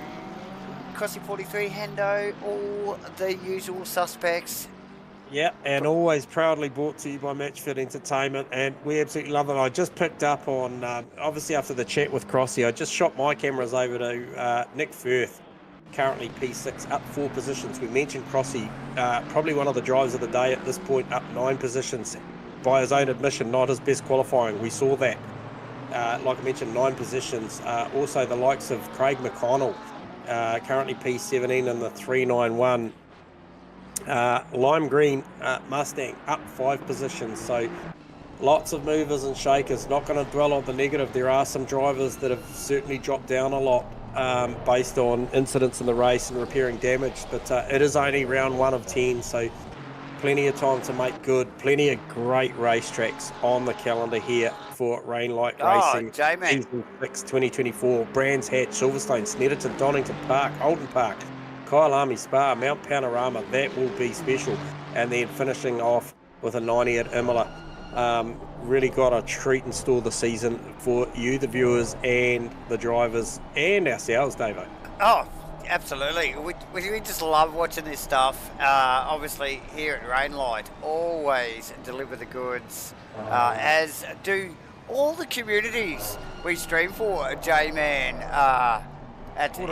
Crossy 43 Hendo, all the usual suspects. Yeah, and always proudly brought to you by MATCHFIT Entertainment, and we absolutely love it. I just picked up on, obviously after the chat with Crossy, I just shot my cameras over to Nick Firth, currently P6, up 4 positions. We mentioned Crossy, probably one of the drivers of the day at this point, up 9 positions. By his own admission, not his best qualifying. We saw that. Like I mentioned, 9 positions. Also the likes of Craig McConnell, currently P17 in the 391. Lime Green Mustang up 5 positions, so lots of movers and shakers. Not going to dwell on the negative. There are some drivers that have certainly dropped down a lot based on incidents in the race and repairing damage, but it is only round 1 of 10, so plenty of time to make good. Plenty of great racetracks on the calendar here for Rainlight Racing. J-Man. Season 6 2024, Brands Hatch, Silverstone, Snetterton, Donington Park, Holden Park, Kyalami Spa, Mount Panorama. That will be special. And then finishing off with a 90 at Imola. Really got a treat in store this season for you, the viewers, and the drivers, and ourselves, Davo. Oh, absolutely. We just love watching this stuff. Obviously, here at Rainlight, always deliver the goods, as do all the communities we stream for, J-Man,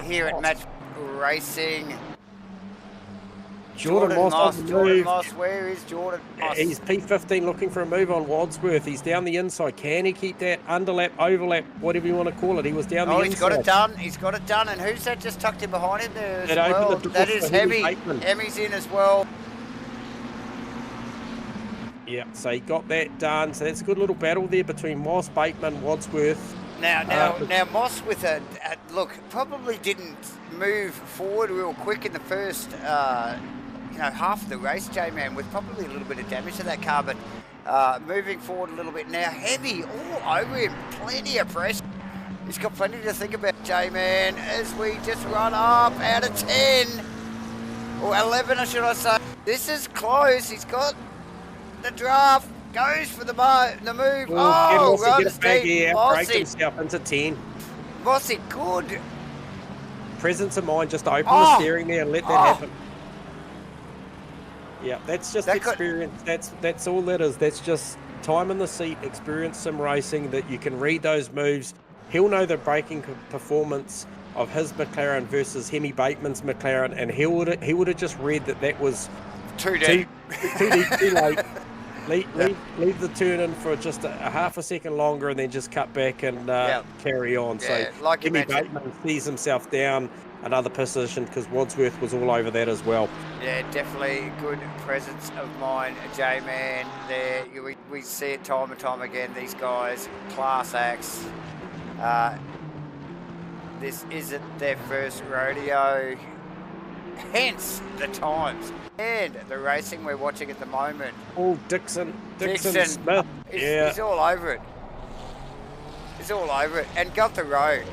here at Match Racing. Jordan Moss, where is Jordan Moss? He's P15 looking for a move on Wadsworth. He's down the inside. Can he keep that underlap, overlap, whatever you want to call it? He was down the inside. He's got it done. He's got it done. And who's that just tucked in behind him there as well? That is Hemi. Hemi's in as well. Yeah, so he got that done. So that's a good little battle there between Moss, Bateman, Wadsworth. Now Moss with a look, probably didn't move forward real quick in the first half of the race, J-Man, with probably a little bit of damage to that car, but moving forward a little bit now. Heavy all over him, plenty of pressure. He's got plenty to think about, J-Man, as we just run up out of 10, or 11, should I say. This is close. He's got the draft, goes for the move. Runs deep. Break himself into 10. Mossy, good. Presence of mind, just open the steering there and let that happen. Yeah, that's just experience. That's all that is. That's just time in the seat, experience sim racing, that you can read those moves. He'll know the braking performance of his McLaren versus Hemi Bateman's McLaren, and he would have just read that was too deep, too late. Leave the turn in for just a half a second longer, and then just cut back and carry on. Yeah, so like Hemi Bateman sees himself down another position because Wadsworth was all over that as well. Yeah, definitely good presence of mind, J-Man there. We see it time and time again, these guys, class acts. This isn't their first rodeo, hence the times and the racing we're watching at the moment. Oh, Dixon Smith. He's all over it. He's all over it. And Gunther Rowe.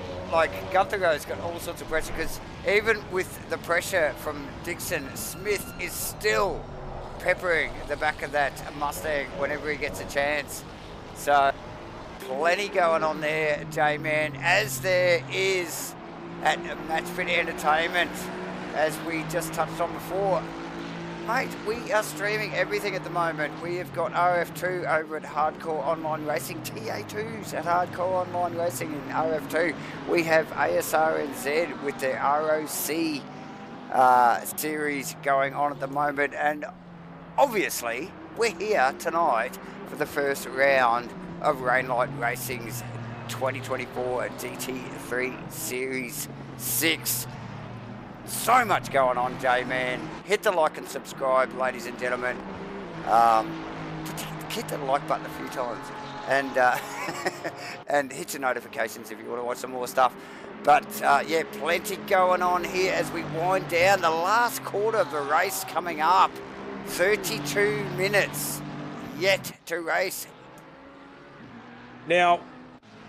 Gunther Rowe's got all sorts of pressure, because even with the pressure from Dixon, Smith is still peppering the back of that Mustang whenever he gets a chance. So plenty going on there, J-Man, as there is at MATCHFIT Entertainment, as we just touched on before. Mate, we are streaming everything at the moment. We have got RF2 over at Hardcore Online Racing, TA2s at Hardcore Online Racing in RF2. We have ASRNZ with their ROC series going on at the moment. And obviously, we're here tonight for the first round of Rainlight Racing's 2024 GT3 Series 6. So much going on, J-Man. Hit the like and subscribe, ladies and gentlemen. Hit the like button a few times. and and hit your notifications if you want to watch some more stuff. But yeah, plenty going on here as we wind down the last quarter of the race coming up. 32 minutes yet to race. Now,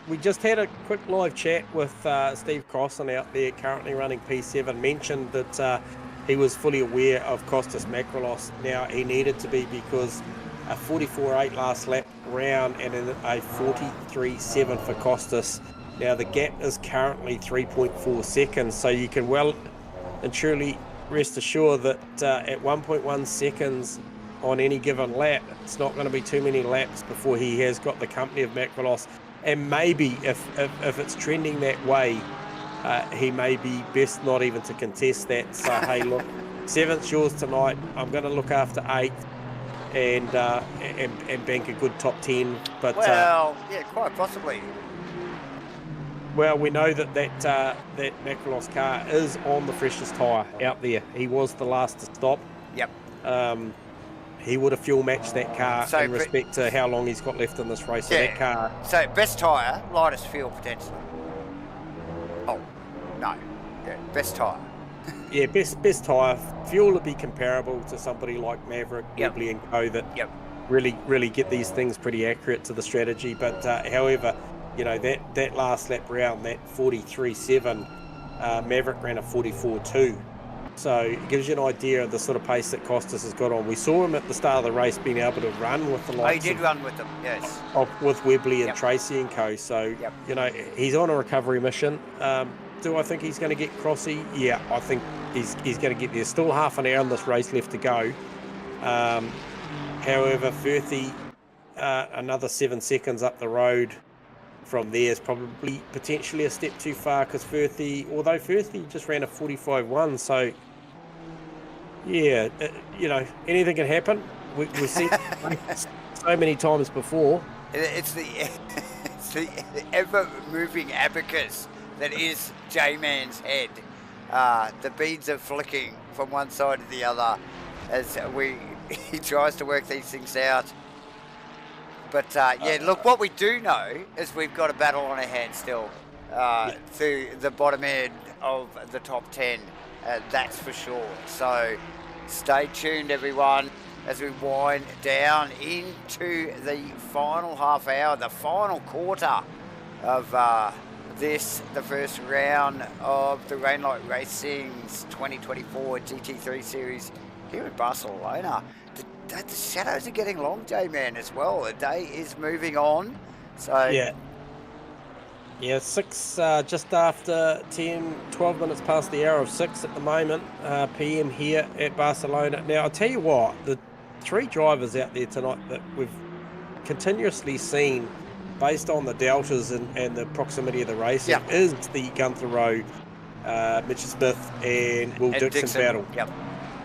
we just had a quick live chat with Steve Crossan out there, currently running P7, mentioned that he was fully aware of Costas Makrolos. Now, he needed to be because a 44.8 last lap round and a 43.7 for Costas. Now, the gap is currently 3.4 seconds, so you can well and truly rest assured that at 1.1 seconds on any given lap, it's not going to be too many laps before he has got the company of Makrolos. And maybe if it's trending that way, he may be best not even to contest that. So, hey, look, 7th's yours tonight. I'm going to look after 8th and bank a good top 10. But well, yeah, quite possibly. Well, we know that Makrolos car is on the freshest tyre out there. He was the last to stop. Yep. He would have fuel matched that car in respect to how long he's got left in this race. So that car. So best tyre, lightest fuel potentially. Oh, no. Yeah, best tyre. Yeah, best tyre. Fuel would be comparable to somebody like Maverick, Webley and Co. that really get these things pretty accurate to the strategy. But however, you know, that last lap round, that 43.7, Maverick ran a 44.2. So it gives you an idea of the sort of pace that Costas has got on. We saw him at the start of the race being able to run with the likes. He did run with them, yes. With Webley and Tracy and Co. So, you know, he's on a recovery mission. Do I think he's going to get crossy? Yeah, I think he's going to get there. Still half an hour in this race left to go. However, Firthy, another 7 seconds up the road from there is probably potentially a step too far because although Firthy just ran a 45.1, so yeah, you know, anything can happen. We've seen so many times before. It's the ever-moving abacus that is J-Man's head. The beads are flicking from one side to the other as he tries to work these things out. But yeah, look, what we do know is we've got a battle on our hands still through the bottom end of the top 10. That's for sure. So stay tuned, everyone, as we wind down into the final half hour, the final quarter of the first round of the Rainlight Racing's 2024 GT3 series here in Barcelona. The shadows are getting long, J-Man, as well. The day is moving on. So yeah, 6 just after 12 minutes past the hour of 6 at the moment, PM here at Barcelona. Now, I'll tell you what, the 3 drivers out there tonight that we've continuously seen based on the deltas and the proximity of the racing is the Gunther Rowe, Mitch Smith and Will Dixon battle. Yep.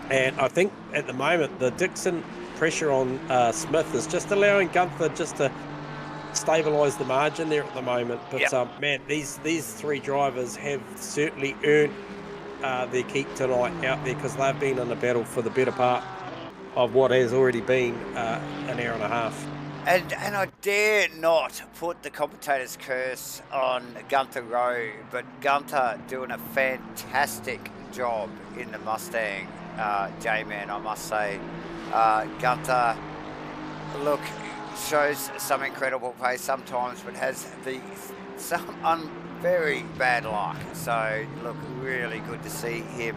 And I think at the moment the Dixon pressure on Smith is just allowing Gunther just to stabilise the margin there at the moment. But man, these 3 drivers have certainly earned their keep tonight out there because they've been in a battle for the better part of what has already been an hour and a half. And I dare not put the commentator's curse on Gunther Rowe, but Gunther doing a fantastic job in the Mustang. J-Man, I must say. Gunther, look, shows some incredible pace sometimes, but has some very bad luck. So, look, really good to see him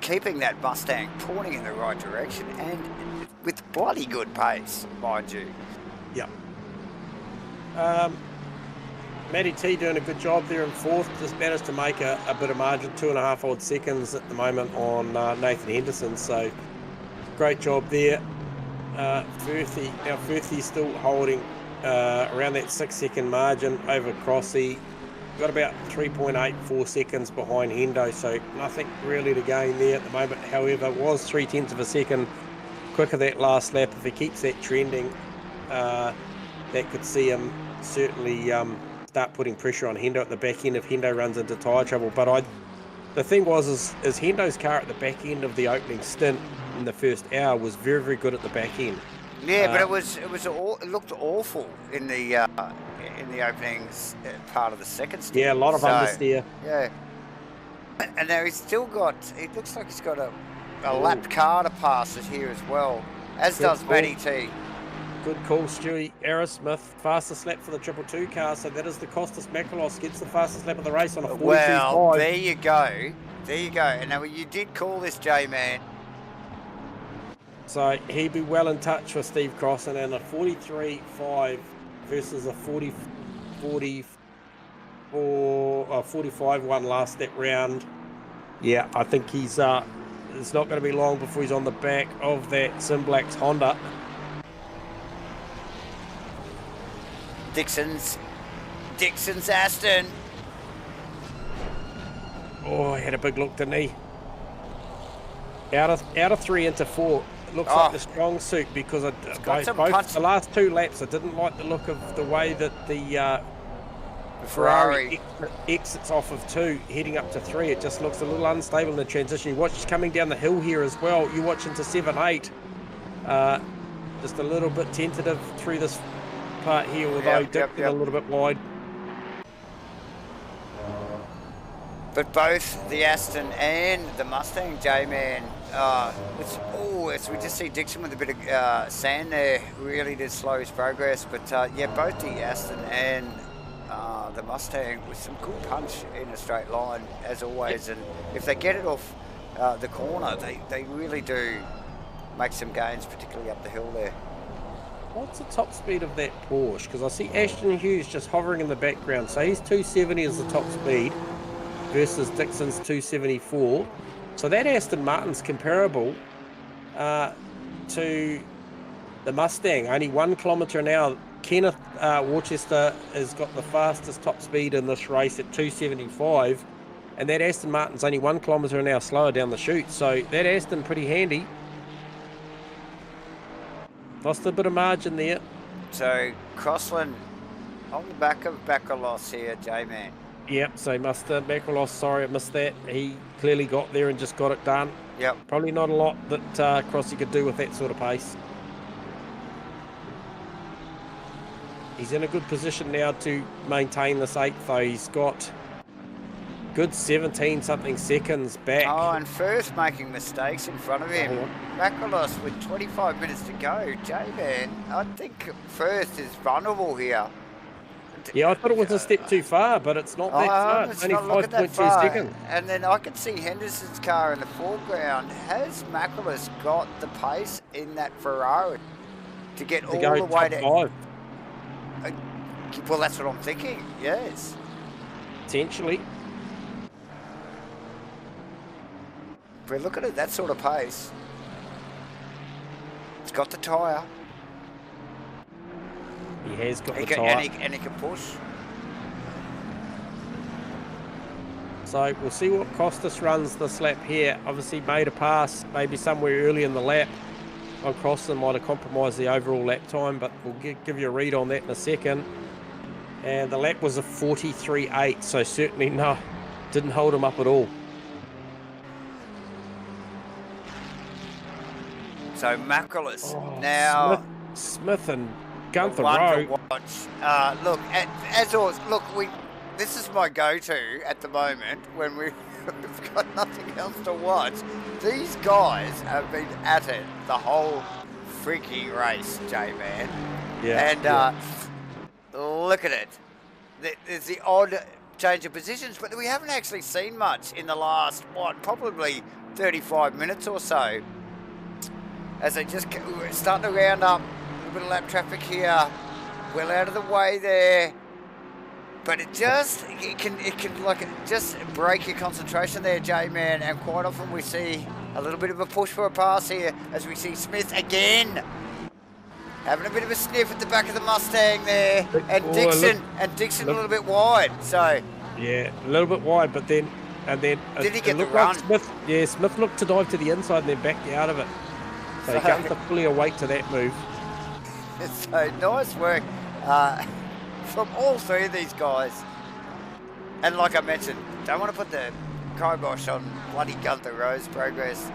keeping that Mustang pointing in the right direction and with bloody good pace, mind you. Yeah. Matty T doing a good job there in 4th, just managed to make a bit of margin, 2.5 odd seconds at the moment on Nathan Henderson, so great job there. Firthy's still holding around that 6-second margin over Crossy, got about 3.84 seconds behind Hendo, so nothing really to gain there at the moment. However, it was 0.3 of a second quicker that last lap. If he keeps that trending, that could see him certainly start putting pressure on Hendo at the back end if Hendo runs into tyre trouble. But the thing is Hendo's car at the back end of the opening stint in the first hour was very, very good at the back end. Yeah, but it looked awful in the opening part of the second stint. Yeah, a lot of understeer. Yeah, and now he's still got. It looks like he's got a lapped car to pass it here as well, as does Matty T. Good call, Stewie. Aerosmith, fastest lap for the 222 car, so that is the Costas Makalos gets the fastest lap of the race on a 42.5. Well, there you go. There you go. And now you did call this, J-Man. So he'd be well in touch with Steve Cross, and then a 43.5 versus a 45 one last that round. Yeah, I think he's it's not going to be long before he's on the back of that Simblacks Honda. Dixon's Aston. Oh, he had a big look, didn't he? Out of 3 into 4. It looks like the strong suit, because both the last 2 laps I didn't like the look of the way that the Ferrari exits off of 2 heading up to 3. It just looks a little unstable in the transition. You watch coming down the hill here as well. You watch into 7-8. Just a little bit tentative through this part here, although dipped a little bit wide. But both the Aston and the Mustang, J-Man, as we just see Dixon with a bit of sand there, really did slow his progress. But yeah, both the Aston and the Mustang with some good punch in a straight line, as always. And if they get it off the corner, they really do make some gains, particularly up the hill there. What's the top speed of that Porsche? Because I see Ashton Hughes just hovering in the background. So he's 270 as the top speed versus Dixon's 274. So that Aston Martin's comparable to the Mustang, only 1 kilometre an hour. Kenneth Worcester has got the fastest top speed in this race at 275, and that Aston Martin's only 1 kilometre an hour slower down the chute. So that Aston pretty handy. Lost a bit of margin there. So Crossland on the back of Baccalos here, J-Man. Yep, so Baccalos, sorry I missed that. He clearly got there and just got it done. Yep. Probably not a lot that Crossy could do with that sort of pace. He's in a good position now to maintain this 8th, though. He's got good 17-something seconds back. Oh, and Firth making mistakes in front of him. Baccalos with 25 minutes to go. J-Man, I think Firth is vulnerable here. Yeah, I thought it was a step too far, but it's not that far. It's only 5.2 seconds. And then I can see Henderson's car in the foreground. Has Baccalos got the pace in that Ferrari to get all the way to 5? Well, that's what I'm thinking. Yes. Potentially. We're looking at that sort of pace. It's got the tyre. He has got the tyre. And he can push. So we'll see what Costas runs this lap here. Obviously made a pass maybe somewhere early in the lap on Crossland, might have compromised the overall lap time, but we'll give you a read on that in a second. And the lap was a 43.8, so certainly no, didn't hold him up at all. So Baccalos now. Smith and Gunther Rowe. Look, as always, this is my go-to at the moment when we've got nothing else to watch. These guys have been at it the whole freaking race, J-Man. Yeah. And look at it. There's the odd change of positions, but we haven't actually seen much in the last, probably 35 minutes or so. As they just starting to round up a little bit of lap traffic here, well out of the way there, but it can just break your concentration there, J-Man, and quite often we see a little bit of a push for a pass here as we see Smith again having a bit of a sniff at the back of the Mustang there, and Dixon a little bit wide. So yeah, a little bit wide, but then did he get the run? Like Smith looked to dive to the inside and then backed out of it. So Gunther fully awake to that move. So nice work from all 3 of these guys. And like I mentioned, don't want to put the kibosh on bloody Gunther Rowe's progress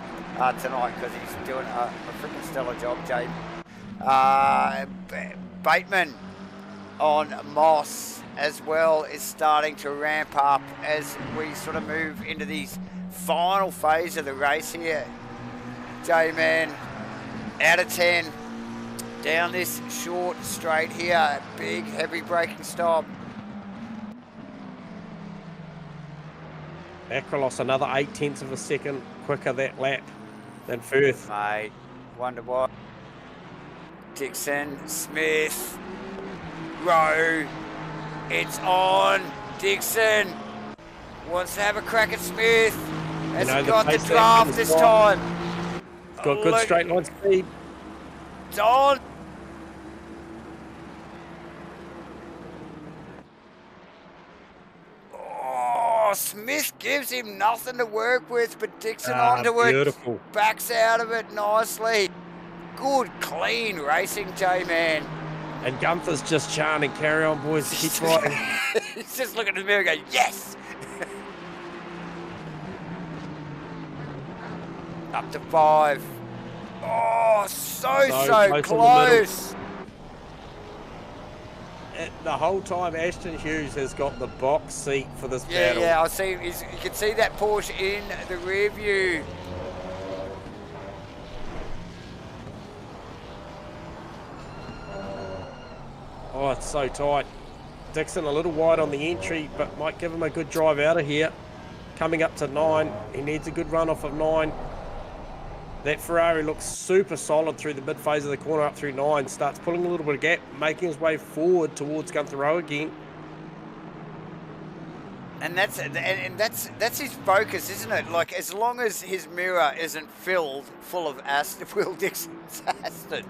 tonight, because he's doing a freaking stellar job, Jay. Bateman on Moss as well is starting to ramp up as we sort of move into these final phase of the race here. J-Man out of 10 down this short straight here. Big heavy braking stop. Macrolos another 0.8 of a second quicker that lap than Firth. Mate, wonder what. Dixon, Smith, Rowe, it's on. Dixon wants to have a crack at Smith. Has he got the draft this time? He's got good straight line speed. It's on. Oh, Smith gives him nothing to work with, but Dixon onto beautiful. it. Backs out of it nicely. Good, clean racing, J-Man. And Gunther's just chanting, carry on, boys, keep riding. He's just looking at the mirror and going, yes! Up to 5. Oh, so close. The whole time, Ashton Hughes has got the box seat for this battle. Yeah, I see. You can see that Porsche in the rear view. Oh, it's so tight. Dixon a little wide on the entry, but might give him a good drive out of here. Coming up to 9. He needs a good run off of 9. That Ferrari looks super solid through the mid phase of the corner up through 9. Starts pulling a little bit of gap, making his way forward towards Gunther Rowe again. And that's his focus, isn't it? Like, as long as his mirror isn't full of Will Dixon's Aston,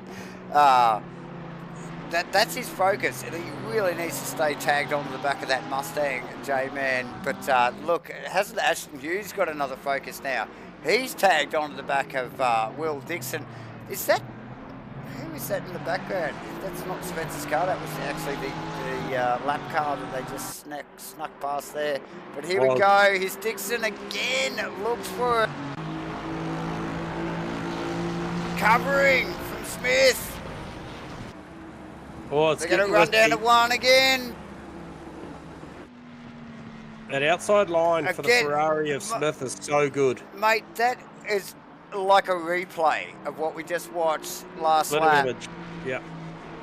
that's his focus, and he really needs to stay tagged onto the back of that Mustang, J-Man. But look, hasn't Ashton Hughes got another focus now? He's tagged onto the back of Will Dixon. Who is that in the background? That's not Spencer's car. That was actually the lap car that they just snuck past there. But here we go. Here's Dixon again. Looks for it. Covering from Smith. Oh, it's They're going to run down to 1 again. That outside line for the Ferrari of Smith is so good. Mate, that is like a replay of what we just watched last lap. Image. Yeah.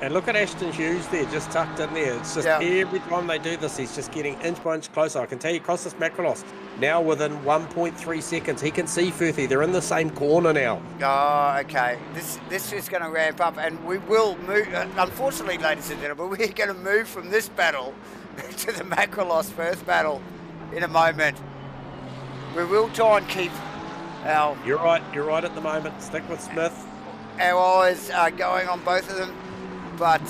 And look at Ashton Hughes there, just tucked in there. It's just every time they do this, he's just getting inch by inch closer. I can tell you, Costas Macrolos, now within 1.3 seconds, he can see Firthy. They're in the same corner now. Oh, okay. This is going to ramp up, and we will move. Unfortunately, ladies and gentlemen, we're going to move from this battle to the Macrolos Firth battle in a moment. We will try and keep our... You're right at the moment. Stick with Smith. Our eyes are going on both of them. But,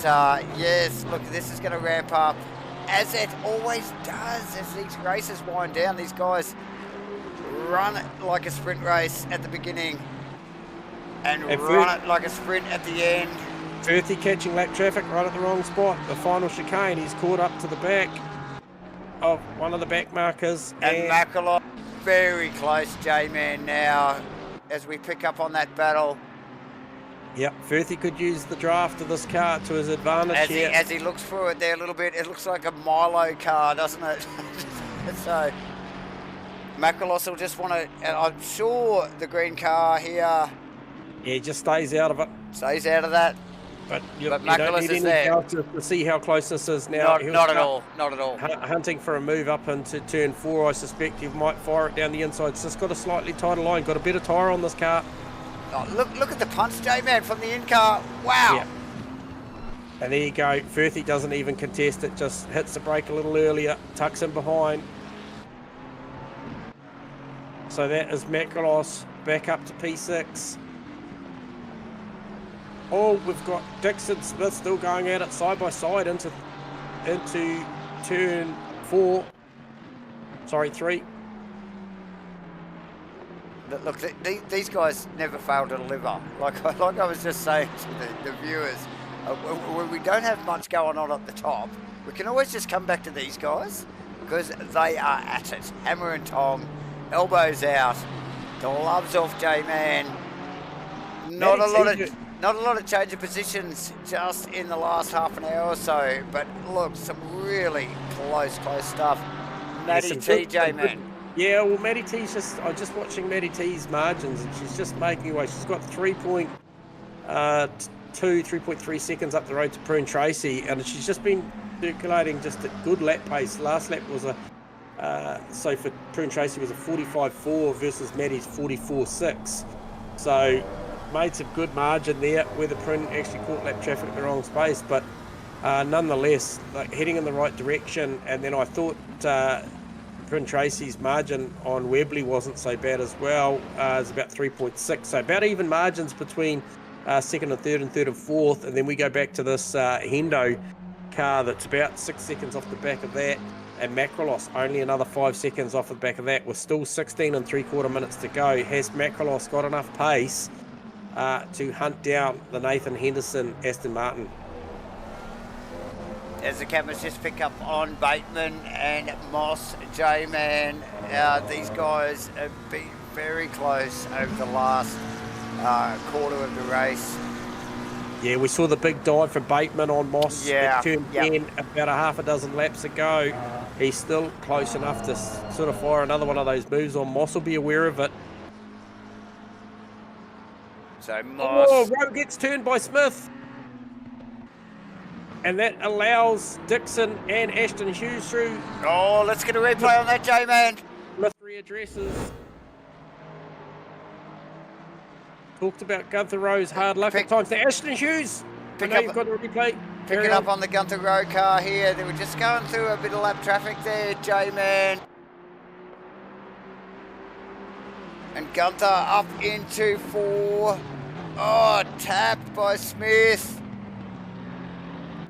yes, look, this is going to ramp up, as it always does as these races wind down. These guys run it like a sprint race at the beginning and run it like a sprint at the end. Firthy catching lap traffic right at the wrong spot. The final chicane, he's caught up to the back of one of the back markers. And Macalot very close, J-Man, now, as we pick up on that battle. Yep, Firthy could use the draft of this car to his advantage here. As he looks for it there a little bit, it looks like a Milo car, doesn't it? So, Macrolos will just want to, I'm sure the green car here... Yeah, he just stays out of it. Stays out of that. But you Macrolos don't need is any there. help to see how close this is now. Not at all, not at all. Hunting for a move up into turn 4, I suspect he might fire it down the inside. It's just got a slightly tighter line, got a better tyre on this car. Oh, look at the punch, J-Man, from the in-car. Wow. Yeah. And there you go. Firthy doesn't even contest it, just hits the brake a little earlier, tucks in behind. So that is Macrolos back up to P6. Oh, we've got Dixon Smith still going at it side by side into turn 4. Sorry, 3. Look, these guys never fail to deliver. Like I was just saying to the viewers, when we don't have much going on at the top, we can always just come back to these guys because they are at it. Hammer and tong, elbows out, gloves off, J-Man. Not a lot of Not a lot of change of positions just in the last half an hour or so, but look, some really close stuff. Matty T, J-Man. Yeah, well, Matty T's I'm just watching Matty T's margins, and she's just making away. She's got 3.3 seconds up the road to Prune Tracy, and she's just been circulating just at good lap pace. Last lap was so for Prune Tracy was a 45.4 versus Matty's 44.6. So made some good margin there where the Prune actually caught lap traffic in the wrong space, but nonetheless, like, heading in the right direction. And then I thought Prune Tracy's margin on Webley wasn't so bad as well. It's about 3.6, so about even margins between second and third and fourth. And then we go back to this Hendo car that's about 6 seconds off the back of that, and Macrolos only another 5 seconds off the back of that. We're still 16 3/4 minutes to go. Has Macrolos got enough pace to hunt down the Nathan Henderson Aston Martin? As the cameras just pick up on Bateman and Moss, J-Man, these guys have been very close over the last quarter of the race. Yeah, we saw the big dive from Bateman on Moss. Yeah, at turn 10 about a half a dozen laps ago. He's still close enough to sort of fire another one of those moves on Moss. Will be aware of it. So Moss. Oh, Rowe gets turned by Smith. And that allows Dixon and Ashton Hughes through. Oh, let's get a replay on that, J-Man. Smith readdresses. Talked about Gunther Rowe's hard luck at times. To Ashton Hughes. I know you've got a replay. Picking up on the Gunther Rowe car here. They were just going through a bit of lap traffic there, J-Man. And Gunther up into 4. Oh, tapped by Smith.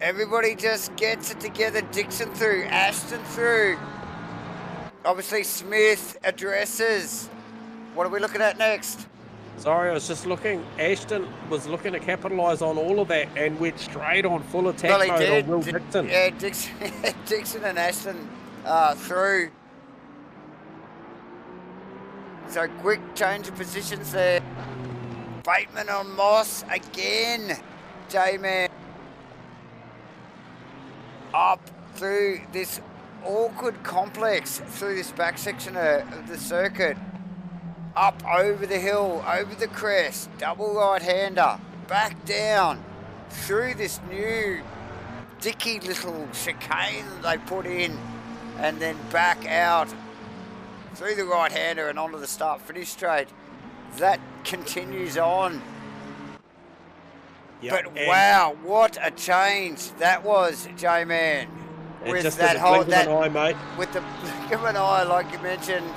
Everybody just gets it together. Dixon through, Ashton through. Obviously Smith addresses. What are we looking at next? Sorry, I was just looking. Ashton was looking to capitalise on all of that and went straight on full attack mode on Will Dixon. Yeah, Dixon and Ashton through. So quick change of positions there. Bateman on Moss again. J-Man. Up through this awkward complex, through this back section of the circuit. Up over the hill, over the crest, double right-hander, back down, through this new dicky little chicane that they put in, and then back out, through the right-hander and onto the start-finish straight. That continues on. Yep, but wow, what a change that was, J-Man. With just that whole, that, eye, mate. With the blink of an eye, like you mentioned,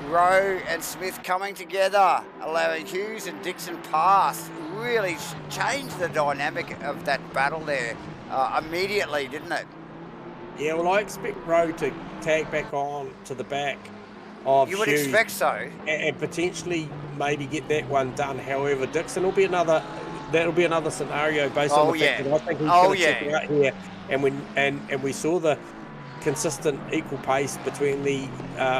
Rowe and Smith coming together, allowing Hughes and Dixon pass, really changed the dynamic of that battle there immediately, didn't it? Yeah, well, I expect Rowe to tag back on to the back of You would Hughes expect so. And potentially maybe get that one done. However, Dixon will be another scenario based on the fact that I think he's going to check it out here. And we saw the consistent equal pace between the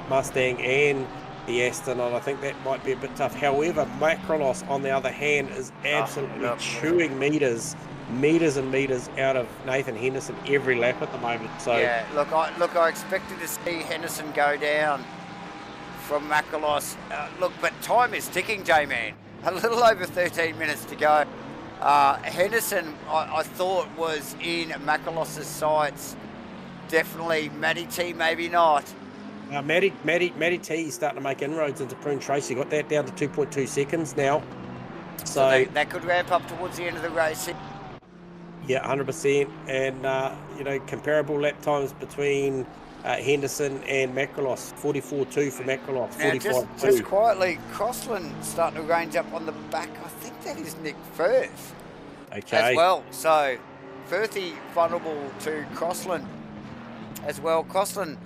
Mustang and the Aston, and I think that might be a bit tough. However, Macrolos, on the other hand, is absolutely chewing meters and meters out of Nathan Henderson every lap at the moment. So yeah, look, I expected to see Henderson go down from Macrolos. But time is ticking, J-Man. A little over 13 minutes to go. Henderson, I thought, was in Macrolos's sights. Definitely. Matty T, maybe not. Matty T is starting to make inroads into Prune Tracy. Got that down to 2.2 seconds now. So that could ramp up towards the end of the race. Yeah, 100%. And, comparable lap times between Henderson and Macrolos. 44.2 for Macrolos, 45.2. Just quietly, Crossland starting to range up on the back. I think that is Nick Firth as well. So Firthy vulnerable to Crossland as well. Crossland,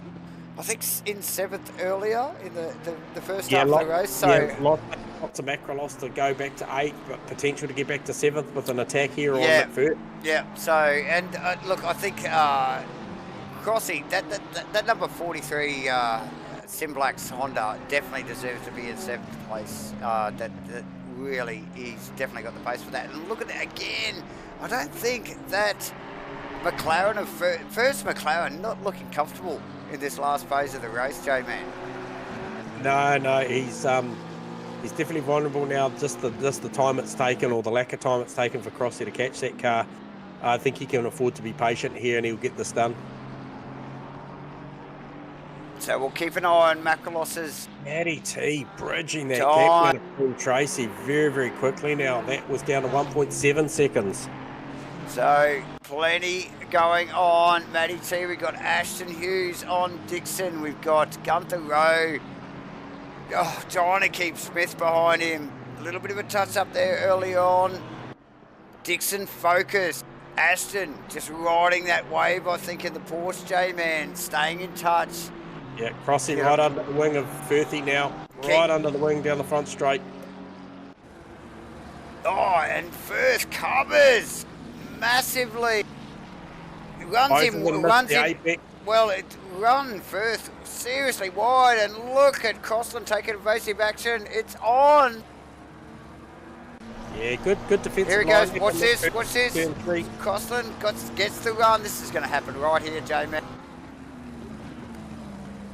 I think, in 7th earlier in the first half of the race. So lots of Macrolos to go back to 8th, but potential to get back to 7th with an attack here on Nick Firth. Yeah. So look, I think Crossy, that number 43 Simblac's Honda definitely deserves to be in 7th place. That really, he's definitely got the pace for that. And look at that again. I don't think that McLaren, first McLaren, not looking comfortable in this last phase of the race, J-Man. No, he's definitely vulnerable now. Just the time it's taken, or the lack of time it's taken for Crossy to catch that car. I think he can afford to be patient here, and he'll get this done. So we'll keep an eye on Macalos's. Matty T bridging that gap with Tracy very, very quickly now. That was down to 1.7 seconds. So plenty going on. Matty T, we've got Ashton Hughes on Dixon. We've got Gunther Rowe. Oh, trying to keep Smith behind him. A little bit of a touch up there early on. Dixon focused. Ashton just riding that wave, I think, in the Porsche, J-Man. Staying in touch. Yeah, crossing right under the wing of Firthy now. Right under the wing down the front straight. Oh, and Firth covers massively. Runs him. Well, it run Firth seriously wide, and look at Crossland taking evasive action. It's on. Yeah, good defensive. Here he goes. Watch this. Crossland gets the run. This is going to happen right here, J-Man.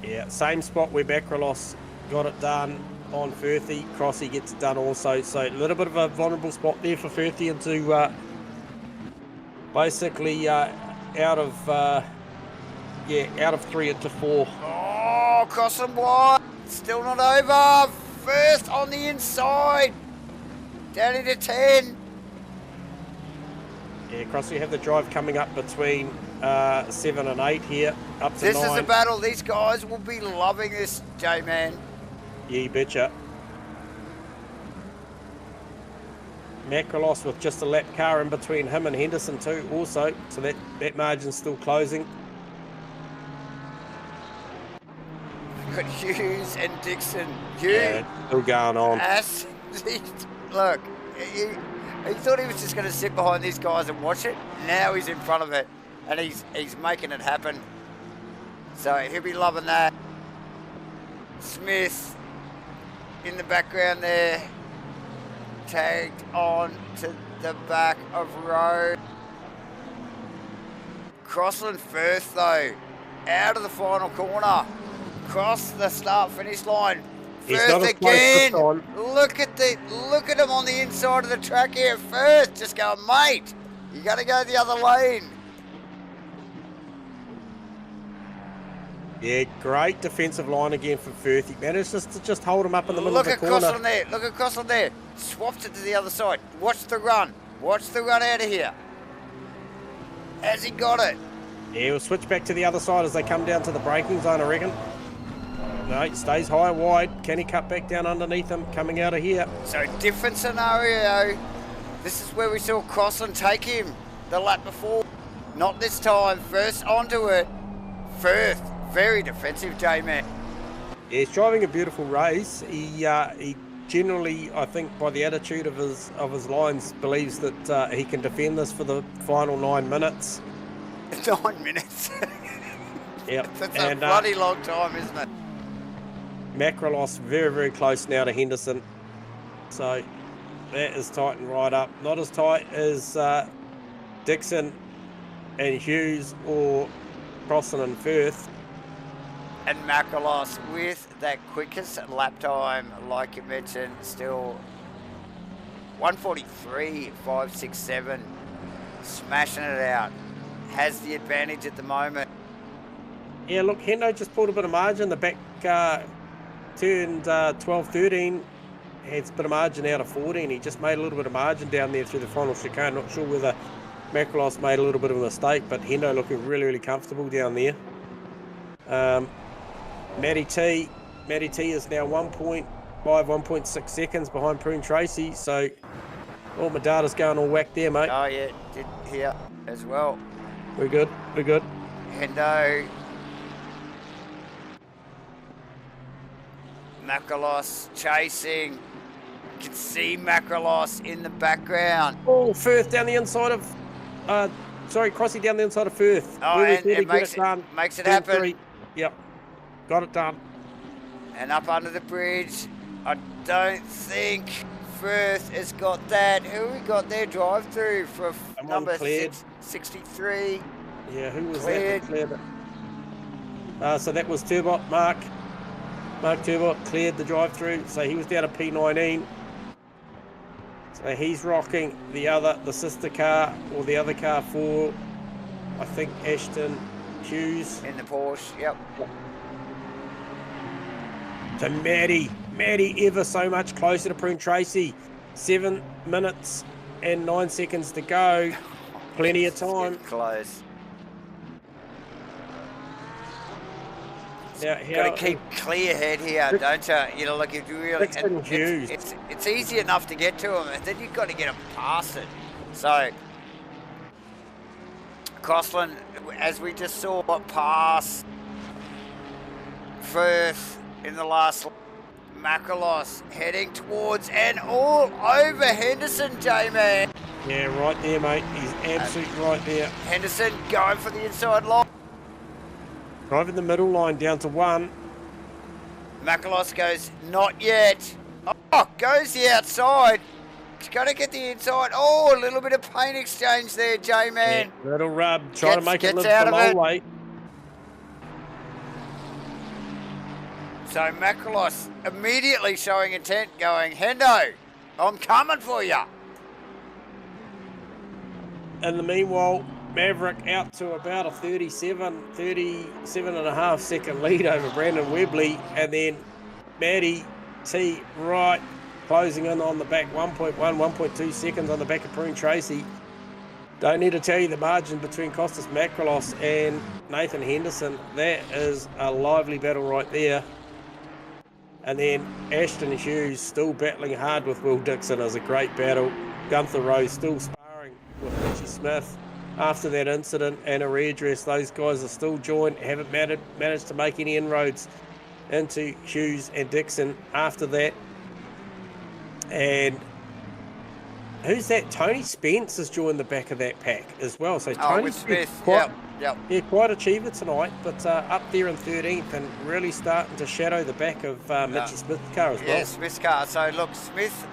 Yeah, same spot where Macrolos got it done on Firthy. Crossy gets it done also. So a little bit of a vulnerable spot there for Firthy into basically out of 3 into 4. Oh, Crossland wide. Still not over. First on the inside. Down into 10. Yeah, Crossy have the drive coming up between 7 and 8 here, up to 9. This is a battle. These guys will be loving this, J-Man. Yeah, you betcha. Macrolos with just a lap car in between him and Henderson too also, so that margin's still closing. We've got Hughes and Dixon. Hughes. Yeah, still going on. Look, he thought he was just going to sit behind these guys and watch it. Now he's in front of it, and he's making it happen. So he'll be loving that. Smith in the background there, tagged on to the back of Rowe. Crossland Firth though, out of the final corner, cross the start-finish line. Firth again. Look at him on the inside of the track here. Firth just going, mate, you got to go the other lane. Yeah, great defensive line again for Firth. He managed to just hold him up in the middle of the corner. Look at Crossland there. Swapped it to the other side. Watch the run. Watch the run out of here. Has he got it? Yeah, we'll switch back to the other side as they come down to the braking zone, I reckon. No, he stays high and wide. Can he cut back down underneath him coming out of here? So different scenario. This is where we saw Crossland take him the lap before. Not this time. First onto it. Firth, very defensive, J-Man. Yeah, he's driving a beautiful race. He generally, I think, by the attitude of his lines, believes that he can defend this for the final 9 minutes. 9 minutes? Yep. That's a bloody long time, isn't it? Macrolos very, very close now to Henderson. So that is tightened right up. Not as tight as Dixon and Hughes or Crossan and Firth. And Macrolos with that quickest lap time, like you mentioned, still 1:43.567, smashing it out. Has the advantage at the moment. Yeah, look, Hendo just pulled a bit of margin. The back turned 12-13, has a bit of margin out of 14. He just made a little bit of margin down there through the final chicane. Not sure whether Macrolos made a little bit of a mistake, but Hendo looking really, really comfortable down there. Matty T is now 1.6 seconds behind Prune Tracy, so all my data's going all whack there, mate. Oh yeah, did here as well. We're good. Hendo. Macrolos chasing. You can see Macrolos in the background. Oh, Firth down the inside of... Crossy down the inside of Firth. Oh, and it makes it happen. 3. Yep, got it done. And up under the bridge. I don't think Firth has got that. Who we got there? Drive through for number 63. Yeah, who was Cleared. that cleared it? So that was Turbot, Mark Turbot cleared the drive through, so he was down to P19. So he's rocking the sister car, or the other car for, I think, Ashton Hughes. In the Porsche, yep. So Maddie ever so much closer to Prune Tracy. 7 minutes and 9 seconds to go. Plenty of time. Close. Now, got to keep clear head here, don't you? You know, like if you really, it's easy enough to get to them, and then you've got to get them past it. So Crossland, as we just saw, pass Firth in the last. Macrolos heading towards and all over Henderson, J-Man. Yeah, right there, mate. He's absolutely right there. Henderson going for the inside line. Driving the middle line down to 1. Macrolos goes, not yet. Oh, goes the outside. He's got to get the inside. Oh, a little bit of paint exchange there, J-Man. Yeah, little rub. Trying to make it look below weight. So Macrolos immediately showing intent, going, Hendo, I'm coming for you. In the meanwhile, Maverick out to about a 37 and a half second lead over Brandon Webley, and then Maddie T right closing in on the back, 1.2 seconds on the back of Prune Tracy. Don't need to tell you the margin between Costas Macrolos and Nathan Henderson. That is a lively battle right there. And then Ashton Hughes still battling hard with Will Dixon as a great battle. Gunther Rose still sparring with Richie Smith after that incident and a readdress. Those guys are still joined, haven't managed to make any inroads into Hughes and Dixon after that. And who's that? Tony Spence has joined the back of that pack as well. So Tony Smith, yeah, quite achiever tonight, but up there in 13th and really starting to shadow the back of Mitchie Smith's car as well. Yeah, Smith's car. So look, Smith's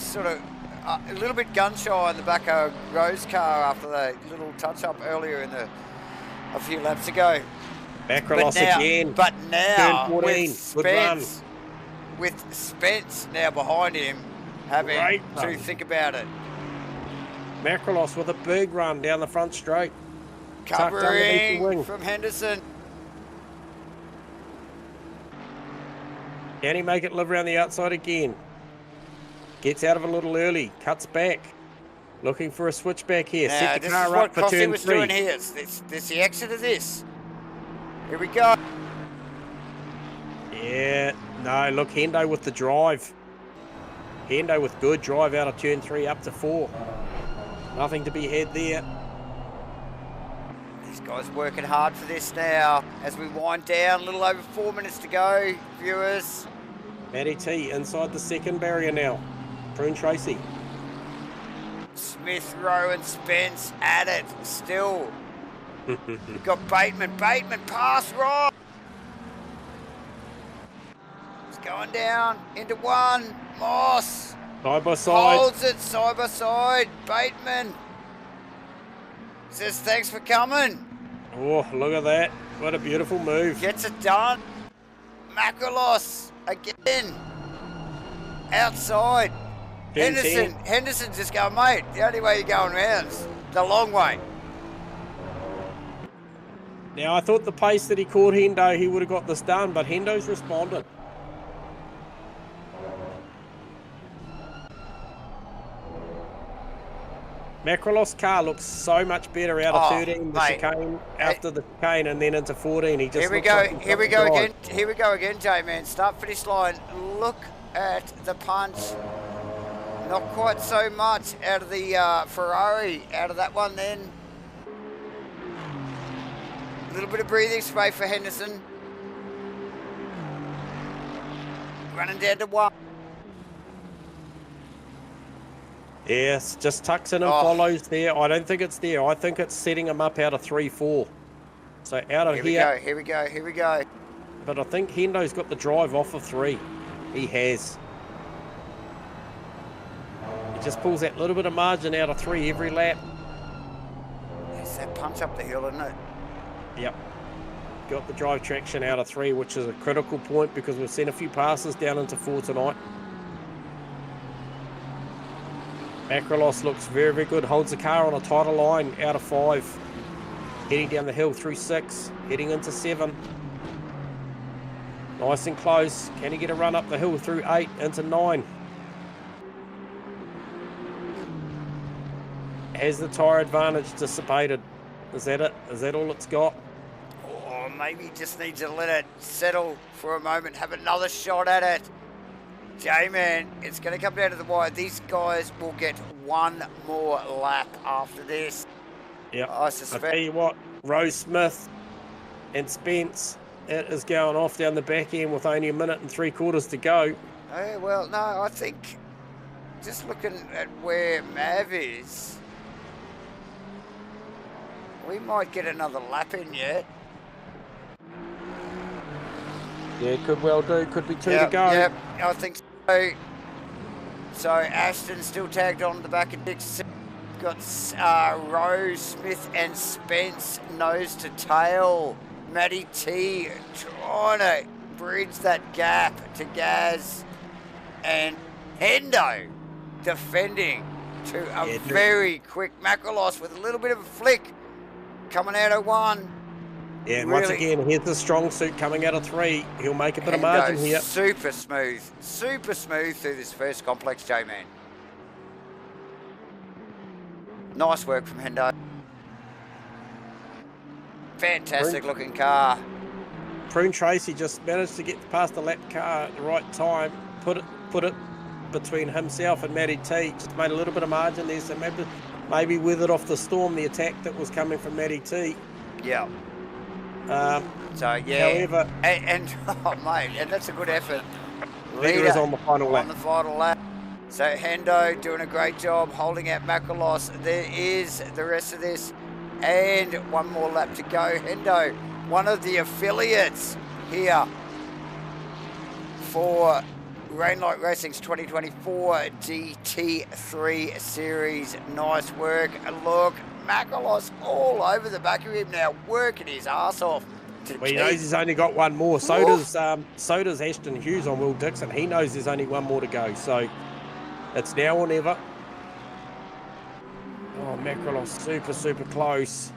sort of a little bit gun shy on the back of Rose's car after the little touch-up earlier in a few laps ago. Macrolos again. But now, Turn 14, with Spence now behind him, having to think about it. Macrolos with a big run down the front straight. Covering from Henderson. Can he make it live around the outside again? Gets out of a little early, cuts back. Looking for a switchback here. Now, Set the this car is what up for Crossy turn was 3. doing here. This the exit of this. Here we go. Yeah, no, look, Hendo with the drive. Hendo with good drive out of turn 3 up to 4. Nothing to be had there. These guys working hard for this now as we wind down. A little over 4 minutes to go, viewers. Matty T inside the second barrier now. Prune Tracy. Smith, Rowe and Spence at it still. We've got Bateman. Bateman pass right. It's going down into 1. Moss. Side by side. Holds it side by side. Bateman says thanks for coming. Oh, look at that. What a beautiful move. Gets it done. Macrolos again. Outside. Henderson just going, mate, the only way you're going round's the long way. Now, I thought the pace that he caught Hendo, he would have got this done, but Hendo's responded. Macrolos' car looks so much better out of 13, the chicane, after the chicane, and then into 14. He just here we go again, J-Man. Start finish line. Look at the punch. Not quite so much out of the Ferrari, out of that one then. A little bit of breathing space for Henderson. Running down to 1. Yes, just tucks in and follows there. I don't think it's there. I think it's setting him up out of 3-4. So out of here. Here we go. But I think Hendo's got the drive off of 3. He has. just pulls that little bit of margin out of 3 every lap. It's that punch up the hill, isn't it? Yep. Got the drive traction out of 3, which is a critical point because we've seen a few passes down into 4 tonight. Macrolos looks very, very good. Holds the car on a tighter line out of 5. Heading down the hill through 6. Heading into 7. Nice and close. Can he get a run up the hill through 8 into 9? Has the tyre advantage dissipated? Is that it? Is that all it's got? Or maybe just needs to let it settle for a moment, have another shot at it. J-Man, it's going to come down to the wire. These guys will get one more lap after this. Yeah, I suspect. I'll tell you what, Rose Smith and Spence, it is going off down the back end with only 1 minute and 3/4 to go. Oh, well, no, I think just looking at where Mav is, we might get another lap in yet. Yeah, could well do. Could be 2 Yep, to go. Yep, I think so. So Ashton still tagged on the back of Dixon. Got Rose, Smith and Spence nose to tail. Matty T trying to bridge that gap to Gaz. And Hendo defending to a very quick Macrolos with a little bit of a flick coming out of 1. Yeah, and Really, once again, here's the strong suit coming out of 3. He'll make a bit of margin here. Super smooth through this first complex, J-Man. Nice work from Hendo. Fantastic looking car. Prune Tracy just managed to get past the lap car at the right time, put it between himself and Matty T. Just made a little bit of margin there, so maybe withered off the storm the attack that was coming from Matty T. Yeah. So yeah, however, and oh mate, and that's a good effort. Leader is on the final lap. On the final lap. So Hendo doing a great job holding out Macrolos. There is the rest of this, and one more lap to go. Hendo, one of the affiliates here for Rainlight Racing's 2024 GT3 series. Nice work. And look, Macrolos all over the back of him now, working his ass off. Well, he knows he's only got one more. So does Ashton Hughes on Will Dixon. He knows there's only one more to go. So it's now or never. Oh, Macrolos super close.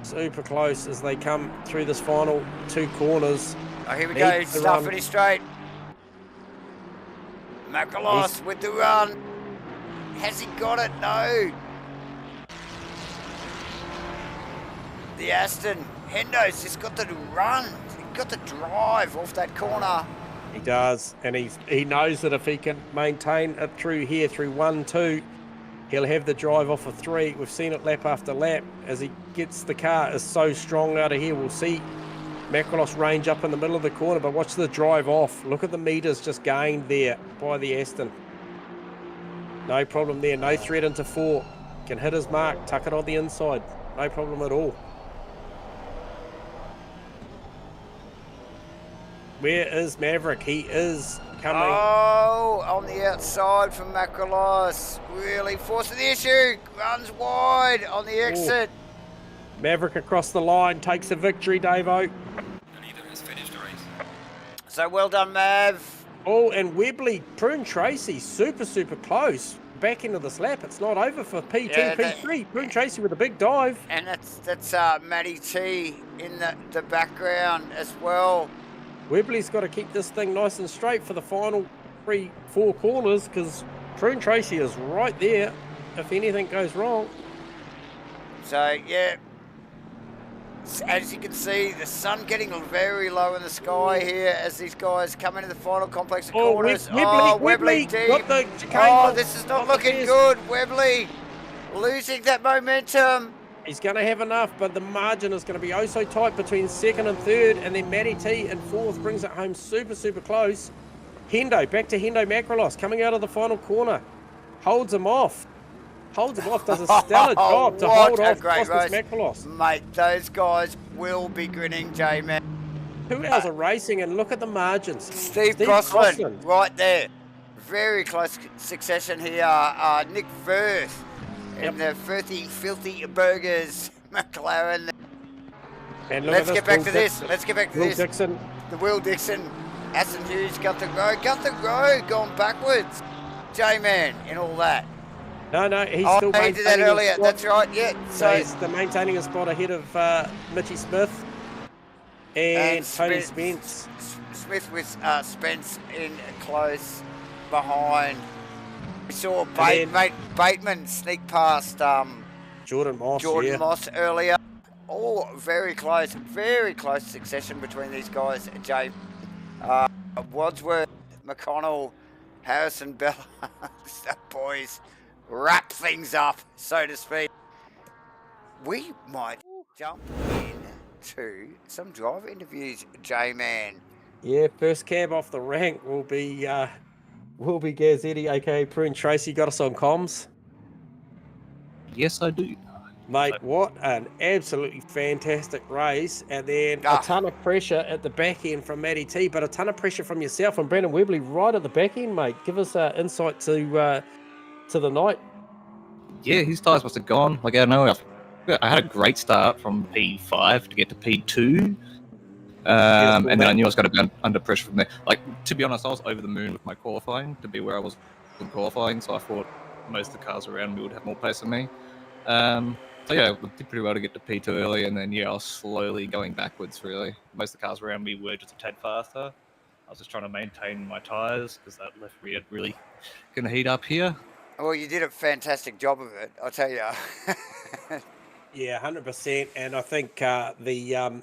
Super close as they come through this final 2 corners. Oh, here we go. Start finish straight. Macrolos with the run. Has he got it? No. The Aston. Hendo's just got the run. He got the drive off that corner. He does, and he knows that if he can maintain it through here, through 1, 2, he'll have the drive off of 3. We've seen it lap after lap as he gets the car is so strong out of here. We'll see Macrolos range up in the middle of the corner, but watch the drive off. Look at the meters just gained there by the Aston. No problem there. No threat into 4. Can hit his mark, tuck it on the inside. No problem at all. Where is Maverick? He is coming. Oh, on the outside from Macrolos. Really forcing the issue. Runs wide on the exit. Ooh. Maverick across the line takes a victory, Davo. Neither has finished the race. So well done, Mav. Oh, and Webley, Prune Tracy, super close. Back into this lap. It's not over for P2, Yeah, P3. Prune Tracy with a big dive. And that's Matty T in the background as well. Webley's got to keep this thing nice and straight for the final 3, 4 corners because Prune Tracy is right there if anything goes wrong. So, yeah, as you can see, the sun getting very low in the sky here as these guys come into the final complex of corners. Webley deep. got the chicane. This is not looking good. Webley losing that momentum. He's going to have enough, but the margin is going to be oh so tight between 2nd and 3rd, and then Matty T in 4th brings it home super close. Hendo, back to Hendo Macrolos, coming out of the final corner. Holds him off. Does a stellar job to hold off Costas Macrolos. Mate, those guys will be grinning, J-Man. 2 hours of racing, and look at the margins. Steve Crossland, right there. very close succession here. Nick Firth in the filthy burgers McLaren. And look Let's at get back Will to this. Dixon. Let's get back to Will this. Dixon. The Will Dixon. Aston Hughes got the road going backwards. J-Man in all that. No, he's Oh, still he did that maintaining his earlier. spot. That's right. Yeah. So he's still maintaining a spot ahead of Mitchy Smith and Tony Spence. Smith with Spence in close behind. We saw Bateman sneak past Jordan Moss Moss earlier. All very close succession between these guys. Jay Wadsworth, McConnell, Harrison Bell. The boys wrap things up, so to speak. We might jump into some driver interviews, J-Man. Yeah, first cab off the rank will be Gazzetti, aka Prune Tracy. Got us on comms. Yes, I do. Mate, what an absolutely fantastic race. And then a ton of pressure at the back end from Matty T, but a ton of pressure from yourself and Brandon Webley right at the back end, mate. Give us insight to the night. Yeah, his tyres must have gone. Like, I don't know. I had a great start from P5 to get to P2. And then I knew I was going to be under pressure from there. Like, to be honest, I was over the moon with my qualifying to be where I was in qualifying, so I thought most of the cars around me would have more pace than me. So yeah, I did pretty well to get to P2 early, and then I was slowly going backwards, really. Most of the cars around me were just a tad faster. I was just trying to maintain my tyres, because that left rear really going to heat up here. Well, you did a fantastic job of it, I'll tell you. Yeah, 100%. And I think the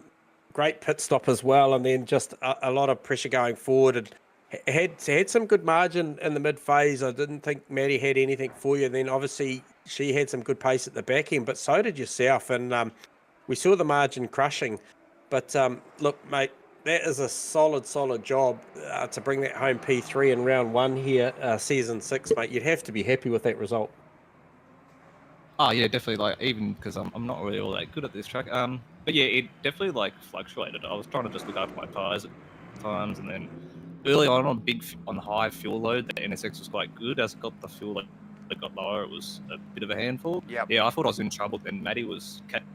great pit stop as well, and then just a lot of pressure going forward. And had some good margin in the mid phase. I didn't think Maddie had anything for you. And then obviously she had some good pace at the back end, but so did yourself. And we saw the margin crushing. But look, mate, that is a solid job to bring that home P3 in round 1 here, season 6, mate. You'd have to be happy with that result. Oh yeah, definitely. Like, even because I'm not really all that good at this track. But yeah, it definitely like fluctuated. I was trying to just look after my tires at times, and then early on on high fuel load, the NSX was quite good. As it got the fuel that got lower, it was a bit of a handful. Yep. Yeah, I thought I was in trouble. Then Matty was catching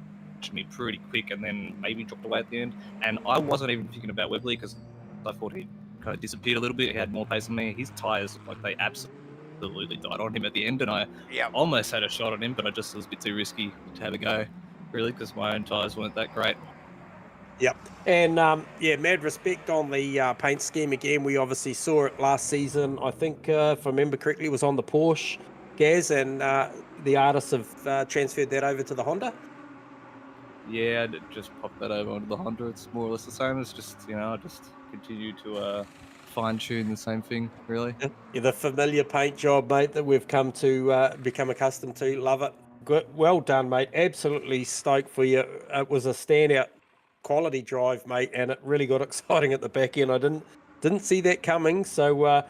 me pretty quick, and then maybe dropped away at the end. And I wasn't even thinking about Webley because I thought he kind of disappeared a little bit. He had more pace than me. His tires, like, they absolutely died on him at the end, and I almost had a shot on him, but it was a bit too risky to have a go, really, because my own tyres weren't that great. Yep. And mad respect on the paint scheme again. We obviously saw it last season. I think, if I remember correctly, it was on the Porsche, Gaz, and the artists have transferred that over to the Honda. Yeah, just pop that over onto the Honda. It's more or less the same. It's just, just continue to fine-tune the same thing, really. Yeah, the familiar paint job, mate, that we've come to become accustomed to. Love it. Good. Well done, mate. Absolutely stoked for you. It was a standout quality drive, mate, and it really got exciting at the back end. I didn't see that coming, so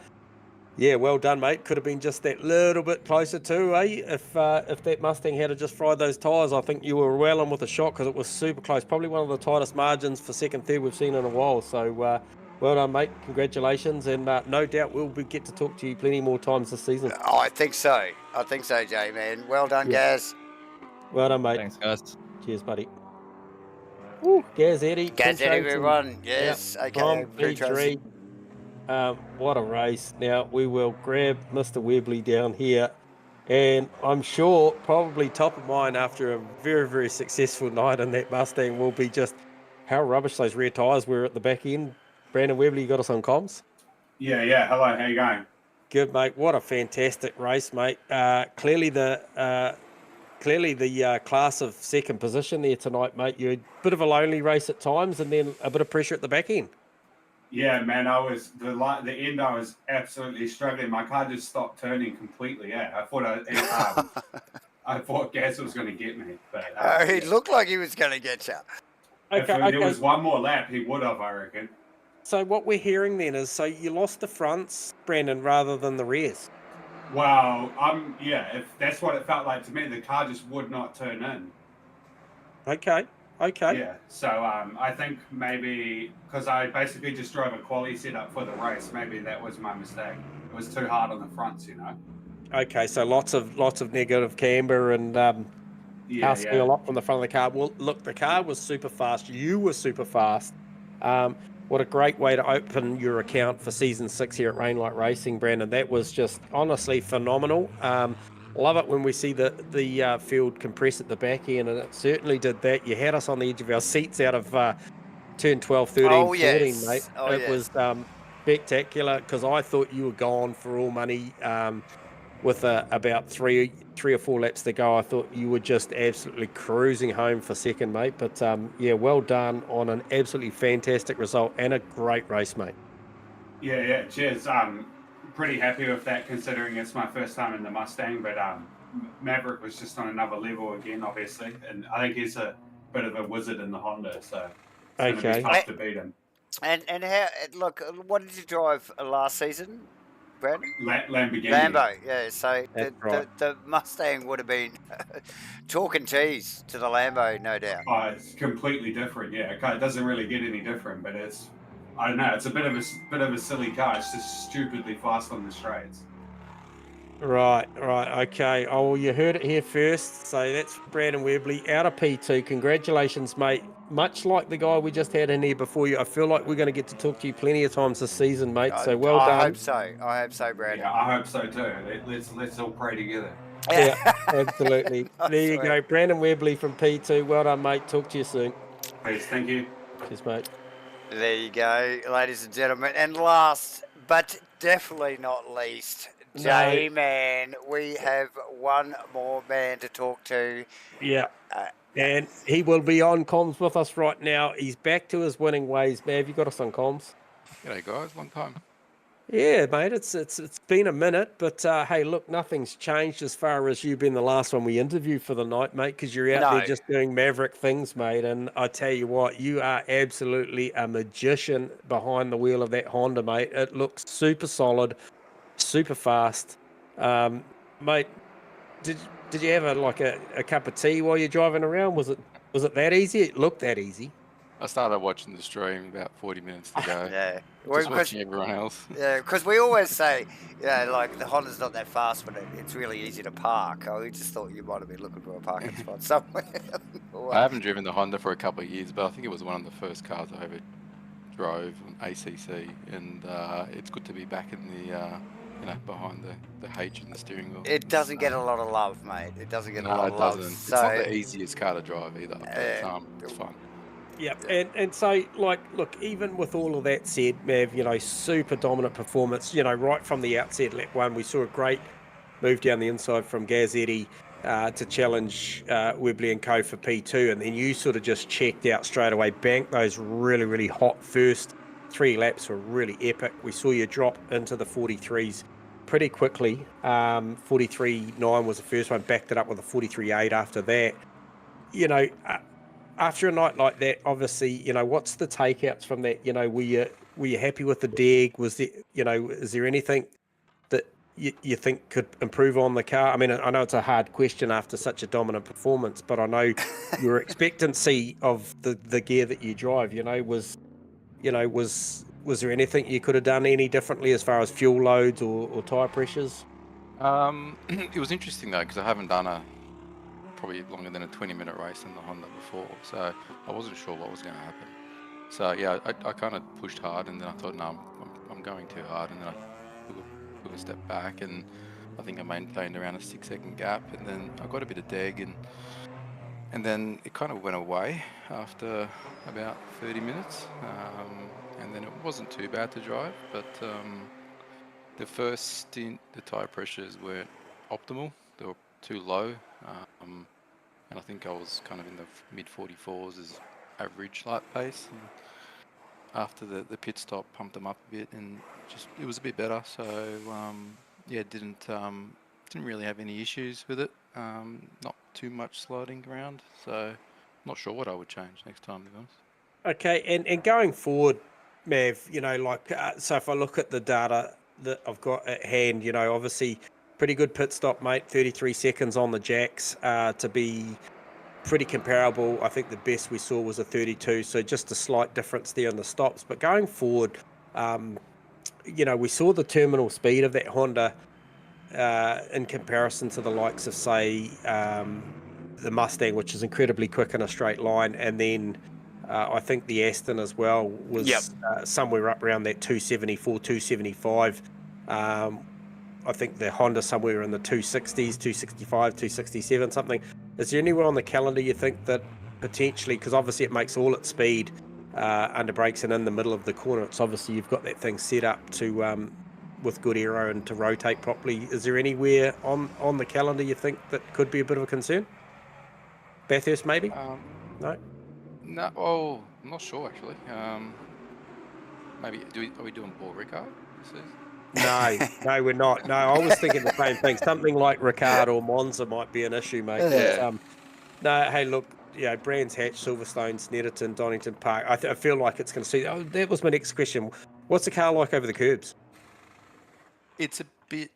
yeah, well done, mate. Could have been just that little bit closer too, eh? If that Mustang had just fried those tyres, I think you were well on with a shot, because it was super close. Probably one of the tightest margins for second, third we've seen in a while. So well done, mate. Congratulations, and no doubt we'll get to talk to you plenty more times this season. Oh, I think so, Jay, man. Well done, Gaz. Well done, mate. Thanks, guys. Cheers, buddy. Woo, Gazzetti, everyone. Yes, yep. okay. P3. What a race. Now we will grab Mr. Webley down here, and I'm sure probably top of mind after a very, very successful night in that Mustang will be just how rubbish those rear tyres were at the back end. Brandon Webley, you got us on comms? Yeah. Hello, how you going? Good, mate. What a fantastic race, mate. Clearly the class of second position there tonight, mate. You had a bit of a lonely race at times, and then a bit of pressure at the back end. Yeah, man, I was the end. I was absolutely struggling. My car just stopped turning completely. Yeah, I thought Gaz was going to get me, but he looked like he was going to get you. If there was one more lap, he would have, I reckon. So what we're hearing then is, so you lost the fronts, Brandon, rather than the rears. Well, if that's what it felt like to me, the car just would not turn in. Okay. Okay. Yeah, so I think maybe because I basically just drove a quality setup for the race, maybe that was my mistake. It was too hard on the fronts, you know. Okay, so lots of negative camber and asking a lot from the front of the car. Well, look, the car was super fast. You were super fast. What a great way to open your account for season 6 here at Rainlight Racing, Brandon. That was just honestly phenomenal. Love it when we see the field compress at the back end, and it certainly did that. You had us on the edge of our seats out of turn 12, 13, Oh 14, yes. mate. Oh It yes. was spectacular because I thought you were gone for all money. With about three or four laps to go, I thought you were just absolutely cruising home for second, mate. But yeah, well done on an absolutely fantastic result and a great race, mate. Yeah. Cheers. I'm pretty happy with that considering it's my first time in the Mustang, but Maverick was just on another level again, obviously, and I think he's a bit of a wizard in the Honda, so it's going to be tough to beat him. And how? Look, what did you drive last season, Brandon? Lamborghini. Lambo, yeah. So right. the Mustang would have been chalk and cheese to the Lambo, no doubt. Oh, it's completely different. Yeah, it doesn't really get any different, but I don't know. It's a bit of a silly car. It's just stupidly fast on the straights. Right, okay. Oh, well, you heard it here first. So that's Brandon Webley out of P2. Congratulations, mate. Much like the guy we just had in here before you, I feel like we're going to get to talk to you plenty of times this season, mate. So well done. I hope so, Brandon. Yeah, I hope so too. Let's all pray together. Yeah, absolutely. There you go. Brandon Webley from P2. Well done, mate. Talk to you soon. Peace. Thank you. Cheers, mate. There you go, ladies and gentlemen. And last, but definitely not least, J-Man. We have one more man to talk to. Yeah. And he will be on comms with us right now. He's back to his winning ways. Mav, you got us on comms? G'day guys, long time. Yeah, mate, it's been a minute, but hey, look, nothing's changed as far as you've been the last one we interviewed for the night, mate, because you're out there just doing maverick things, mate. And I tell you what, you are absolutely a magician behind the wheel of that Honda, mate. It looks super solid, super fast. Mate, did you have a cup of tea while you're driving around? Was it that easy? It looked that easy. I started watching the stream about 40 minutes ago. Yeah. Just watching everyone else. Yeah, because we always say, like the Honda's not that fast, but it's really easy to park. We just thought you might have been looking for a parking spot somewhere. I haven't driven the Honda for a couple of years, but I think it was one of the first cars I ever drove on ACC, and it's good to be back in the behind the H in the steering wheel. It doesn't get a lot of love, mate. It doesn't get a lot of love. It's not the easiest car to drive either, but it's fun. Yeah, and so, like, look, even with all of that said, Mav, super dominant performance, right from the outset, lap 1, we saw a great move down the inside from Gazzetti to challenge Webley and Co for P2, and then you sort of just checked out straight away, banked those really, really hot first 3 laps were really epic. We saw you drop into the 43s pretty quickly. 43.9 was the first one, backed it up with a 43.8 after that. After a night like that, obviously, what's the takeouts from that? Were you happy with the DEG? Was there, is there anything that you think could improve on the car? I mean, I know it's a hard question after such a dominant performance, but I know your expectancy of the gear that you drive, was there anything you could have done any differently as far as fuel loads or tyre pressures? It was interesting though, because I haven't done probably longer than a 20-minute race in the Honda before, so I wasn't sure what was going to happen. So yeah, I kind of pushed hard, and then I thought, no, I'm going too hard, and then I took a step back, and I think I maintained around a 6-second gap, and then I got a bit of deg, and then it kind of went away after about 30 minutes, and then it wasn't too bad to drive, but the first stint, the tyre pressures weren't optimal. They were too low, and I think I was kind of in the mid-44s as average lap pace. And after the pit stop, pumped them up a bit, and it was a bit better. So didn't really have any issues with it. Not too much sliding around. So not sure what I would change next time, to be honest. Okay, and going forward, Mav, so if I look at the data that I've got at hand, obviously pretty good pit stop, mate. 33 seconds on the jacks to be pretty comparable. I think the best we saw was a 32, so just a slight difference there in the stops. But going forward, we saw the terminal speed of that Honda in comparison to the likes of, say, the Mustang, which is incredibly quick in a straight line, and then I think the Aston as well was somewhere up around that 274, 275. I think the Honda somewhere in the 260s, 265, 267, something. Is there anywhere on the calendar you think that potentially, because obviously it makes all its speed under brakes and in the middle of the corner, it's obviously you've got that thing set up to with good aero and to rotate properly. Is there anywhere on the calendar you think that could be a bit of a concern? Bathurst maybe? No? No, oh, I'm not sure actually. Maybe are we doing Paul Ricard? No, we're not. No, I was thinking the same thing. Something like Ricard or Monza might be an issue, mate. Yeah. But, no, hey, look, Brands Hatch, Silverstone, Snetterton, Donington Park. I feel like it's going to see. Oh, that was my next question. What's the car like over the curbs? It's a bit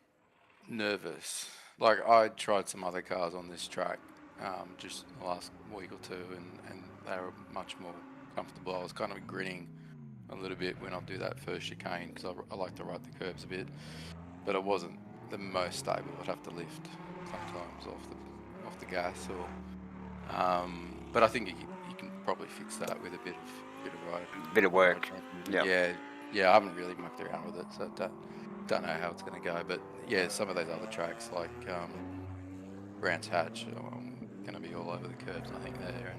nervous. Like, I tried some other cars on this track just the last week or two, and they were much more comfortable. I was kind of grinning a little bit when I do that first chicane because I like to ride the curbs a bit, but it wasn't the most stable. I'd have to lift sometimes off the gas, or but I think you can probably fix that with a bit of riding. Bit of work. Yeah. I haven't really mucked around with it, so don't know how it's going to go. But yeah, some of those other tracks like Brands Hatch are going to be all over the curbs, I think there.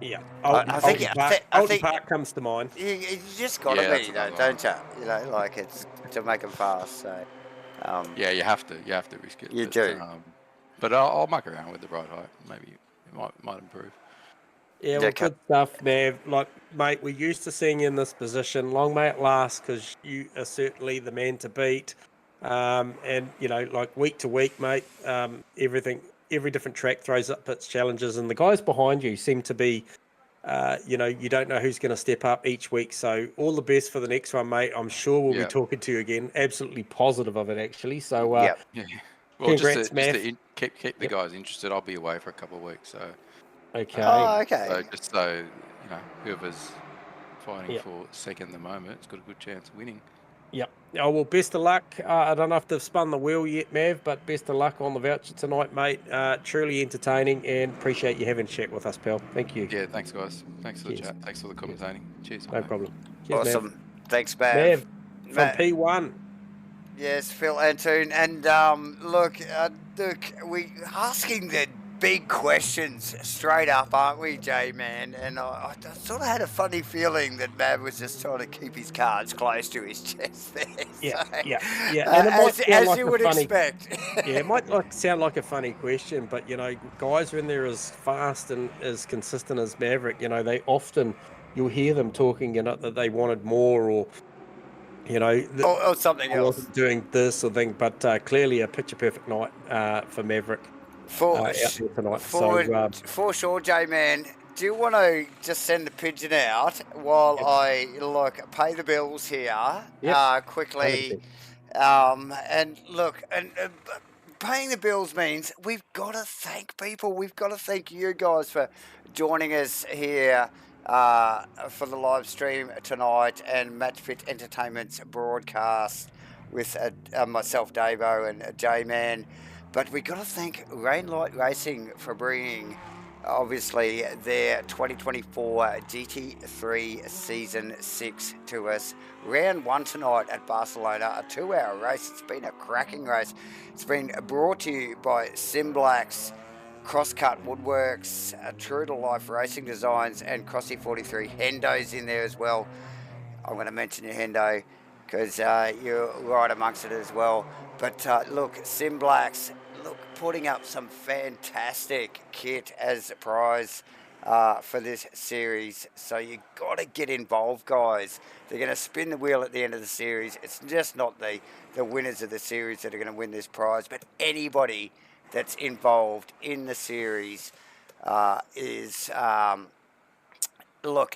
Yeah, I think Park comes to mind. You just got to be, though, don't you? Like it's to make them fast. So yeah, you have to risk it. You do. But I'll muck around with the ride height. Maybe it might improve. Yeah, well, good stuff, Mav. Like, mate, we're used to seeing you in this position. Long may it last, because you are certainly the man to beat. And like week to week, mate, every different track throws up its challenges, and the guys behind you seem to be, you don't know who's going to step up each week. So all the best for the next one, mate. I'm sure we'll be talking to you again. Absolutely positive of it, actually. So, Well, congrats, just to keep the guys interested, I'll be away for a couple of weeks. So, okay. Oh, okay. So just so whoever's fighting for second at the moment, it's got a good chance of winning. Yep. Oh, well, best of luck. I don't know if they've spun the wheel yet, Mav, but best of luck on the voucher tonight, mate. Truly entertaining, and appreciate you having a chat with us, pal. Thank you. Yeah, thanks, guys. Thanks for the chat. Thanks for the commentating. Cheers. No problem. Cheers, Awesome. Mav. Thanks, Mav. From P1. Yes, Phil Antoon. And look, we asking the big questions straight up, aren't we, J-Man? And I sort of had a funny feeling that Mav was just trying to keep his cards close to his chest there. Yeah. And as you would expect. Yeah, it might sound like a funny question, but, guys when they're as fast and as consistent as Maverick, they often, you'll hear them talking, that they wanted more or, or something else. Wasn't doing this or thing, but clearly a picture-perfect night for Maverick. For sure, J-Man. Do you want to just send the pigeon out while I pay the bills here quickly? And look, paying the bills means we've got to thank people. We've got to thank you guys for joining us here for the live stream tonight and MATCHFIT Entertainment's broadcast with myself, Davo, and J-Man. But we've got to thank Rainlight Racing for bringing, obviously, their 2024 GT3 Season 6 to us. Round 1 tonight at Barcelona, a 2-hour race. It's been a cracking race. It's been brought to you by Simblacks, Crosscut Woodworks, True to Life Racing Designs, and Crossy 43. Hendo's in there as well. I'm going to mention your Hendo because you're right amongst it as well. But look, Simblacks, putting up some fantastic kit as a prize for this series. So you got to get involved, guys. They're going to spin the wheel at the end of the series. It's just not the winners of the series that are going to win this prize, but anybody that's involved in the series is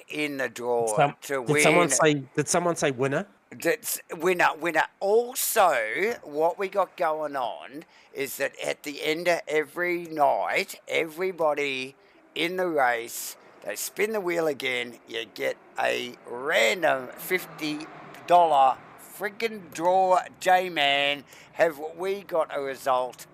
in the draw to win. Did someone say winner? That's winner. Also, what we got going on is that at the end of every night, everybody in the race, they spin the wheel again, you get a random $50 friggin' draw, J-Man. Have we got a result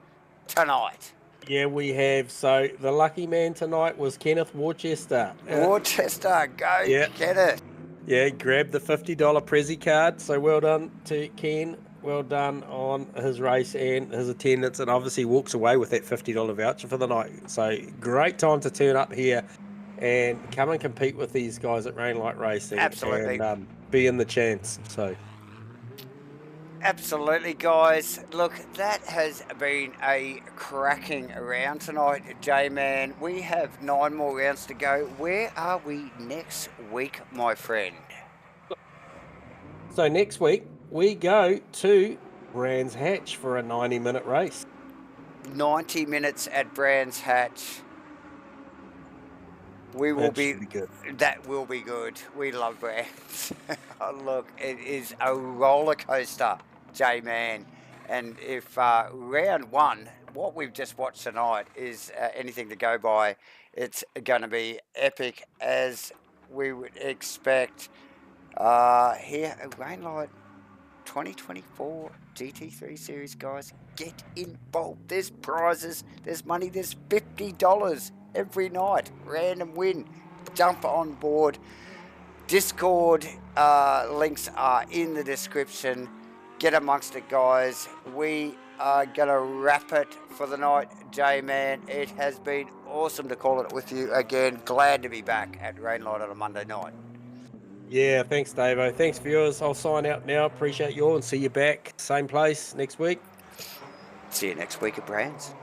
tonight? Yeah, we have. So the lucky man tonight was Kenneth Worcester. Worcester, go yeah. Kenneth. Yeah, grabbed the $50 Prezi card. So well done to Ken. Well done on his race and his attendance, and obviously walks away with that $50 voucher for the night. So great time to turn up here and come and compete with these guys at Rainlight Racing. Absolutely. And be in the chance. So. Absolutely, guys. Look, that has been a cracking round tonight, J-Man. We have 9 more rounds to go. Where are we next week, my friend? So next week, we go to Brands Hatch for a 90-minute race. 90 minutes at Brands Hatch. We will be good. That will be good. We love Brands. Oh, look, it is a roller coaster, J-Man. And if round 1, what we've just watched tonight, is anything to go by, it's going to be epic as we would expect. Here at Rainlight 2024 GT3 series, guys, get involved. There's prizes, there's money, there's $50 every night. Random win. Jump on board. Discord links are in the description. Get amongst it, guys. We are gonna wrap it for the night, J-Man. It has been awesome to call it with you again. Glad to be back at Rainlight on a Monday night. Yeah, thanks, Davo. Thanks, viewers. I'll sign out now. Appreciate you all and see you back. Same place next week. See you next week at Brands.